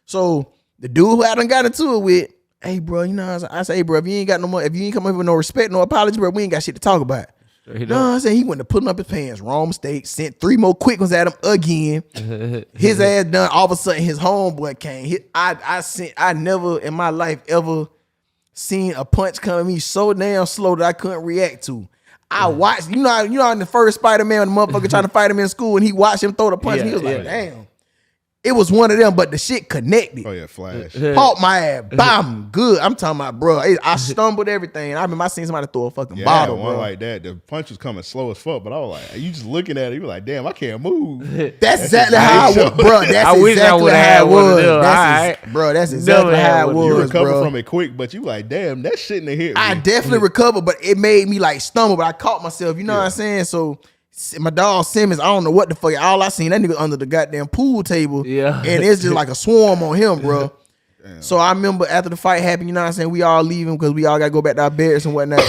So the dude who I done got into it with, hey bro, you know, I say, hey bro, if you ain't got no more, if you ain't come up with no respect, no apology, bro, we ain't got shit to talk about. No, I said he went to putting up his pants, wrong mistake, sent 3 more quick ones at him again. His ass done. All of a sudden, his homeboy came. I never in my life ever seen a punch come at me so damn slow that I couldn't react to. I watched, you know, in the first Spider-Man, when the motherfucker trying to fight him in school, and he watched him throw the punch. And he was like, damn. It was one of them, but the shit connected. Oh yeah, flash. Pop my ass, bam, good. I'm talking about, bro. I stumbled everything. I remember I seen somebody throw a fucking bottle, one bro. like that. The punch was coming slow as fuck, but I was like, you just looking at it, you were like, damn, I can't move. That's exactly how I was, bro. That's exactly how it was. Bro, that's exactly how it was. You recovered from it quick, but you like, damn, that shouldn't have hit me. I definitely recovered, but it made me like stumble, but I caught myself. You know what I'm saying? So my dog Simmons, I don't know what the fuck. All I seen that nigga under the goddamn pool table. Yeah. And it's just like a swarm on him, bro. Damn. So I remember after the fight happened, you know what I'm saying? We all leaving because we all gotta go back to our beds and whatnot.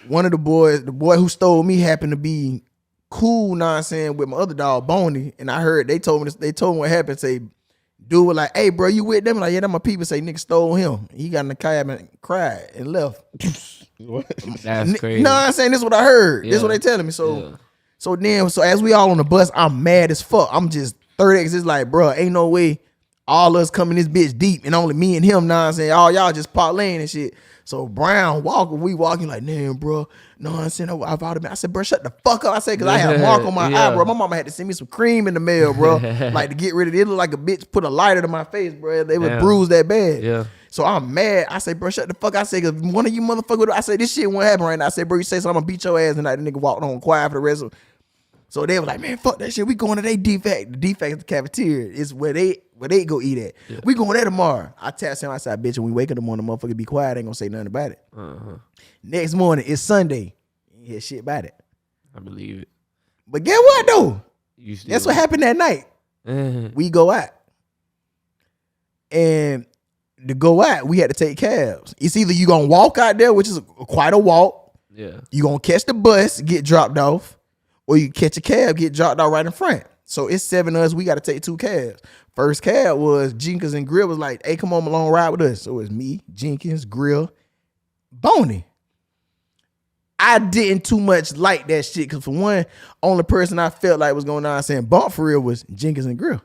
One of the boys, the boy who stole me happened to be cool, you know what I'm saying, with my other dog, Boney. And I heard they told me what happened. Say, dude was like, hey bro, you with them? Like, yeah, that my people. Say nigga stole him. He got in the cab and cried and left. What? That's crazy. You know what I'm saying? This is what I heard. This is what they telling me. So as we all on the bus, I'm mad as fuck. I'm just 30X. It's like, bro, ain't no way all us coming this bitch deep and only me and him, know what I'm saying? All y'all just parlaying and shit. So Brown we walking like, damn, bro. No, I'm saying I said, bro, shut the fuck up. I said, because I had a mark on my eye, bro. My mama had to send me some cream in the mail, bro. Like to get rid of it. It looked like a bitch put a lighter to my face, bro. They was bruised that bad. Yeah. So I'm mad. I say, bro, shut the fuck up. I say, because one of you motherfuckers, I say, this shit won't happen right now. I say, bro, you say so, I'm going to beat your ass. And like, the nigga walked on quiet for the rest of it. So they were like, man, fuck that shit. We going to their defect. The defect is the cafeteria. It's where they go eat at. Yeah. We going there tomorrow. I text him. I said, bitch, when we wake up in the morning, motherfucker be quiet. I ain't going to say nothing about it. Next morning, it's Sunday. You hear shit about it. I believe it. But get what, though? That's what happened that night. We go out. And to go out, we had to take cabs. It's either you gonna walk out there, which is quite a walk. Yeah. You gonna catch the bus, get dropped off, or you catch a cab, get dropped off right in front. So it's 7 of us. We got to take 2 cabs. First cab was Jenkins and Grill was like, hey, come on, Malone, ride with us. So it's me, Jenkins, Grill, Boney. I didn't too much like that shit because for one, only person I felt like was going on saying bump for real was Jenkins and Grill.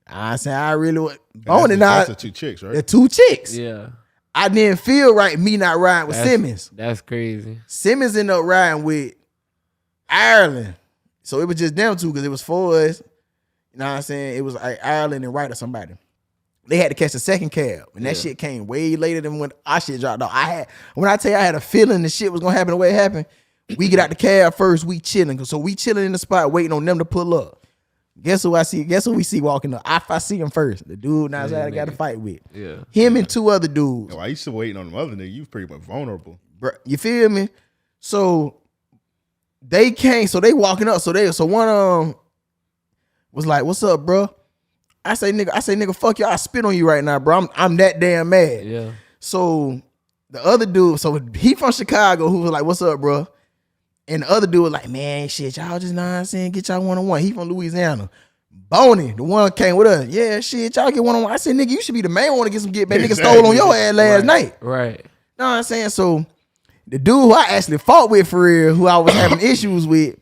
I said, I really would. Boney that's the 2 chicks, right? The 2 chicks. Yeah. I didn't feel right me not riding with Simmons. That's crazy. Simmons ended up riding with Ireland. So it was just them 2 because it was 4 us. You know what I'm saying? It was like Ireland and Wright or somebody. They had to catch the second cab. And that shit came way later than when our shit dropped off. When I tell you I had a feeling the shit was going to happen the way it happened, we get out the cab first, we chilling. So we chilling in the spot waiting on them to pull up. Guess who I see? Guess who we see walking up? I see him first. The dude I got to fight with. Yeah. Him and 2 other dudes. Yo, I used to waiting on them other niggas. You was pretty much vulnerable. Bro, you feel me? So they came, so they walking up. So one was like, what's up, bro? I say, nigga, fuck you. I spit on you right now, bro. I'm that damn mad. Yeah. So the other dude, so he from Chicago, who was like, what's up, bro? And the other dude was like, man, shit, y'all just know what I'm saying, get y'all one-on-one. He from Louisiana. Boney, the one came with us. Yeah, shit, y'all get one-on-one. I said, nigga, you should be the main one to get some get back. Nigga stole on your ass last night. Right. Know what I'm saying? So the dude who I actually fought with for real, who I was having issues with,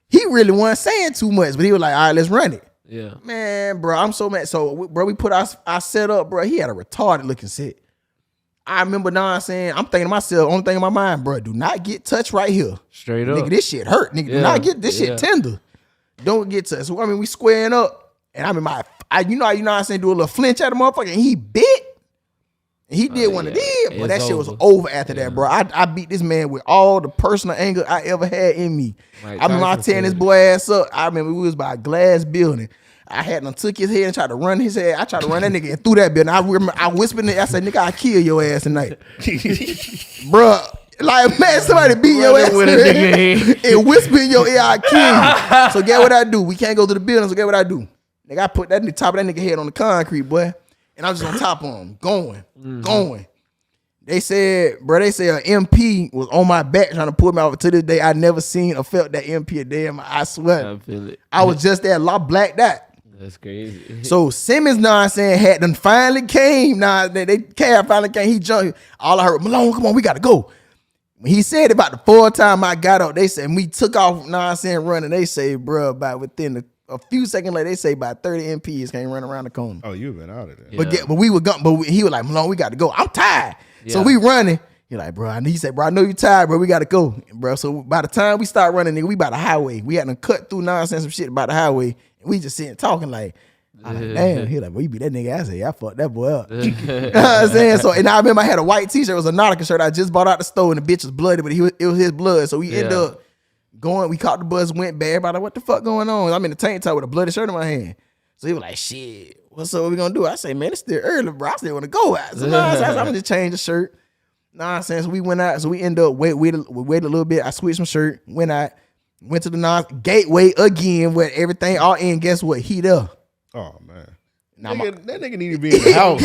he really wasn't saying too much, but he was like, all right, let's run it. Yeah. Man, bro, I'm so mad. So, bro, we put our set up, bro. He had a retarded looking set. I remember now saying, I'm thinking to myself, only thing in my mind, bro, do not get touched right here. Straight up. Nigga, this shit hurt. Nigga, do not get this shit tender. Don't get touched. So, I mean, we squaring up. And I mean, you know what I'm saying, do a little flinch at the motherfucker. And he bit. And he did one of these. But that shit was over after that, bro. I beat this man with all the personal anger I ever had in me. Right, I remember I tearing this boy ass up. I remember we was by a glass building. I had him took his head and tried to run his head. I tried to run that nigga and through that building. I whispered it. I said, nigga, I'll kill your ass tonight. Bruh. Like, man, somebody beat your ass and whisper in your ear, I'll kill you. So get what I do. We can't go to the building, so get what I do. Nigga, I put that top of that nigga head on the concrete, boy. And I was just on top of him, going. They said an MP was on my back trying to pull me off. To this day, I never seen or felt that MP a day in my. I swear. I feel it. I was just there, blacked out. That's crazy. So Simmons, had done finally came. Cab finally came. He jumped. All I heard, Malone, come on, we gotta go. When he said about the fourth time I got up, they said, and we took off, running. They say, bro, about within a few seconds later, they say about 30 MPs came running around the corner. Oh, you've been out of there. Yeah. But we were gone. But he was like, Malone, we got to go. I'm tired. Yeah. So we running. He like, bro. He said, bro, I know you tired, bro. We got to go, bro. So by the time we start running, nigga, we by the highway. We had to cut through nonsense some shit about the highway, and we just sitting talking like. I'm like, damn, he like, well, you be that nigga. I said, yeah, I fucked that boy up. You know what I'm saying? So, and I remember I had a white t-shirt. It was a Nautica shirt I just bought out the store, and the bitch was bloody, but it was his blood. So we ended up going, we caught the bus, went bad. Everybody like, what the fuck going on? I'm in the tank top with a bloody shirt in my hand. So he was like, shit, what's up? What we gonna do? I say, man, it's still early, bro. I still want to go out. So I'm gonna just change the shirt. Nonsense. So we went out. So we ended up wait a little bit. I switched my shirt, went out, went to the gateway again, where everything all in. Guess what? Heat up. Oh man. Nah, that nigga need to be in the house.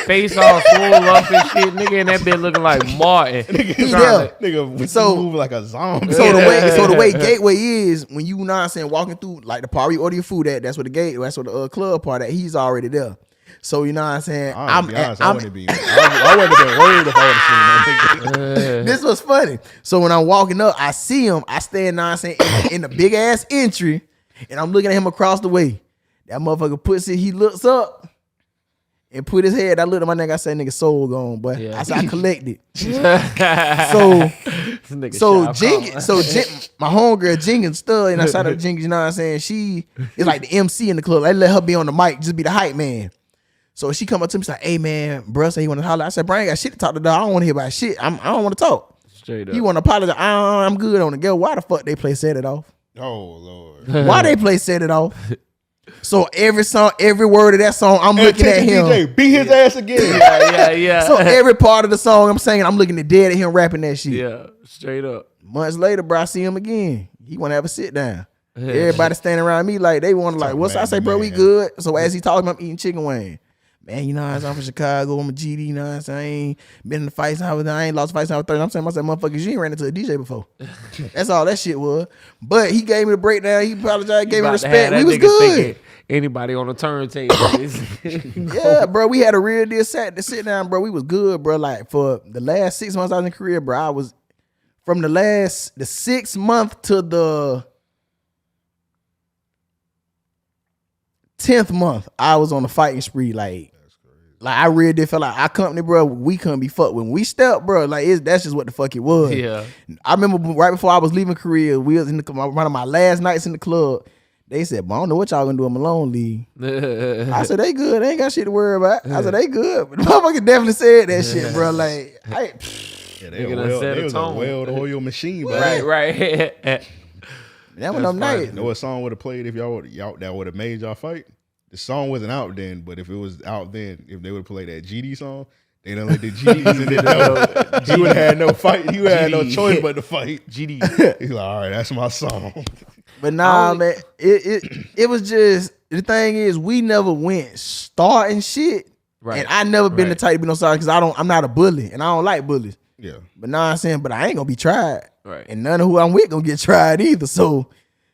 Face all swole up and shit. Nigga in that bed looking like Martin. Nigga move like a zombie. So the way gateway is, when you walking through like the part where you order your food at, that's where the gate, that's where the club part at. He's already there. So you know what I'm saying? I wouldn't have been worried if I would have seen that. This was funny. So when I'm walking up, I see him. I stand in the big ass entry, and I'm looking at him across the way. That motherfucker puts it, he looks up and put his head. I looked at my nigga, I said, nigga, soul gone, boy. Yeah. I said, I collected. My homegirl, Jenkins Stud, and I shot her Jenkins, you know what I'm saying? She is like the MC in the club. They let her be on the mic, just be the hype man. So she come up to me, she's like, hey man, bro, say he want to holler. I said, bro, I ain't got shit to talk to dog. I don't want to hear about shit. I don't want to talk. Straight up. He want to apologize. I'm good on the go. Why the fuck they play Set It Off? Oh Lord. Why they play Set It Off? So every song, every word of that song, I'm looking at him. DJ, beat his ass again. Yeah. So every part of the song I'm singing, I'm looking dead at him rapping that shit. Yeah, straight up. Months later, bro, I see him again. He want to have a sit down. Everybody standing around me like they want to like, what's I say, bro, we good. So as he talking, I'm eating chicken wing. Man, you know what I'm saying? I'm from Chicago. I'm a GD, you know what I'm saying? I ain't been in the fights. I ain't lost fights. I was 30. I'm saying myself, motherfuckers, you ain't ran into a DJ before. That's all that shit was. But he gave me the breakdown. He apologized, gave me respect. We was good. Anybody on the turntable. Yeah, bro. We had a real deal to sit down, bro. We was good, bro. Like for the last 6 months I was in Korea, bro, I was from the 6th month to the 10th month, I was on a fighting spree. Like I really did feel like our company, bro, we couldn't be fucked. When we stepped, bro, like that's just what the fuck it was. Yeah. I remember right before I was leaving Korea, we was in one of my last nights in the club. They said, "But I don't know what y'all gonna do in Malone League." I said, "They good. They ain't got shit to worry about." I said, "They good." But the motherfucker definitely said that shit, bro. Like, they was a well-oiled machine, bro. Right. That one them nights. You know what song would have played if y'all that would have made y'all fight? The song wasn't out then, but if it was out then, if they would have played that GD song, they done let the GDs in it. He would have had no fight. He would have had no choice but to fight. GD. He's like, all right, that's my song. But nah, man, it was just, the thing is, we never went starting shit. Right. And I never been the type to be no sorry because I'm not a bully and I don't like bullies. Yeah. But nah, I'm saying, but I ain't gonna be tried. Right. And none of who I'm with gonna get tried either. So,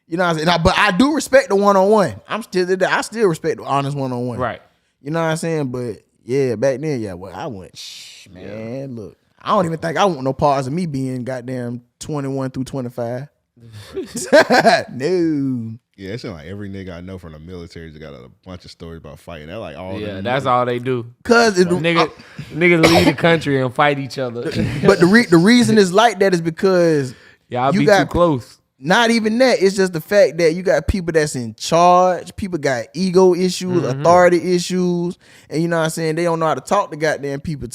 you know what I'm saying? But I do respect the one-on-one. I still respect the honest one-on-one. Right. You know what I'm saying? But yeah, back then, I went, man, look. I don't even think I want no parts of me being goddamn 21 through 25. No. Yeah, it seems like every nigga I know from the military has got a bunch of stories about fighting. They're like all that's all they do. Cause niggas leave the country and fight each other. But the reason it's like that is because y'all be too close. Not even that. It's just the fact that you got people that's in charge. People got ego issues, authority issues, and you know what I'm saying, they don't know how to talk to goddamn people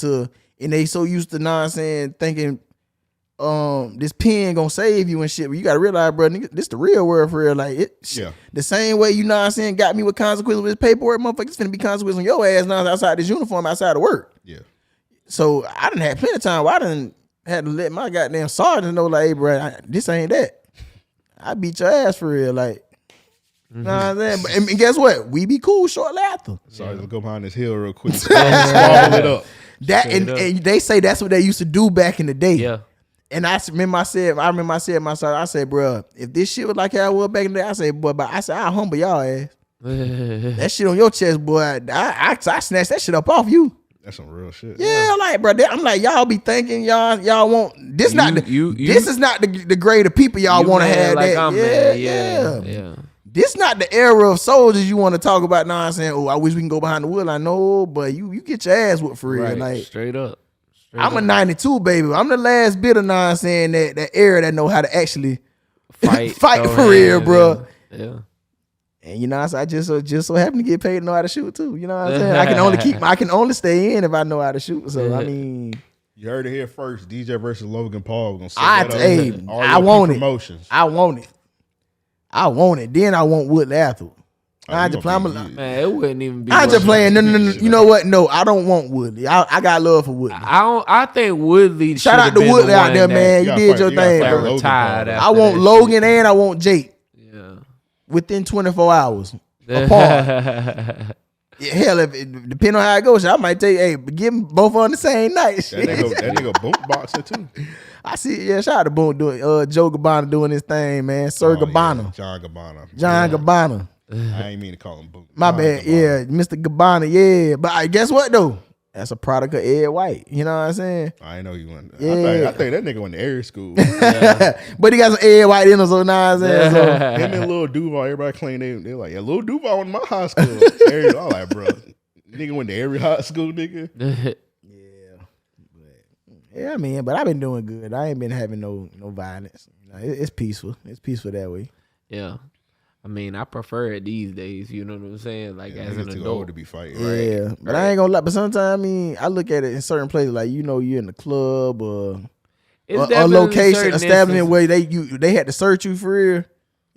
and they so used to, you know what I'm saying, thinking this pen gonna save you and shit. But you gotta realize, bro, nigga, this the real world for real. Like the same way, you know what I'm saying, got me with consequences with this paperwork, motherfucker, it's finna be consequences on your ass now outside this uniform, outside of work. Yeah. So I done had plenty of time where I done had to let my goddamn sergeant know, like, hey, bro, this ain't that. I beat your ass for real, like. You know what I'm saying? But, and guess what? We be cool shortly after. Sorry, let's go behind this hill real quick. Swallow it up. That and they say that's what they used to do back in the day. Yeah. And I remember I said myself, I said, bro, if this shit was like how it was back in the day, I said, boy, but I said, I'll humble y'all ass. That shit on your chest, boy, I snatched that shit up off you. That's some real shit. Yeah, like, bro, I'm like, y'all be thinking y'all want this. This is not the grade of people y'all want to have. Like that. Yeah. This not the era of soldiers you want to talk about. Now I'm saying, oh, I wish we can go behind the wood. I know, but you get your ass whooped for real. Right. Like Straight up. I'm a 92 baby. I'm the last bit of saying that era that know how to actually fight for real, bro. Yeah. And you know, I just so happen to get paid to know how to shoot too. You know what I'm saying? I can only stay in if I know how to shoot. So I mean, you heard it here first. DJ versus Logan Paul. We're gonna set that up. I want promotions. I want it. Then I want Woodley afterwards. Man, it wouldn't even be. I'm just playing. No. You know what? No, I don't want Woodley. I got love for Woodley. I think Woodley. Shout out to Woodley out there, man. You did your thing, bro. I want Logan and I want Jake. Yeah. Within 24 hours apart. Hell, if depending on how it goes, I might tell you, hey, give them both on the same night. That nigga boom boxer too. I see. Yeah, shout out to Boom doing Joe Gabbana doing his thing, man. Sir Gabbana. Yeah. John Gabbana. I ain't mean to call him Boom. My bad. Yeah, Mr. Gabbana. Yeah, but guess what though? That's a product of Ed White. You know what I'm saying? I know you went. Yeah. I think that nigga went to air school. But he got some Ed White in him, so now I'm saying. So. Him and Lil Duval, everybody claim they're like, yeah, Lil Duval went to my high school. I'm like, bro, nigga went to every high school, nigga. Yeah, I mean, but I've been doing good. I ain't been having no violence. You know, it's peaceful. It's peaceful that way. Yeah. I mean, I prefer it these days. You know what I'm saying? Like as an too adult, old to be fighting. Yeah, right? But I ain't gonna lie. But sometimes I mean, I look at it in certain places, like you're in the club or a location establishment where they had to search you for real.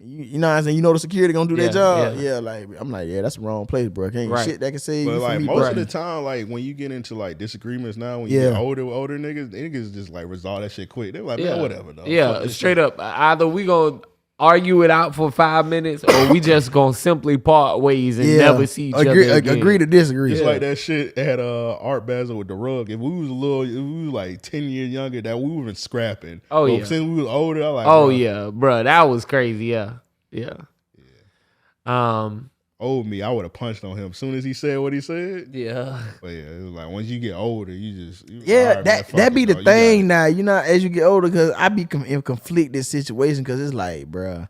You know what I'm saying? You know the security gonna do their job. Yeah, like I'm like, yeah, that's the wrong place, bro. Ain't shit that can say. But like most of the time, like when you get into like disagreements now, when you get older niggas just like resolve that shit quick. They're like, man, whatever though. Yeah, straight up. Either we gonna argue it out for 5 minutes, or we just gonna simply part ways and never see each other again. Agree to disagree. It's like that shit at Art Basel with the rug. If we was like 10 years younger, that we would been scrapping. Oh but yeah. Since we was older, I'm like, yeah, bro, that was crazy. Yeah. Old me, I would have punched on him as soon as he said what he said. Yeah. But yeah, it was like once you get older, that be the thing now. You know, as you get older, because I be in conflicted situation because it's like, bro.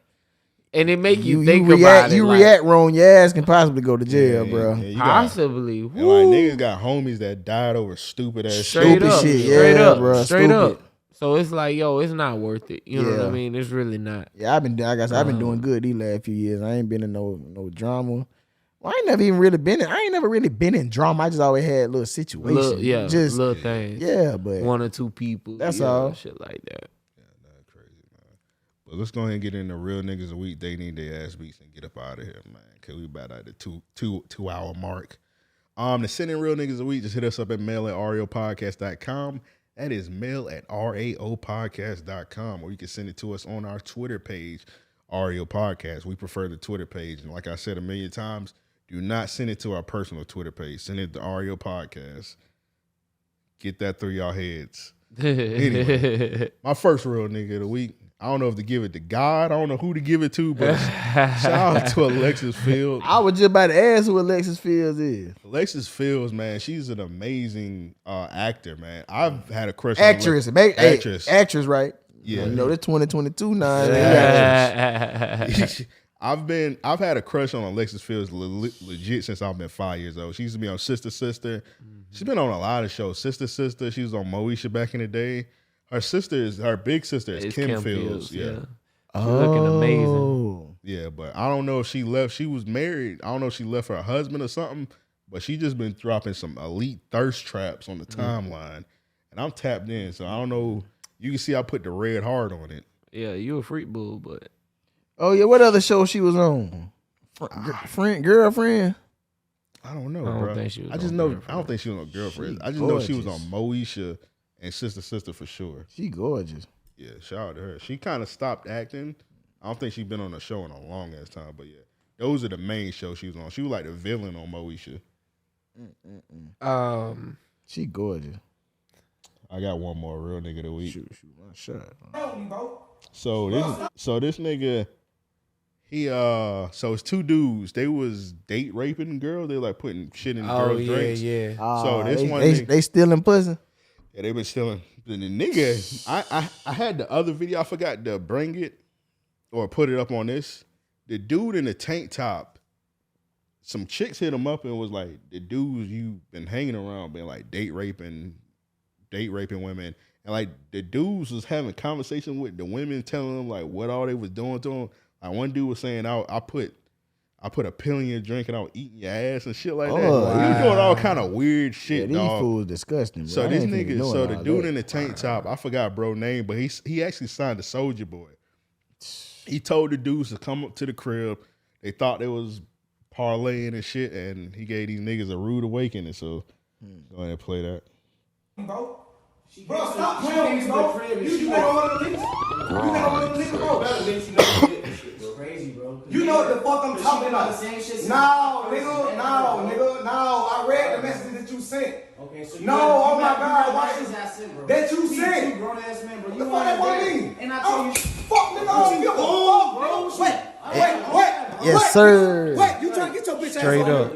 And it make you think react, about it. You react wrong, your ass can possibly go to jail, bro. Possibly. And like niggas got homies that died over stupid ass shit. Straight up, bro. Straight up. So it's like, yo, it's not worth it. You know what I mean? It's really not. Yeah, I've been doing good these last few years. I ain't been in no drama. Well, I ain't never really been in drama. I just always had little situations. Just little things. Yeah, but one or two people. That's all. Shit like that. Yeah, that's crazy, man. But let's go ahead and get into real niggas a week. They need their ass beats and get up out of here, man. Cause we about at the two hour mark. To send in real niggas a week, just hit us up at mail@raopodcast.com. That is mail@raopodcast.com, or you can send it to us on our Twitter page, RAO Podcast. We prefer the Twitter page. And like I said a million times, do not send it to our personal Twitter page. Send it to RAO Podcast. Get that through y'all heads. Anyway, my first real nigga of the week. I don't know if to give it to God. I don't know who to give it to, but shout out to Alexis Fields. I was just about to ask who Alexis Fields is. Alexis Fields, man, she's an amazing actor, man. I've had a crush actress. on actress. Actress, right? Yeah. You know, it's 2022 now. I've had a crush on Alexis Fields legit since I've been 5 years old. She used to be on Sister Sister. She's been on a lot of shows. Sister Sister. She was on Moesha back in the day. Her big sister is Kim Fields. Yeah. She's looking amazing. Yeah, but I don't know if she left. She was married. I don't know if she left her husband or something, but she just been dropping some elite thirst traps on the timeline. And I'm tapped in, so I don't know. You can see I put the red heart on it. Yeah, you a freak bull, but. Oh, yeah. What other show she was on? Girlfriend? I don't know, I bro. Think she was I just know. I don't think she was on Girlfriend. I just know she was on Moesha and Sister for sure. She gorgeous. Yeah, shout out to her. She kind of stopped acting. I don't think she's been on a show in a long ass time, but yeah, those are the main shows she was on. She was like the villain on Moesha. She gorgeous. I got one more real nigga of the week. Shoot my shot. So this nigga, so it's two dudes. They was date raping girls. They like putting shit in girls' drinks. Yeah. So this one they stealing pussy. Yeah, they been stealing. The nigga, I had the other video. I forgot to bring it or put it up on this. The dude in the tank top, some chicks hit him up and was like, the dudes you been hanging around been like date raping women. And like the dudes was having conversation with the women, telling them like what all they was doing to them. Like one dude was saying, I put a pill in your drink and I was eating your ass and shit like that. Wow. He was doing all kind of weird shit. Yeah, these fools disgusting. Bro. So this nigga, so the dude in the tank top, I forgot bro name, but he actually signed a Soulja Boy. He told the dudes to come up to the crib. They thought they was parlaying and shit, and he gave these niggas a rude awakening. So go ahead and play that. Bro, stop playing with me, bro. You got one of the niggas. You got one of the niggas, bro. Crazy, bro. You know what the fuck I'm talking about. No, nigga. I read the message that you sent. Okay, so no, oh my God, watch this. That you sent. Grown ass man, bro. What the fuck that one mean? And I told you, fuck, nigga, I don't give a fuck, bro. Wait. Yes, sir. Wait, you trying to get your bitch ass Straight up.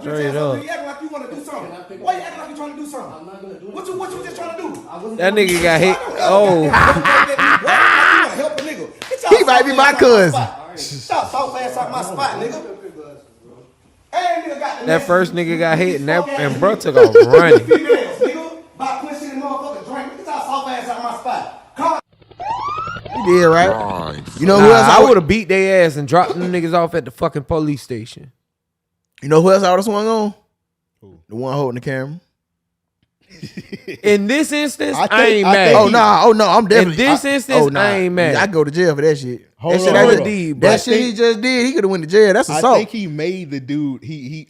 Straight up. You acting like you want to do something. Why you acting like you trying to do something? I'm not gonna do it. What you just trying to do? That nigga got hit. Oh. You want to help a nigga. He might be my cousin. Stop soft ass out my spot, nigga. Hey, nigga got That first nigga got hit and bro took off running. Females, nigga. By pushing the motherfucker drink. Get your soft ass out my spot. Come on. You did, right? You know who else I would have beat their ass and dropped them niggas off at the fucking police station. You know who else I would have swung on? Who? The one holding the camera. In this instance, I ain't mad. Oh no, I'm definitely. In this instance, I ain't mad. I go to jail for that shit. That shit he just did, he could have went to jail. That's assault. I think he made the dude.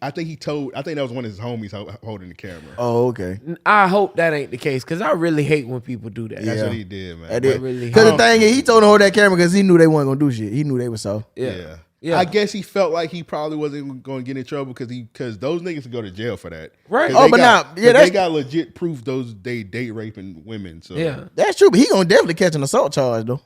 I think that was one of his homies holding the camera. Oh, okay. I hope that ain't the case because I really hate when people do that. That's what he did, man. Because the thing is, he told him to hold that camera because he knew they weren't gonna do shit. He knew they were soft. Yeah. I guess he felt like he probably wasn't going to get in trouble because those niggas go to jail for that. Right. Oh, but they got legit proof they date raping women. So yeah, that's true. But he gonna definitely catch an assault charge though.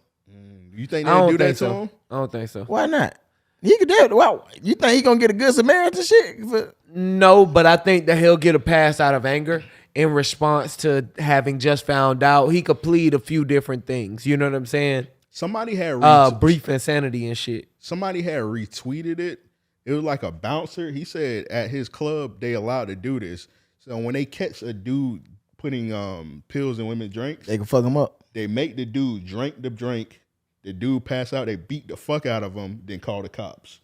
You think they'll do that to him? I don't think so. Why not? He could definitely. Wow, you think he gonna get a good Samaritan shit? No, but I think that he'll get a pass out of anger in response to having just found out. He could plead a few different things. You know what I'm saying? Somebody had brief insanity and shit. Somebody had retweeted it. It was like a bouncer. He said at his club they allowed to do this. So when they catch a dude putting pills in women's drinks, they can fuck him up. They make the dude drink the drink. The dude pass out. They beat the fuck out of him. Then call the cops,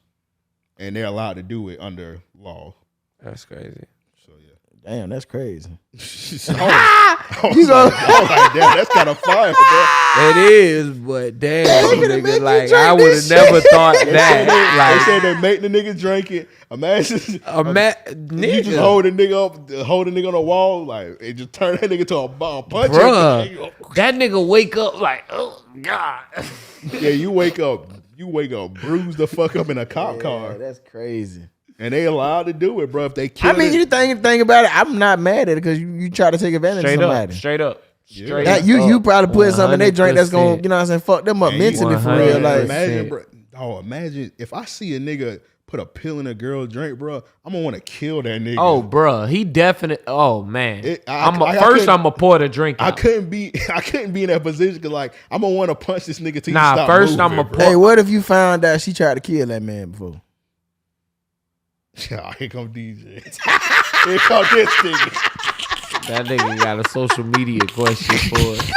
and they're allowed to do it under law. That's crazy. So yeah. Damn, that's crazy. I was like, damn, that's kind of fire, bro. It is, but damn, nigga, like I would have never thought that. They said they make the nigga drink it. Imagine nigga. You just hold a nigga on the wall, like it just turn that nigga to a bomb punch. Bruh, that nigga wake up like, oh God. Yeah, you wake up bruised the fuck up in a cop car. That's crazy. And they allowed to do it, bro. If they kill you think about it, I'm not mad at it because you try to take advantage of somebody. Straight up. You probably put something in their drink that's gonna, you know what I'm saying, fuck them up mentally for real. Like, imagine if I see a nigga put a pill in a girl's drink, bro, I'm gonna want to kill that nigga. Oh, bro, he definitely. Oh man, I'm gonna pour the drink out. I couldn't be in that position because like I'm gonna want to punch this nigga till he stop first moving, I'm gonna pour. Hey, what if you found out she tried to kill that man before? Yeah, here come DJ. Here come this nigga. That nigga got a social media question for us.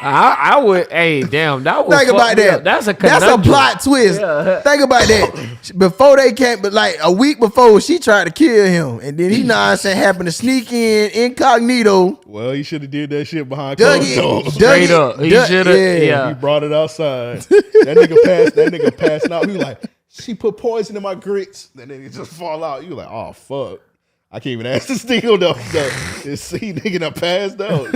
I would. Hey, damn. That was. Think about that. That's a plot twist. Yeah. Think about that. Before they came, but like a week before, she tried to kill him, and then he happened to sneak in incognito. Well, he should have did that shit behind closed doors. Straight up, he should have. Yeah, he brought it outside. That nigga passed out. He was like, she put poison in my grits. Then it just fall out. You like, oh fuck. I can't even ask this nigga to see nigga done passed out.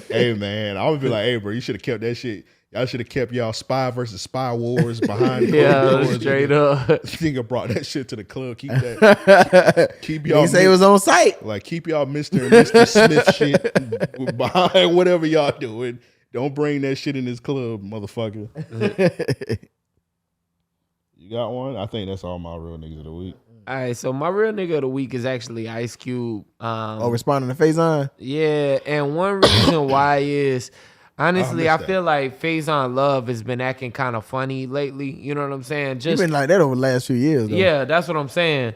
Hey man, I would be like, hey bro, you should have kept that shit. Y'all should have kept y'all spy versus spy wars behind the doors. Straight up. Nigga brought that shit to the club. Keep that. Keep y'all. He say it was on site. Like keep y'all Mr. and Mr. Smith shit behind whatever y'all doing. Don't bring that shit in this club, motherfucker. You got one? I think that's all my real niggas of the week. All right, so my real nigga of the week is actually Ice Cube. Responding to Faison? Yeah, and one reason why is, honestly, I feel like Faison Love has been acting kind of funny lately. You know what I'm saying? He's been like that over the last few years, though. Yeah, that's what I'm saying.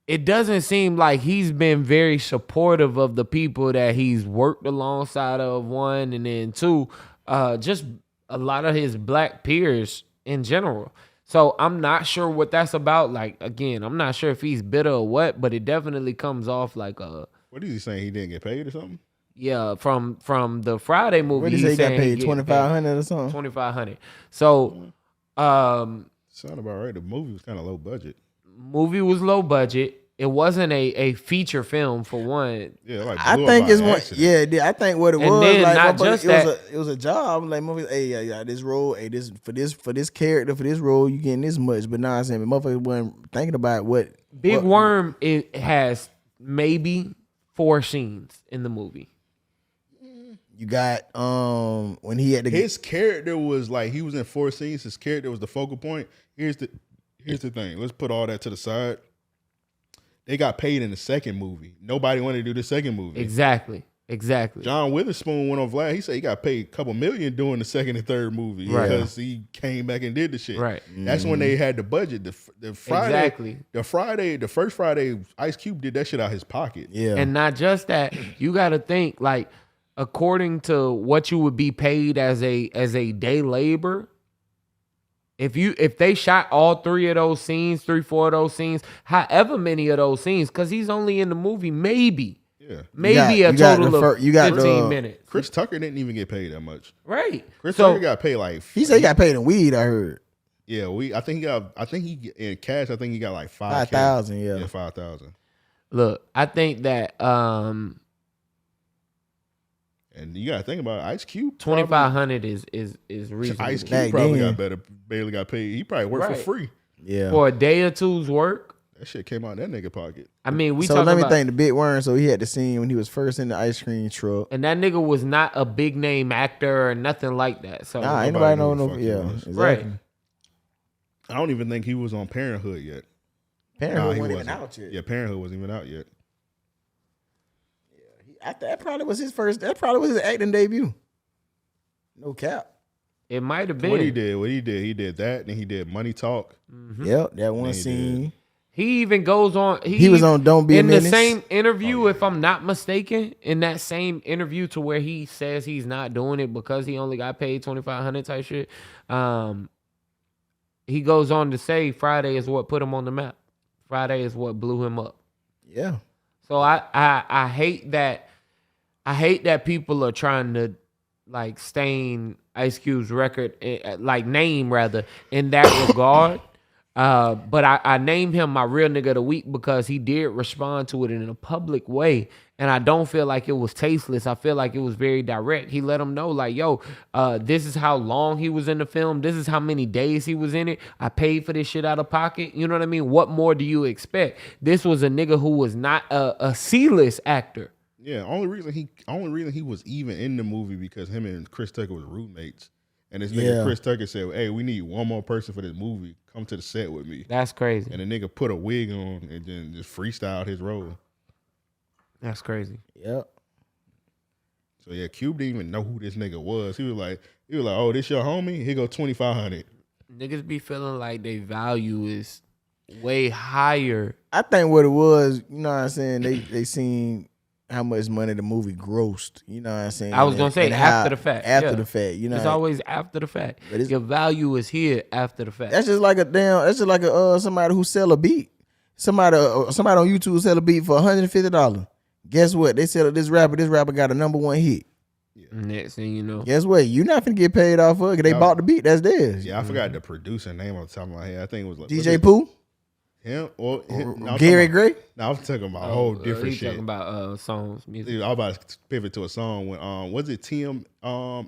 It doesn't seem like he's been very supportive of the people that he's worked alongside of, one, and then two, just a lot of his black peers in general. So I'm not sure what that's about. Like, again, I'm not sure if he's bitter or what, but it definitely comes off like a... What is he saying? He didn't get paid or something? Yeah, from the Friday movie. What did he say? He got paid $2,500 or something? $2,500. So, sound about right. The movie was kind of low budget. Movie was low budget. It wasn't a feature film for one. Yeah, like I think it's one. Yeah, I think what it was. Then like, not just that. It was a job. Like, hey, yeah, this role, hey, this for this character, for this role, you getting this much. But now I'm saying, motherfuckers wasn't thinking about what. Big Worm it has maybe 4 scenes in the movie. You got when he had to. His character was like he was in 4 scenes. His character was the focal point. Here's the thing. Let's put all that to the side. They got paid in the second movie. Nobody wanted to do the second movie. Exactly. John Witherspoon went on Vlad. He said he got paid a couple million doing the second and third movie because he came back and did the shit. Right. That's when they had the budget. The Friday, the first Friday, Ice Cube did that shit out his pocket. Yeah. And not just that, you got to think like according to what you would be paid as a day labor. If they shot all 3 of those scenes, 3-4 of those scenes, however many of those scenes, because he's only in the movie maybe a total of 15 minutes. Chris Tucker didn't even get paid that much. Right. Chris Tucker got paid like he said he got paid in weed. I heard. Yeah, I think he in cash. I think he got like 5,000. Yeah, 5,000. Look, I think that and you gotta think about it, Ice Cube. $2,500 is reasonable. Ice Cube probably barely got paid. He probably worked for free. Yeah, for a day or two's work. That shit came out of that nigga pocket. I mean, so let me think. The Big Worm. So he had the scene when he was first in the ice cream truck, and that nigga was not a big name actor or nothing like that. So nah, ain't nobody know. Yeah, exactly. Right. I don't even think he was on Parenthood yet. Parenthood wasn't even out yet. Yeah, Parenthood wasn't even out yet. That probably was his first. That probably was his acting debut. No cap. It might have been. What he did that, and he did Money Talk. Mm-hmm. Yep, that one scene. He even goes on. He was on Don't Be a Menace. In the same interview, if I'm not mistaken, in that same interview to where he says he's not doing it because he only got paid $2,500 type shit. He goes on to say Friday is what put him on the map. Friday is what blew him up. Yeah. So I hate that. I hate that people are trying to like stain Ice Cube's record, like name rather, in that regard. But I named him my real nigga of the week because he did respond to it in a public way. And I don't feel like it was tasteless. I feel like it was very direct. He let him know like, yo, this is how long he was in the film. This is how many days he was in it. I paid for this shit out of pocket. You know what I mean? What more do you expect? This was a nigga who was not a C-list actor. Yeah, only reason he was even in the movie because him and Chris Tucker was roommates. And this nigga Chris Tucker said, hey, we need one more person for this movie. Come to the set with me. That's crazy. And the nigga put a wig on and then just freestyled his role. That's crazy. Yep. So yeah, Cube didn't even know who this nigga was. He was like, oh, this your homie? Here go $2,500. Niggas be feeling like their value is way higher. I think what it was, you know what I'm saying? They seen how much money the movie grossed. You know what I'm saying? I was gonna say after the fact. After the fact, you know, it's always after the fact. Your value is here after the fact. That's just like somebody who sell a beat. Somebody on YouTube sell a beat for $150. Guess what? They sell this rapper. This rapper got a #1 hit. Yeah. Next thing you know, guess what? You're not finna get paid off of it. They bought the beat. That's theirs. Yeah, I forgot the producer name on the top of my head. I think it was like DJ Pooh. Him or Gary Gray? No, I was talking about a whole different shit. Talking about songs, music. I was about to pivot to a song when was it TM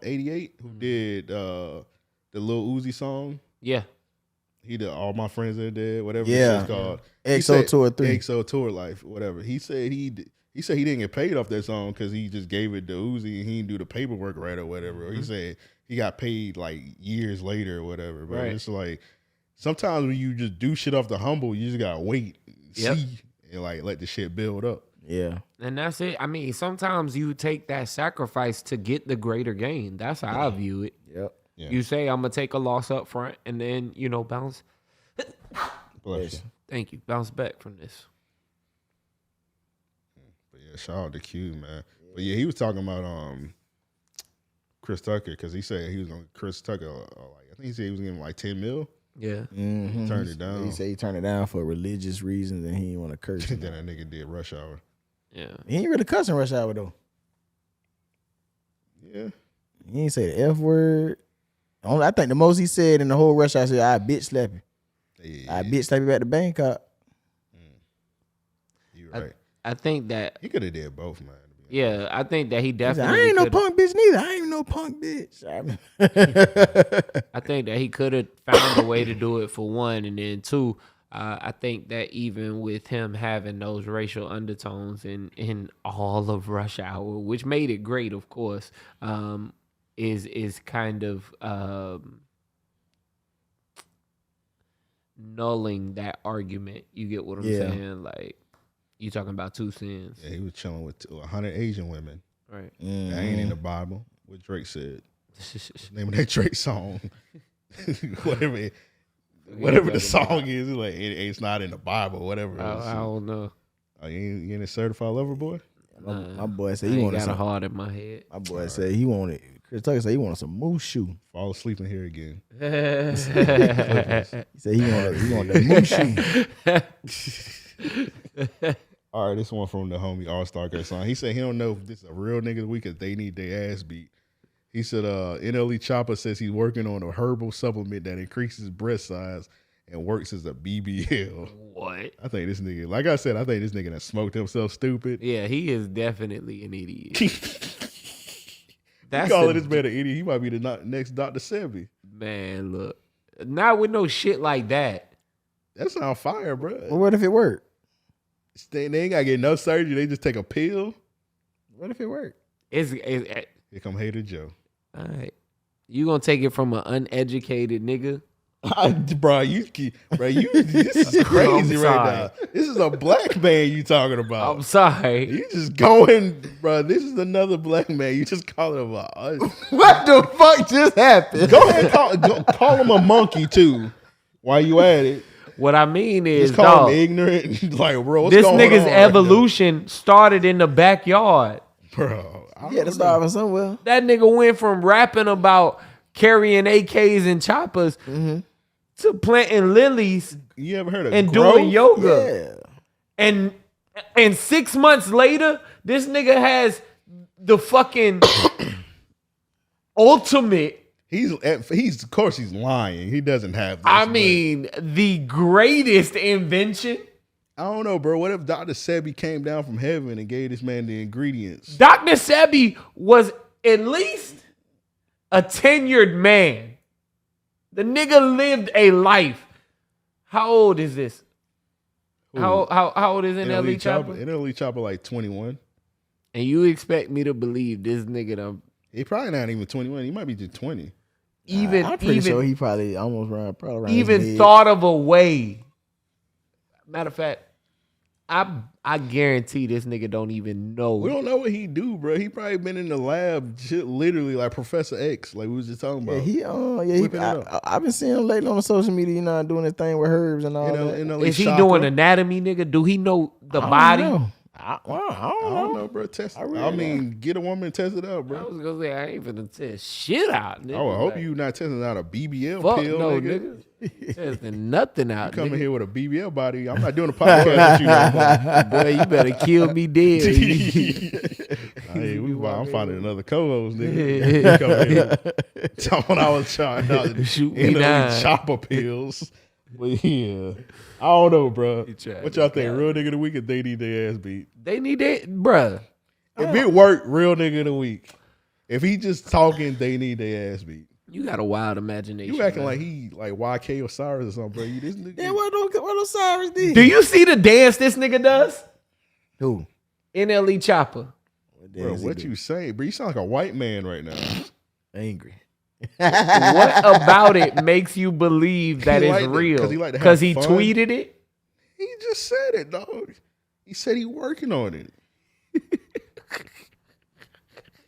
88 who did the Lil Uzi song? Yeah. He did All My Friends Are Dead, whatever it's called. XO Tour 3. XO Tour Life, whatever. He said he didn't get paid off that song because he just gave it to Uzi and he didn't do the paperwork right or whatever. Or he said he got paid like years later or whatever. But it's like sometimes when you just do shit off the humble, you just gotta wait, see, and like let the shit build up. Yeah. And that's it. I mean, sometimes you take that sacrifice to get the greater gain. That's how I view it. Yep. Yeah. You say, I'm going to take a loss up front and then, bounce. Bless you. Thank you. Bounce back from this. But yeah, shout out to Q, man. But yeah, he was talking about Chris Tucker because he said he was going to Chris Tucker. I think he said he was giving him like 10 mil. Yeah. Mm-hmm. He turned it down. He said he turned it down for religious reasons and he didn't want to curse. Then that nigga did Rush Hour. Yeah. He ain't really cussing Rush Hour though. Yeah. He ain't say the F word. I think the most he said in the whole Rush Hour said, I bitch slap you. Yeah. I bitch slap you back to Bangkok. You right. I think that. He could have did both, man. Yeah, I think that he definitely. I ain't no punk bitch neither. I ain't no punk bitch. I think that he could have found a way to do it for one, and then two. I think that even with him having those racial undertones in all of Rush Hour, which made it great, of course, is kind of nulling that argument. You get what I'm saying? Like, you talking about two sins. Yeah, he was chilling with 100 Asian women. Right. That ain't in the Bible. What Drake said. Name of that Drake song. whatever the song is, like it's not in the Bible. Whatever. I don't know. Oh, you ain't a certified lover boy? My boy said he he wanted got some. a heart in my head. My boy said he wanted. Chris Tucker said he wanted some moose shoe. Fall asleep in here again. He said he wanted that moose shoe. All right, this one from the homie All-Star Girl song. He said he don't know if this is a real nigga of the week because they need their ass beat. He said NLE Chopper says he's working on a herbal supplement that increases breast size and works as a BBL. What? I think this nigga, like I said, I think this nigga done smoked himself stupid. Yeah, he is definitely an idiot. You calling this man an idiot? He might be the next Dr. Sebi. Man, look. Not with no shit like that. That sound fire, bro. Well, what if it worked? They ain't gotta get no surgery. They just take a pill. What if it worked? Here come Hater Joe. All right. You gonna take it from an uneducated nigga? Bro, this is crazy right now. This is a black man you talking about. I'm sorry. You just going, bro. This is another black man. You just calling him What the fuck just happened? Go ahead, call him a monkey too. While you at it. What I mean is, just call him ignorant. Like, bro, what's this going nigga's on evolution started in the backyard. Bro, You had to start with somewhere. That nigga went from rapping about carrying AKs and choppers to planting lilies. You ever heard of and growth? doing yoga? Yeah. And 6 months later, this nigga has the fucking ultimate. He's of course he's lying. He doesn't have this. I mean, the greatest invention. I don't know, bro. What if Dr. Sebi came down from heaven and gave this man the ingredients? Dr. Sebi was at least a tenured man. The nigga lived a life. How old is this? How old is NLE Chopper? NLE Chopper like 21. And you expect me to believe this nigga done He probably not even 21. He might be just 20. I'm pretty sure he probably almost around even his thought of a way. Matter of fact, I guarantee this nigga don't even know. We don't know what he do, bro. He probably been in the lab, literally like Professor X, like we was just talking about. I've been seeing him lately on social media, you know, doing his thing with herbs and all that. Is he doing anatomy, nigga? Do he know the body? I don't know, bro. Test. Get a woman and test it out, bro. I was gonna say I ain't finna test shit out. Nigga. I would hope you not testing out a BBL Fuck pill, no, nigga. Testing nothing out. You come nigga. in here with a BBL body. I'm not doing a podcast with you, no boy. You better kill me dead. I'm finding another co-host, nigga. When I was trying out shoot me down. Chopper pills. But yeah, I don't know, bro. What y'all think? Yeah. Real nigga of the week, or they need their ass beat? They need that, bruh. If it worked, real nigga of the week. If he just talking, they need their ass beat. You got a wild imagination. You acting man. like he like YK Osiris or something, bro. You this nigga. Yeah, what Osiris did? Do you see the dance this nigga does? Who? NLE Chopper. Bro, what you say, bro? You sound like a white man right now. Angry. What about it makes you believe that it's real? Because he tweeted it? He just said it, dog. He said he working on it.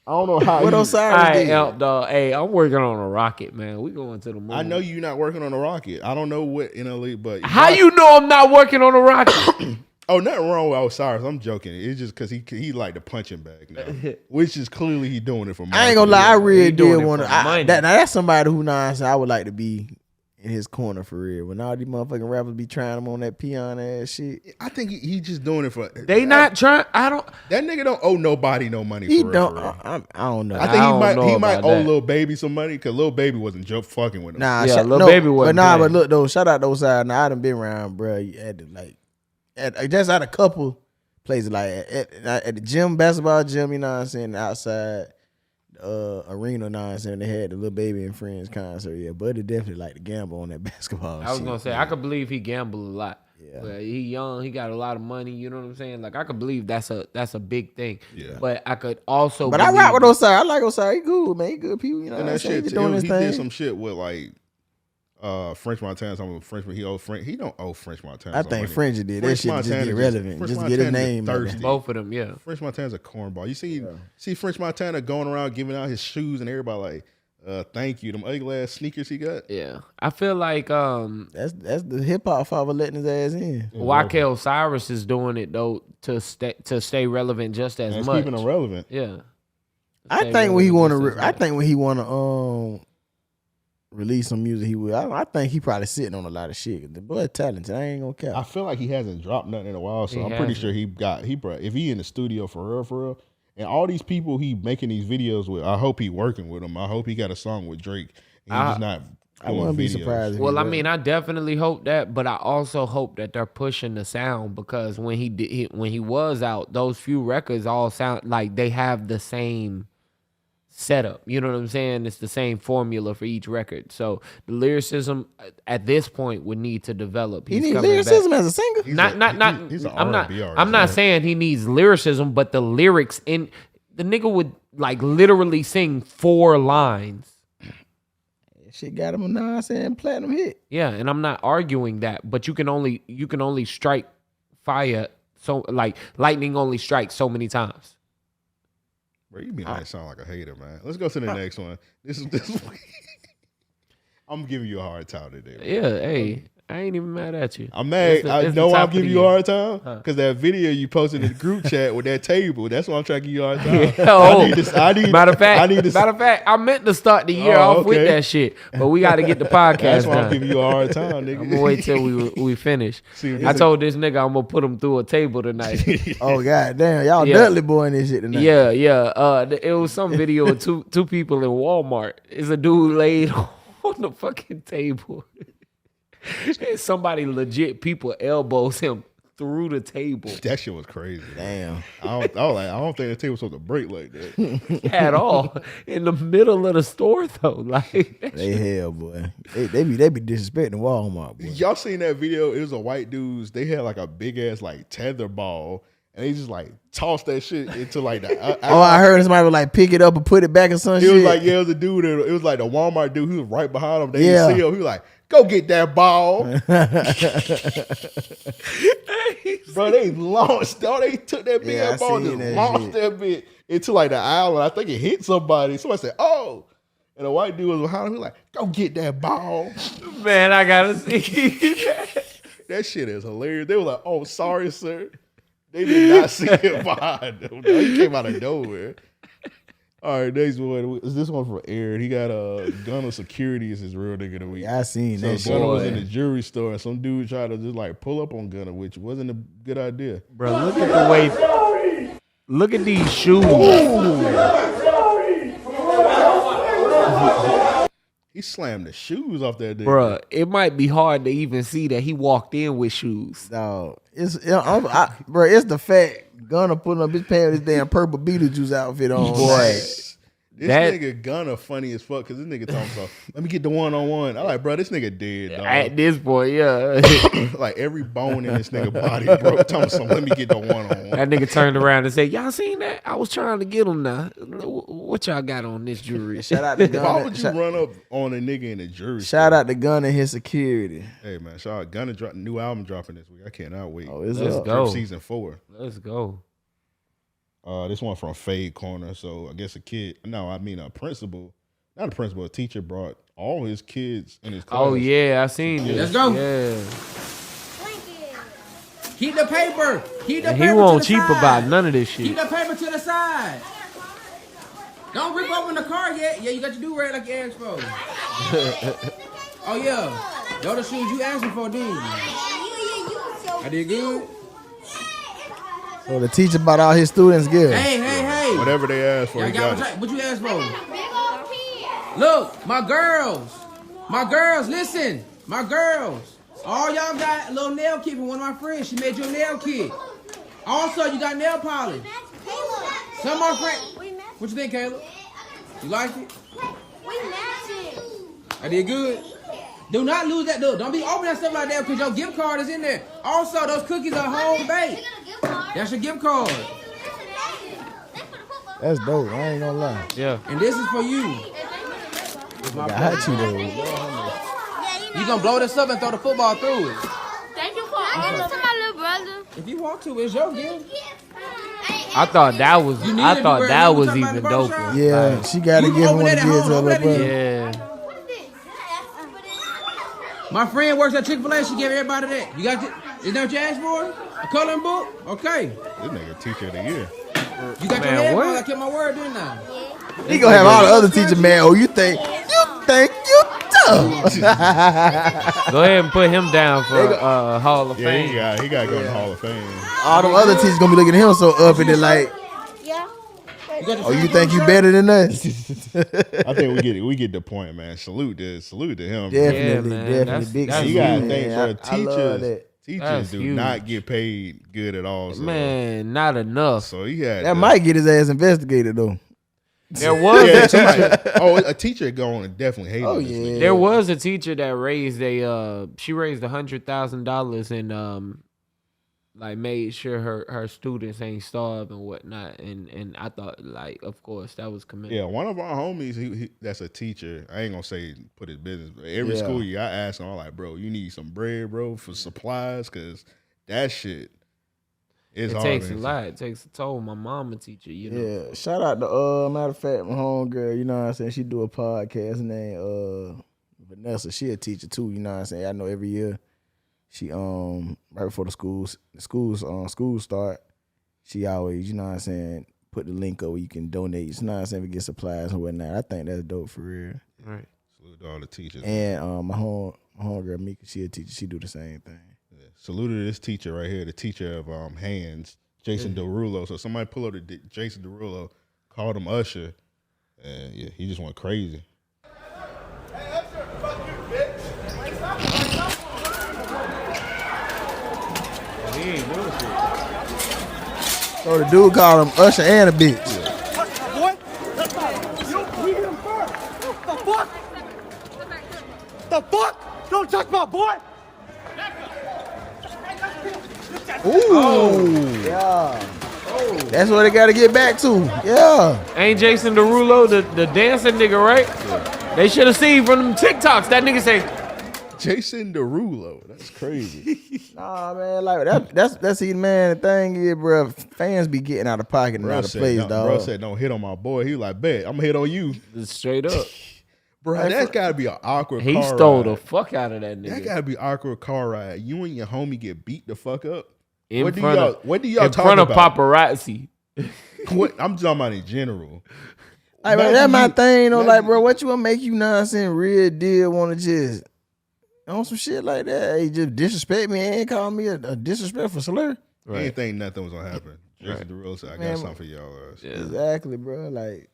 I don't know how. What Osiris did? Dog. Hey, I'm working on a rocket, man. We going to the moon. I know you're not working on a rocket. I don't know what NLE, but how you know I'm not working on a rocket? Oh, nothing wrong with Osiris. I'm joking. It's just because he like the punching bag now, which is clearly he doing it for money. I ain't gonna lie, I really did want to. money. Now that's somebody who I would like to be in his corner for real. When all these motherfucking rappers be trying him on that peon ass shit. I think he just doing it for. They not trying. I don't. That nigga don't owe nobody no money. He for don't. real. I don't know. I think he might owe that. Lil Baby some money because Lil Baby wasn't fucking with him. Nah, Yeah, Lil Baby wasn't But playing. look though, shout out to Osiris. Now I done been around, bro. You had to like, just at a couple places like at the gym, basketball gym. You know what I'm saying? Outside. Arena, and they had the Lil Baby and Friends concert. Yeah, Buddy definitely like to gamble on that basketball. I was shit. gonna say I could believe he gambled a lot. Yeah. But he young, he got a lot of money. You know what I'm saying? Like I could believe that's a big thing. Yeah. But I could also. But I rock with Osiris. I like Osiris. He good, man. He good people. You know And what I'm that saying? shit, He doing his he thing. did some shit with like French Montana. Some French, but he don't owe French Montana. I some think money. French did. That French shit just Montana get relevant. French Just get his Montana name. out there. thirsty. both of them. Yeah. French Montana's a cornball. You see French Montana going around giving out his shoes and everybody like, thank you. Them ugly ass sneakers he got. Yeah. I feel like That's the hip hop father letting his ass in. YK Osiris is doing it though to stay relevant just as And much. keeping him relevant. Yeah. I think when he want to release some music, he will. I think he probably sitting on a lot of shit. The boy talented. I ain't gonna care. I feel like he hasn't dropped nothing in a while, so I'm pretty sure if he in the studio for real, and all these people he making these videos with, I hope he working with them. I hope he got a song with Drake. And he's just not. I wouldn't be surprised. Well, I mean, I definitely hope that, but I also hope that they're pushing the sound because when he was out, those few records all sound like they have the same setup. You know what I'm saying? It's the same formula for each record. So the lyricism at this point would need to develop. He needs lyricism as a singer. He's an R&B artist. I'm not saying he needs lyricism, but the lyrics in the nigga would like literally sing 4 lines. Shit got him a nonsense platinum hit. Yeah, and I'm not arguing that, but you can only strike fire so like lightning only strikes so many times. Bro, you be like sound like a hater, man. Let's go to the next one. This week. I'm giving you a hard time today. Man. Yeah, hey, I ain't even mad at you. I'm mad. I know I'm giving you a hard time because that video you posted in the group chat with that table. That's why I'm trying to give you a hard time. Matter of fact, I meant to start the year off with that shit, but we got to get the podcast That's why done. I'm giving you a hard time, nigga. I'm gonna wait till we finish. I told this nigga I'm gonna put him through a table tonight. Oh god damn, y'all Dudley boy in this shit tonight. Yeah. It was some video of two people in Walmart. It's a dude laid on the fucking table. And somebody legit people elbows him through the table. That shit was crazy. Damn. I don't think the table was supposed to break like that. At all. In the middle of the store though. Like They hell boy. They be disrespecting Walmart, boy. Y'all seen that video? It was a white dudes. They had like a big ass like tether ball. And they just like tossed that shit into like the. I heard somebody was like pick it up and put it back or some shit. It was like it was a dude. It was like the Walmart dude who was right behind him. They didn't see him. He was like, "Go get that ball." Bro, they launched. They took that big ass ball and just launched that bit into like the aisle. And I think it hit somebody. Somebody said, "Oh." And the white dude was behind him. He was like, "Go get that ball." Man, I gotta see that shit is hilarious. They were like, "Oh, sorry, sir." They did not see him behind them. He came out of nowhere. All right, next one. Is this one from Aaron? He got a Gunna Security as his real nigga of the week. Yeah, I seen that shit. Gunna was in the jewelry store and some dude tried to just like pull up on Gunna, which wasn't a good idea. Bro, look at the way. Look at these shoes. slammed the shoes off that nigga. Bruh, it might be hard to even see that he walked in with shoes. Dog, bro, it's the fact Gunna putting up his pants with his damn purple Beetlejuice outfit on. Boy. This nigga Gunna funny as fuck because this nigga talking about, let me get the one-on-one. I like, bro, this nigga dead, dog. At this point, yeah. Like every bone in this nigga body, bro. Talking about, let me get the one-on-one. That nigga turned around and said, y'all seen that? I was trying to get him now. What y'all got on this jewelry? Shout out to Gunna. Why would you run up on a nigga in a jury? Shout out to Gunna and his security. Hey, man, shout out. Gunna dropped a new album dropping this week. I cannot wait. Oh, it's Let's up. go. Season 4. Let's go. This one from Fade Corner. So I guess a principal, not a principal, a teacher brought all his kids in his class. Oh, yeah, I seen this. Let's go. Yeah. Keep the paper. Keep the And paper. he won't to the cheap side. about none of this Keep shit. the paper to the side. Don't rip open the car yet. Yeah, you got your do-rag like you asked for. Oh, yeah. Those the shoes you asked me for, didn't you? I did good. So the teacher bought all his students gifts. Hey. Whatever they asked for, Yeah, he got it. what you asked for? Look, my girls, listen. My girls. All y'all got a little nail kit from one of my friends. She made you a nail kit. Also, you got nail polish. Some of my friends. What you think, Caleb? You like it? I did good. Do not lose that. Don't be opening that stuff like that because your gift card is in there. Also, those cookies are home baked. That's your gift card. That's dope. I ain't gonna lie. Yeah. And this is for you. I got Cheetos. You gonna blow this up and throw the football through it. Thank you for all of my little brother. If you want to, it's your gift. I thought that was You need I to thought do that it. was You talking even about the doper. barbershop? Yeah, she gotta You give him open one that to at give home. to her Open little that brother. Yeah. My friend works at Chick-fil-A. She gave everybody that. You got it? Is that what you asked for? A coloring book? Okay. This nigga teacher of the year. You got Man, your head what? on. I kept my word, didn't I? He gonna have all the other teachers mad. Oh, you think you tough? Go ahead and put him down for Hall of Yeah, Fame. he got to go in the Hall of Fame. All them other teachers gonna be looking at him so up and they're like, Yeah. oh, you think you better than us? I think we get the point, man. Salute to him. Definitely, man. definitely big. That's You gotta man. think, bro. I love that. Teachers That's do huge. not get paid good at all. So, Man, not enough. so he had That might get his ass investigated though. There was Yeah, somebody, a teacher going to definitely hate Oh on this yeah. nigga. there was a teacher that raised she raised $100,000 and like made sure her students ain't starved and whatnot, and I thought, like, of course that was commendable. Yeah, one of our homies, he that's a teacher. I ain't gonna say put his business, but every Yeah. school year I ask him, I'm like, bro, you need some bread, bro, for supplies, cause that shit is It hard. takes a man. lot. It takes a toll. My mom a teacher, you know. Yeah. Shout out to matter of fact, my homegirl, you know what I'm saying? She do a podcast named Vanessa. She a teacher too, you know what I'm saying? I know every year she right before the schools start, she always, you know what I'm saying, put the link up where you can donate, you know what I'm saying, we get supplies and whatnot. I think that's dope for real. Right. Salute to all the teachers. And my homegirl Mika, she a teacher, she do the same thing. Yeah. Salute to this teacher right here, the teacher of hands, Jason Derulo. So somebody pull up to Jason Derulo, called him Usher, and yeah, he just went crazy. He ain't doing shit. So the dude called him Usher and a bitch. What? You hit him first. The fuck? The fuck? Don't touch my boy. Ooh. Yeah. That's what they got to get back to. Yeah. Ain't Jason Derulo the dancing nigga, right? Yeah. They should have seen from them TikToks. That nigga say, Jason Derulo. That's crazy. Nah, man, like that's he, man. The thing is, bro, fans be getting out of pocket and out of place, dog. Bro said, don't hit on my boy. He was like, bet, I'm going to hit on you. straight up. Bro, that's got to be an awkward He car stole ride. the fuck out of that nigga. That got to be awkward car ride. You and your homie get beat the fuck up. in What do front y'all talk of about? paparazzi. What, I'm talking about in general. Like, bro, that's my thing, though. Like, bro, what you want to make you nonsense real deal want to just on some shit like that? Hey, just disrespect me and call me a disrespectful slur? I didn't think nothing was going to happen. Jason Derulo said, I got something for y'all. Exactly, bro. Like,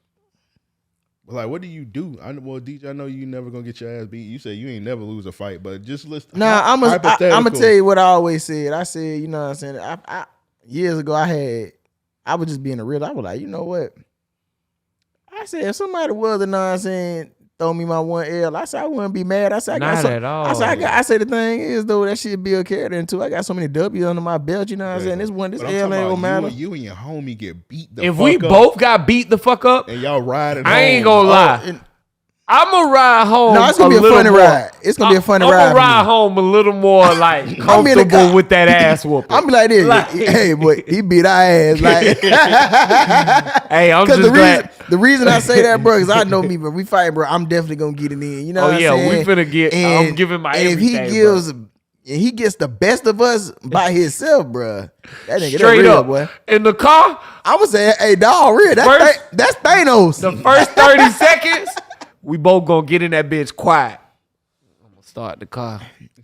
Like, what do you do? Well, DJ, I know you never gonna get your ass beat. You say you ain't never lose a fight, but just listen. Nah, I'm gonna tell you what I always said. I said, you know what I'm saying? I years ago, I was just being a real. I was like, you know what? I said, if somebody was a nonsense, throw me my one L. I said I wouldn't be mad. I said Not at all. I said the thing is though that shit build character into. I got so many W's under my belt. You know what I'm saying? This L ain't gonna matter. You and your homie get beat the if fuck we up, both got beat the fuck up, and y'all riding, I ain't gonna lie. I'm gonna ride home. No, it's gonna be a funny ride. It's gonna be a funny ride. I'm gonna ride home a little more like comfortable with that ass whooping. I'm be like this. Hey, boy, he beat our ass. Like, hey, I'm just glad. The reason I say that, bro, is I know me, but we fight, bro. I'm definitely gonna get it in. You know? What I'm saying? We finna get. I'm giving my everything. And he gets the best of us by himself, bro. That nigga straight real, up, boy. In the car, I was saying, hey, dog, real. That's Thanos. The first 30 seconds, we both gonna get in that bitch quiet. I'm gonna start the car.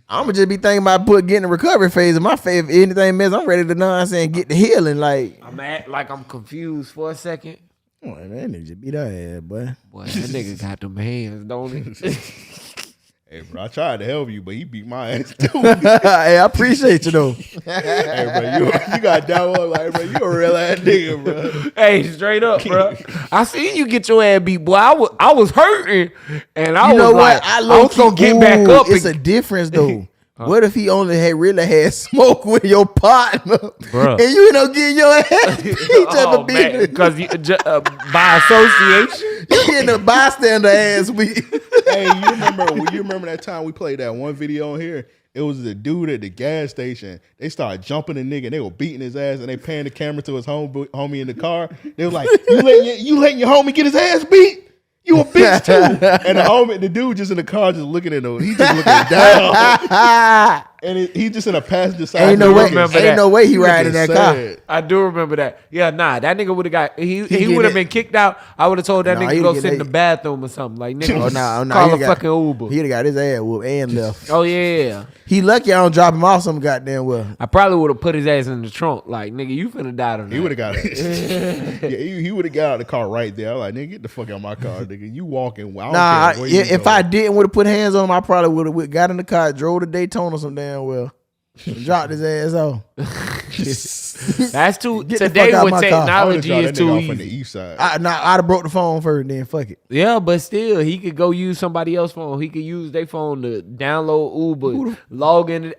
I'm gonna just be thinking about getting the recovery phase. In my favorite, anything mess, I'm ready to know. I'm saying get the healing. Like I'm confused for a second. Oh, man, that nigga just beat our ass, boy. Boy, that nigga got them hands, don't he? Hey, bro, I tried to help you, but he beat my ass too. Hey, I appreciate you though. Hey, bro, you got down one like, bro, you a real ass nigga, bro. Hey, straight up, bro. I seen you get your ass beat, boy. I was hurting, and I was like, I was gonna get back up. It's a difference though. What if he only really had smoke with your partner, bruh, and you know getting your ass beat because by association, you getting a bystander ass beat. Hey, you remember that time we played that one video on here? It was the dude at the gas station. They started jumping the nigga and they were beating his ass and they panned the camera to his homie in the car. They was like, you letting your homie get his ass beat? You a bitch too. And the dude just in the car just looking at him. He just looking down. And he just in a passenger side. Ain't no way he riding that car. I do remember that. Yeah, nah, that nigga would have got he would have been kicked out. I would have told that nigga to go sit in the bathroom or something. Like nigga, call a fucking Uber. He'd have got his ass whooped and left. Oh yeah. He lucky I don't drop him off some goddamn well. I probably would have put his ass in the trunk. Like, nigga, you finna die tonight. He would have got it. Yeah, he would have got out of the car right there. I was like, nigga, get the fuck out of my car, nigga. You walking. If I didn't would have put hands on him, I probably would have got in the car, drove to Daytona some damn well. Dropped his ass off. That's too today with technology is too easy. From the east side. I'd have broke the phone first, then fuck it. Yeah, but still, he could go use somebody else's phone. He could use their phone to download Uber, log into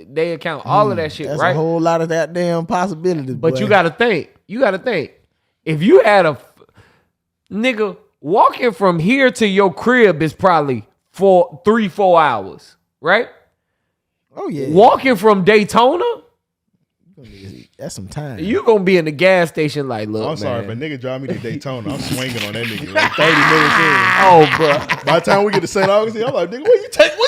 their account, all of that shit. That's right? a whole lot of that damn possibilities. But boy. you gotta think. If you had a nigga walking from here to your crib is probably 3-4 hours, right? Oh yeah. Walking from Daytona, that's some time. You gonna be in the gas station like, look, I'm sorry, man. but nigga drive me to Daytona. I'm swinging on that nigga like 30 minutes in. Oh, bro. By the time we get to St. Augustine, I'm like, nigga, what did you take me?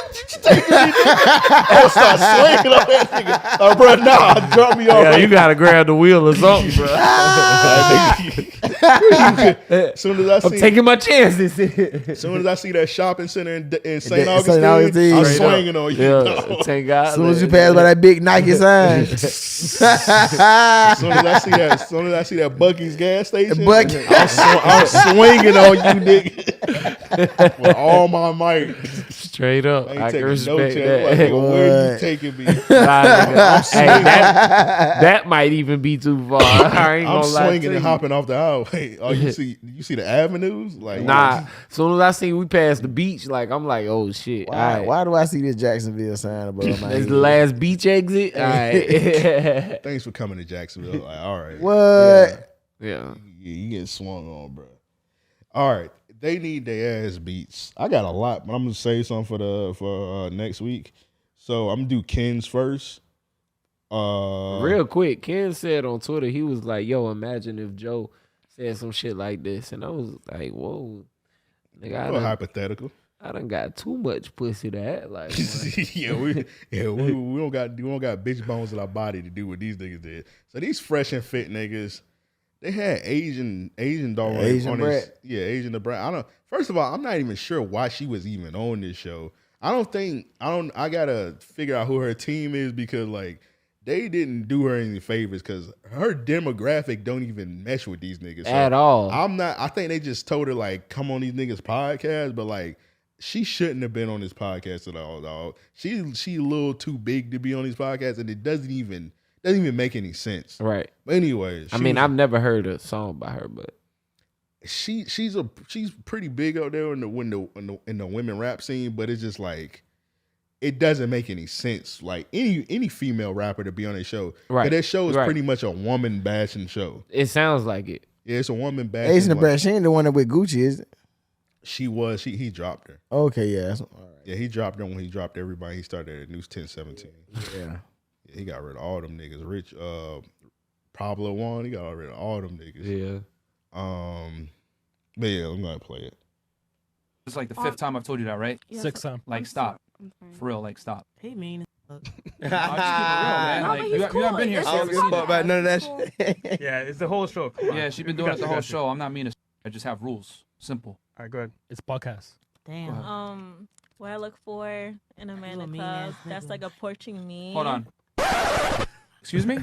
I'm start swinging on that nigga. Like, bro, nah, drop me off. Yeah, you gotta grab the wheel or something, bro. I'm taking my chances. As soon as I see that shopping center in St. Augustine, I'm swinging on you. Yeah, thank God. As soon as you pass by that big Nike sign. As soon as I see that Buc-ee's gas station, I'm swinging on you, nigga, with all my might. Straight up, I can respect that. Like, nigga, where you taking me? That might even be too far. I ain't gonna lie. I'm swinging and hopping off the highway. Oh, you see the avenues? Like, nah. As soon as I see we pass the beach, like I'm like, oh shit. Why do I see this Jacksonville sign above my head? It's the last beach exit. All right. Thanks for coming to Jacksonville. Like, all right. What? Yeah. You getting swung on, bro. All right. They need their ass beats. I got a lot, but I'm gonna say something for next week. So I'm gonna do Ken's first. Real quick, Ken said on Twitter, he was like, yo, imagine if Joe said some shit like this. And I was like, whoa. Nigga, hypothetical. I done got too much pussy to act like. we don't got bitch bones in our body to do what these niggas did. So these fresh and fit niggas, they had Asian dog on this. Yeah, Asian the brand. I don't. First of all, I'm not even sure why she was even on this show. I gotta figure out who her team is because like they didn't do her any favors because her demographic don't even mesh with these niggas at all. I think they just told her like, come on these niggas podcast, but like she shouldn't have been on this podcast at all, dog. She a little too big to be on these podcasts, and it doesn't even make any sense. Right. But anyways, I've never heard a song by her, but she's pretty big out there in the women rap scene, but it's just like it doesn't make any sense. Like any female rapper to be on a show. Right. That show is pretty much a woman bashing show. It sounds like it. Yeah, it's a woman bashing. Ace in the Brass, she ain't the one that with Gucci, is it? She was. He dropped her. Okay, yeah. That's, all right. Yeah, he dropped her when he dropped everybody. He started at News 1017. Yeah. He got rid of all them niggas. Rich Pablo Juan, he got rid of all them niggas. Yeah. But yeah, I'm gonna play it. It's like the 5th time I've told you that, right? Yeah, 6th time. Like, stop. For real, like, stop. He mean. I'll just keep it real, man. Like, you haven't been here, so you haven't seen it. About none of that shit. Yeah, it's the whole show. Yeah, she's been doing it the whole show. I'm not mean as I just have rules. Simple. All right, go ahead. It's podcast. Damn. What I look for in a man in the club that's like approaching me. Hold on. Excuse me?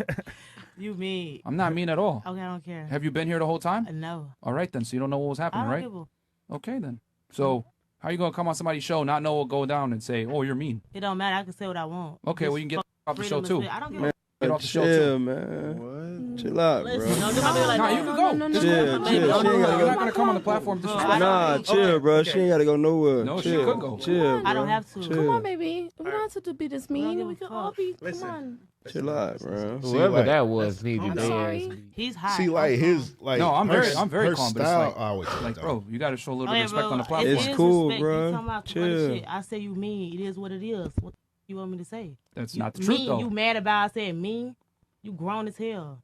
You mean? I'm not mean at all. Okay, I don't care. Have you been here the whole time? No. All right, then. So you don't know what was happening, right? Give a... Okay, then. So how you going to come on somebody's show, not know what go down, and say, oh, you're mean? It don't matter. I can say what I want. Okay, well, you can get off the show, too. I don't give a... Get off the show, too. Man. What? Chill out, bro. Listen, don't do my like nah, you can go. Chill. You're not going to come on the platform. Nah, chill, bro. She ain't got to go nowhere. No, she could go. Chill, bro. I don't have to. Chill. Come on, baby. We don't have to be this mean. We can all be. Come on. Chill out, bro. Whoever that was needed their ass. He's hot. See, like his like. No, I'm very her calm. Style, but it's like, bro, you got to show a little bit of respect on the platform. It's cool, bro. Chill. I say you mean. It is what it is. What you want me to say? That's not the truth, though. You mad about I said mean? You grown as hell.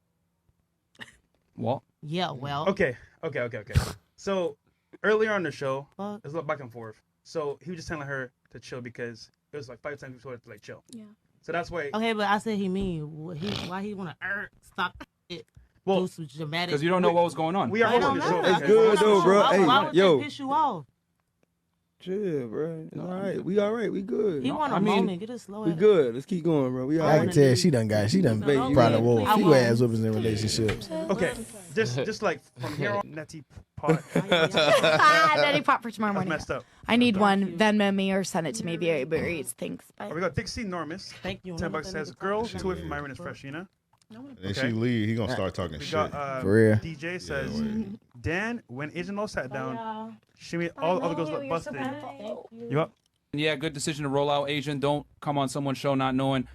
What? Yeah, well. Okay. So earlier on the show, it was a lot back and forth. So he was just telling her to chill because it was like 5 times before to like chill. Yeah. So that's why. Okay, but I said he mean. Why he want to stop it? Well, because you don't know what was going on. We are hosting the show. It's good though, bro. Hey, yo. Piss you off? Chill, bro. It's all right. We all right. We good. He want a moment. Get it slow. We good. Let's keep going, bro. We all I right. can tell she done probably wore a few ass whoopings in relationships. Okay, just like from here on, Netty pot. Netty pot for tomorrow morning. Messed up. I need one. Venmo me or send it to me via Uber Eats. Thanks. Bye. We got Dixie Normus. Thank you. $10 says, girls, 2 away from Myron is fresh, And she leave, he gonna start talking shit. For real. DJ says, Dan, when Agent Lo sat down, she made all other girls look busted. You up? Yeah, good decision to roll out, Asian. Don't come on someone's show not knowing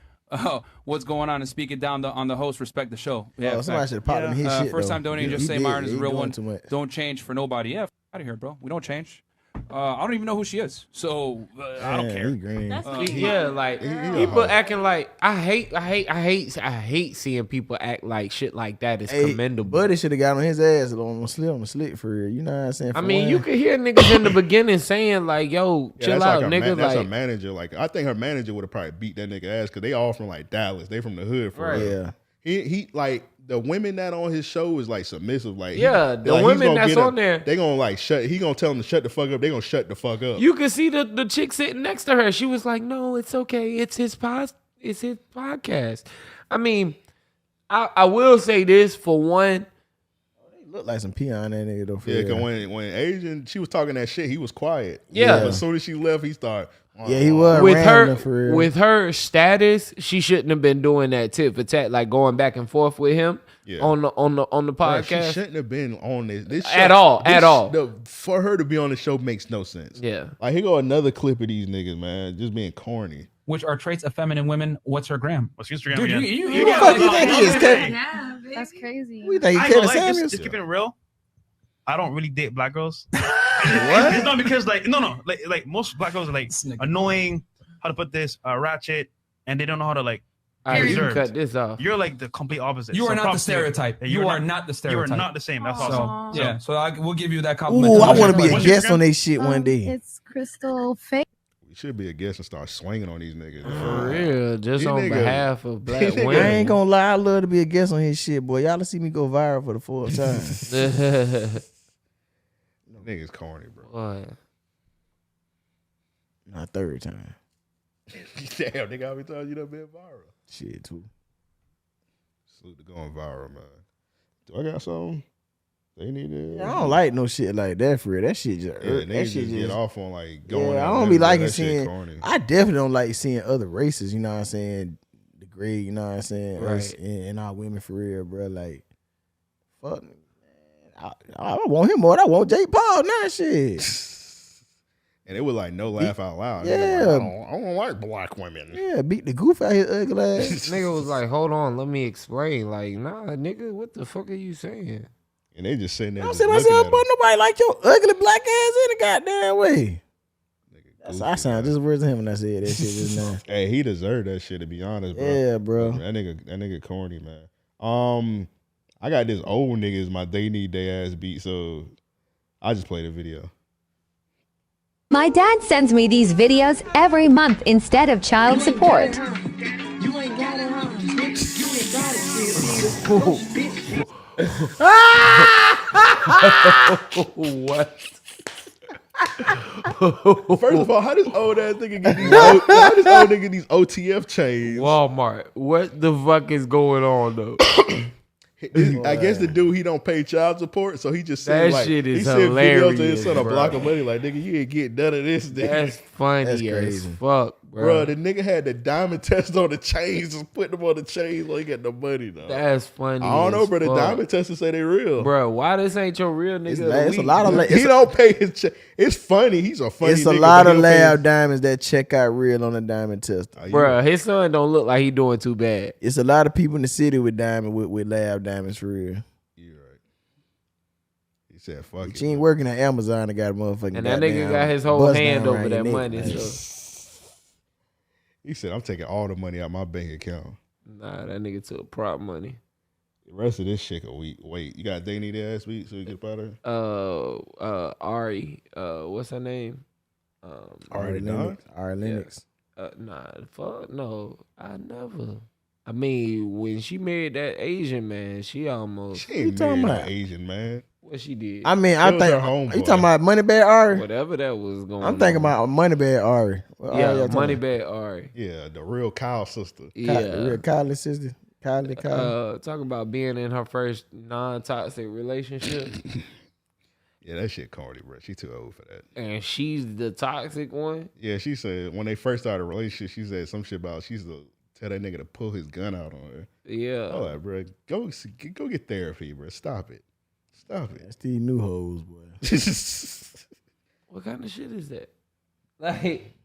what's going on and speak it down on the host. Respect the show. Yeah, somebody should have popped him his shit. First time donating, just say Myron is a real one. Don't change for nobody. Yeah, out of here, bro. We don't change. I don't even know who she is, so I don't care. Yeah, like people acting like I hate seeing people act like shit like that is commendable. Buddy should have got on his ass on the slick for real. You know what I'm saying? I mean, you could hear niggas in the beginning saying like, "Yo, chill out, nigga." That's her manager. Like, I think her manager would have probably beat that nigga ass because they all from like Dallas. They from the hood for real. Yeah. He like the women that on his show is like submissive. Like the women that's on there, they gonna like shut. He gonna tell them to shut the fuck up. They gonna shut the fuck up. You can see the chick sitting next to her. She was like, "No, it's okay. It's his podcast." I mean, I will say this for one. They look like some peon that nigga though. Yeah, because when Asian, she was talking that shit, he was quiet. Yeah. But as soon as she left, he started. Yeah, he was with her status. She shouldn't have been doing that tit for tat, like going back and forth with him on the podcast. She shouldn't have been on this show, at all. For her to be on the show makes no sense. Yeah, like here go another clip of these niggas, man, just being corny. Which are traits of feminine women? What's her gram? What's your Instagram? Dude, again? you the fuck you think he is, Kevin? Yeah, that's crazy. We think he Kevin Samuels? Just keeping it real. I don't really date black girls. What? It's not because like most black girls are like annoying. How to put this ratchet, and they don't know how to like. You can cut this off. You're like the complete opposite. You are not the stereotype. You are not the stereotype. You are not the same. That's awesome. Yeah, so we'll give you that compliment. Ooh, I want to be a guest on this shit one day. It's Crystal Fake. We should be a guest and start swinging on these niggas. For real, just on behalf of black women. I ain't gonna lie, I love to be a guest on his shit, boy. Y'all see me go viral for the 4th time. Niggas corny, bro. What? Not 3rd time. Damn, nigga, I be telling you that been viral. Shit, too. Salute to going viral, man. Do I got something? They need to. I don't like no shit like that for real. That shit just that shit just get off on like going. Yeah, I don't be liking seeing. I definitely don't like seeing other races. You know what I'm saying? Degrade. You know what I'm saying? Right. And our women for real, bro. Like, fuck, man. I want him more. I want Jake Paul now. Shit. And it was like no laugh out loud. Yeah, like, I don't like black women. Yeah, beat the goof out his ugly ass. Nigga was like, hold on, let me explain. Like, nah, nigga, what the fuck are you saying? And they just sitting there. I said myself, but nobody like your ugly black ass in the goddamn way. I sound just worse than him when I said that shit just now. Hey, he deserved that shit, to be honest, bro. Yeah, bro. That nigga corny, man. I got this old nigga as my they need they ass beat, so I just played a video. My dad sends me these videos every month instead of child support. What? First of all, how does old ass nigga get these OTF chains? Walmart. What the fuck is going on though? I guess the dude, he don't pay child support, so he just send That shit is he send videos to his son a hilarious, block bro. of money. Like, nigga, you ain't get none of this. Nigga. That's funny That's as crazy. fuck, Bro, the nigga had the diamond test on the chains, just putting them on the chains while he got the money, though. That's funny. I don't know, as bro. The fuck. diamond testers say they real. Bro, why this ain't your real nigga? It's a lot of He don't pay his check. It's funny. He's a funny It's nigga. a lot but of he don't pay lab diamonds that check out real on the diamond tester. Bro, his son don't look like he doing too bad. It's a lot of people in the city with diamond with lab diamonds for real. He said, fuck it. She ain't working at Amazon and got a motherfucking. And that nigga got his whole buzz hand down over around that your money. neck. So. He said, I'm taking all the money out my bank account. Nah, that nigga took prop money. The rest of this shit can wait. You got they need their ass beat so we get about her? Ari, what's her name? Ari Lennox. Ari Lennox. Nah, fuck no. I never. I mean, when she married that Asian man, she almost. She ain't married no Asian man. What she did? I mean, It I was think her homeboy. you talking about Moneybag Ari. Whatever that was going on. I'm thinking about Moneybag Ari. What Yeah, Ari y'all talking about? Moneybag Ari. Yeah, the real Kyle sister. Yeah. The real Kylie sister. Kylie. Talking about being in her first non-toxic relationship. Yeah, that shit corny, bro. She too old for that. And she's the toxic one. Yeah, she said when they first started a relationship, she said some shit about she's the tell that nigga to pull his gun out on her. Yeah. Oh, like, bro, go get therapy, bro. Stop it. That's these new hoes, boy. What kind of shit is that? Like,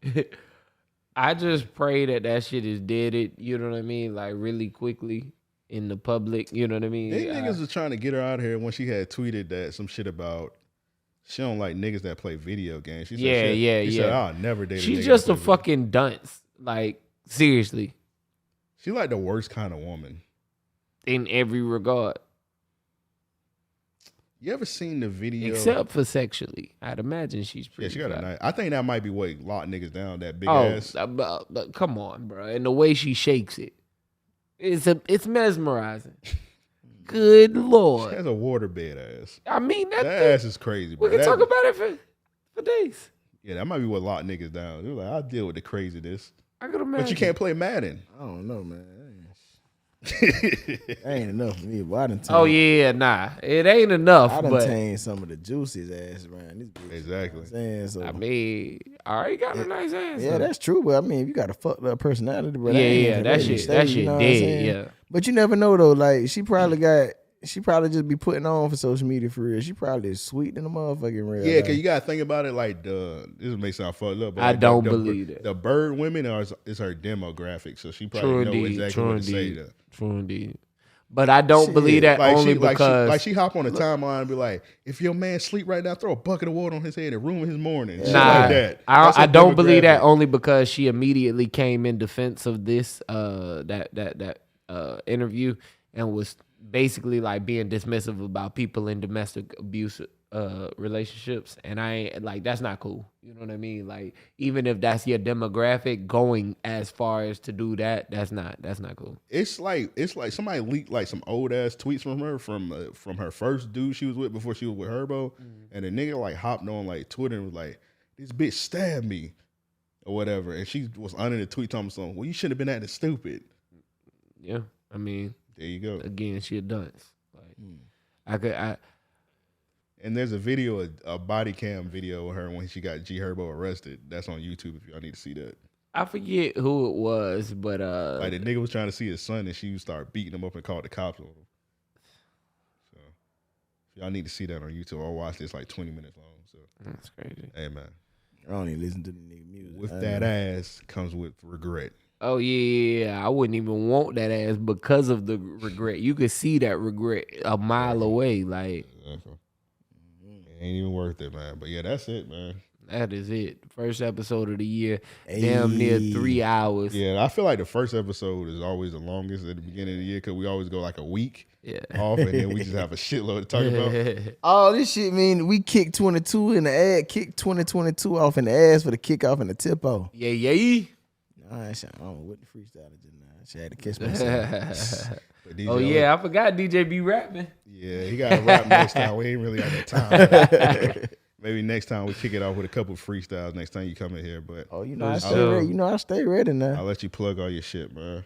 I just pray that shit is deaded. You know what I mean? Like really quickly in the public. You know what I mean? They niggas was trying to get her out of here when she had tweeted that some shit about she don't like niggas that play video games. She said, she said, I'll never date a nigga. She's just that a play fucking dunce. Like, seriously. She like the worst kind of woman. In every regard. You ever seen the video? Except for sexually. I'd imagine she's pretty she got fly. a nice. I think that might be what locked niggas down, that big Oh, ass. come on, bro. And the way she shakes it. It's mesmerizing. Good Lord. She has a waterbed ass. I mean, that ass is crazy, bro. We can That- talk about it for days. Yeah, that might be what locked niggas down. They're like, I'll deal with the craziness. I could imagine. But you can't play Madden. I don't know, man. That ain't enough for me. Boy, I done Oh, yeah, nah. It ain't enough, I done but... tamed some of the juiciest ass around this bitch. Exactly. You know what I'm saying? So, I mean, already got a nice ass. yeah, though. that's true. But I mean, if you got a fucked up personality, bro, Yeah, that shit you know what I'm dead, saying? yeah. But you never know though. Like she probably just be putting on for social media for real. She probably is sweet in the motherfucking real. Yeah, because you gotta think about it like this may sound fucked up, but I like don't believe it. The bird women is her demographic, so she probably True know indeed, exactly true what to say. indeed, true indeed. But I don't believe that Like only she, because she hop on the timeline and be like, if your man sleep right now, throw a bucket of water on his head and ruin his morning. Shit Nah, like that. That's her I don't believe that demographic. only because she immediately came in defense of this interview and was basically like being dismissive about people in domestic abuse relationships, and I ain't like that's not cool. You know what I mean? Like even if that's your demographic, going as far as to do that, that's not cool. It's like somebody leaked like some old ass tweets from her from her first dude she was with before she was with Herbo, and the nigga like hopped on like Twitter and was like, "This bitch stabbed me," or whatever, and she was under the tweet talking something. Well, you shouldn't have been acting stupid. Yeah, I mean, There you go. Again, she a dunce. Like, And there's a video, a body cam video of her when she got G Herbo arrested. That's on YouTube if y'all need to see that. I forget who it was, but like the nigga was trying to see his son and she started beating him up and called the cops on him. So y'all need to see that on YouTube. I'll watch this like 20 minutes long. So that's crazy. Hey man. I don't even listen to the nigga music. With that ass comes with regret. Oh yeah, I wouldn't even want that ass because of the regret. You could see that regret a mile away. Like, it ain't even worth it, man. But yeah, that's it, man. That is it. First episode of the year, damn near 3 hours. Yeah, I feel like the first episode is always the longest at the beginning of the year because we always go like a week off, and then we just have a shitload to talk about. Oh, this shit mean we kicked 22 in the ad, kicked 2022 off in the ass for the kickoff and the tip-off. Yeah. Nah, I don't know what the freestyle is now. I had to catch myself. Oh yeah, I forgot DJ be rapping. Yeah, he got to rap next time. We ain't really got that time. Maybe next time we kick it off with a couple of freestyles next time you come in here. But I stay ready. I stay ready now. I'll let you plug all your shit, man.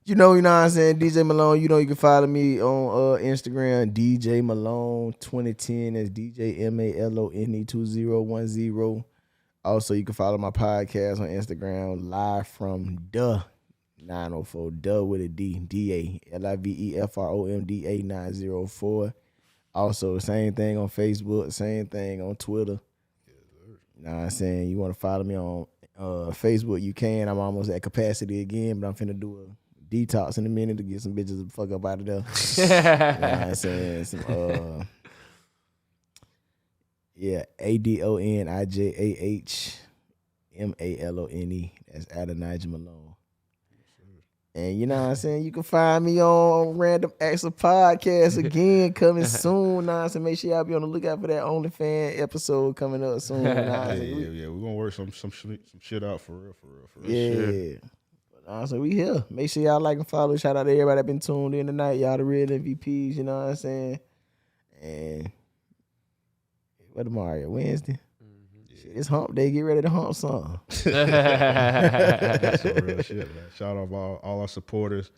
You know what I'm saying? DJ Malone, you can follow me on Instagram, DJ Malone 2010. That's DJ MALONE 2010. Also, you can follow my podcast on Instagram, live from the 904, duh with a D, DA, LIVEFROMDA 904. Also, same thing on Facebook, same thing on Twitter. You know what I'm saying? You want to follow me on Facebook, you can. I'm almost at capacity again, but I'm finna do a detox in a minute to get some bitches the fuck up out of there. You know what I'm saying? Some, ADONIJAHMALONE. That's Adonijah Malone. And you know what I'm saying? You can find me on Random Acts of Podcast again, coming soon. Nah, so make sure y'all be on the lookout for that OnlyFans episode coming up soon. Yeah. We're gonna work some shit out for real. Yeah. But so we here. Make sure y'all like and follow. Shout out to everybody that been tuned in tonight. Y'all the real MVPs, you know what I'm saying? And what tomorrow? Wednesday? Shit, it's hump day. Get ready to hump some. That's some real shit, man. Shout out all our supporters,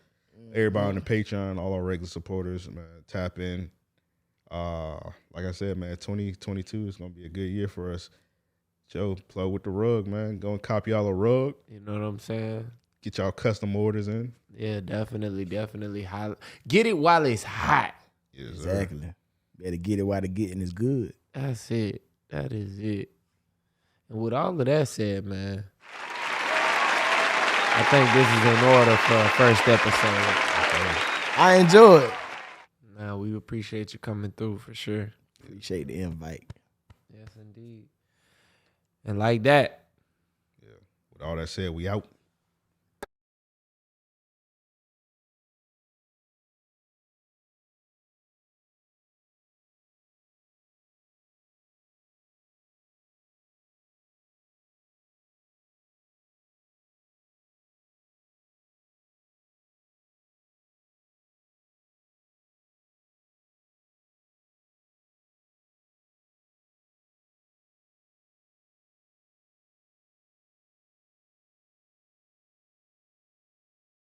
everybody on the Patreon, all our regular supporters, man. Tap in. Like I said, man, 2022 is gonna be a good year for us. Joe, plug with the rug, man. Go and copy y'all a rug. You know what I'm saying? Get y'all custom orders in. Yeah, definitely. Get it while it's hot. Yes, exactly. Sir. Better get it while the getting is good. That's it. That is it. And with all of that said, man, I think this is in order for our first episode. I enjoy it. Nah, we appreciate you coming through for sure. Appreciate the invite. Yes, indeed. And like that. Yeah. With all that said, we out.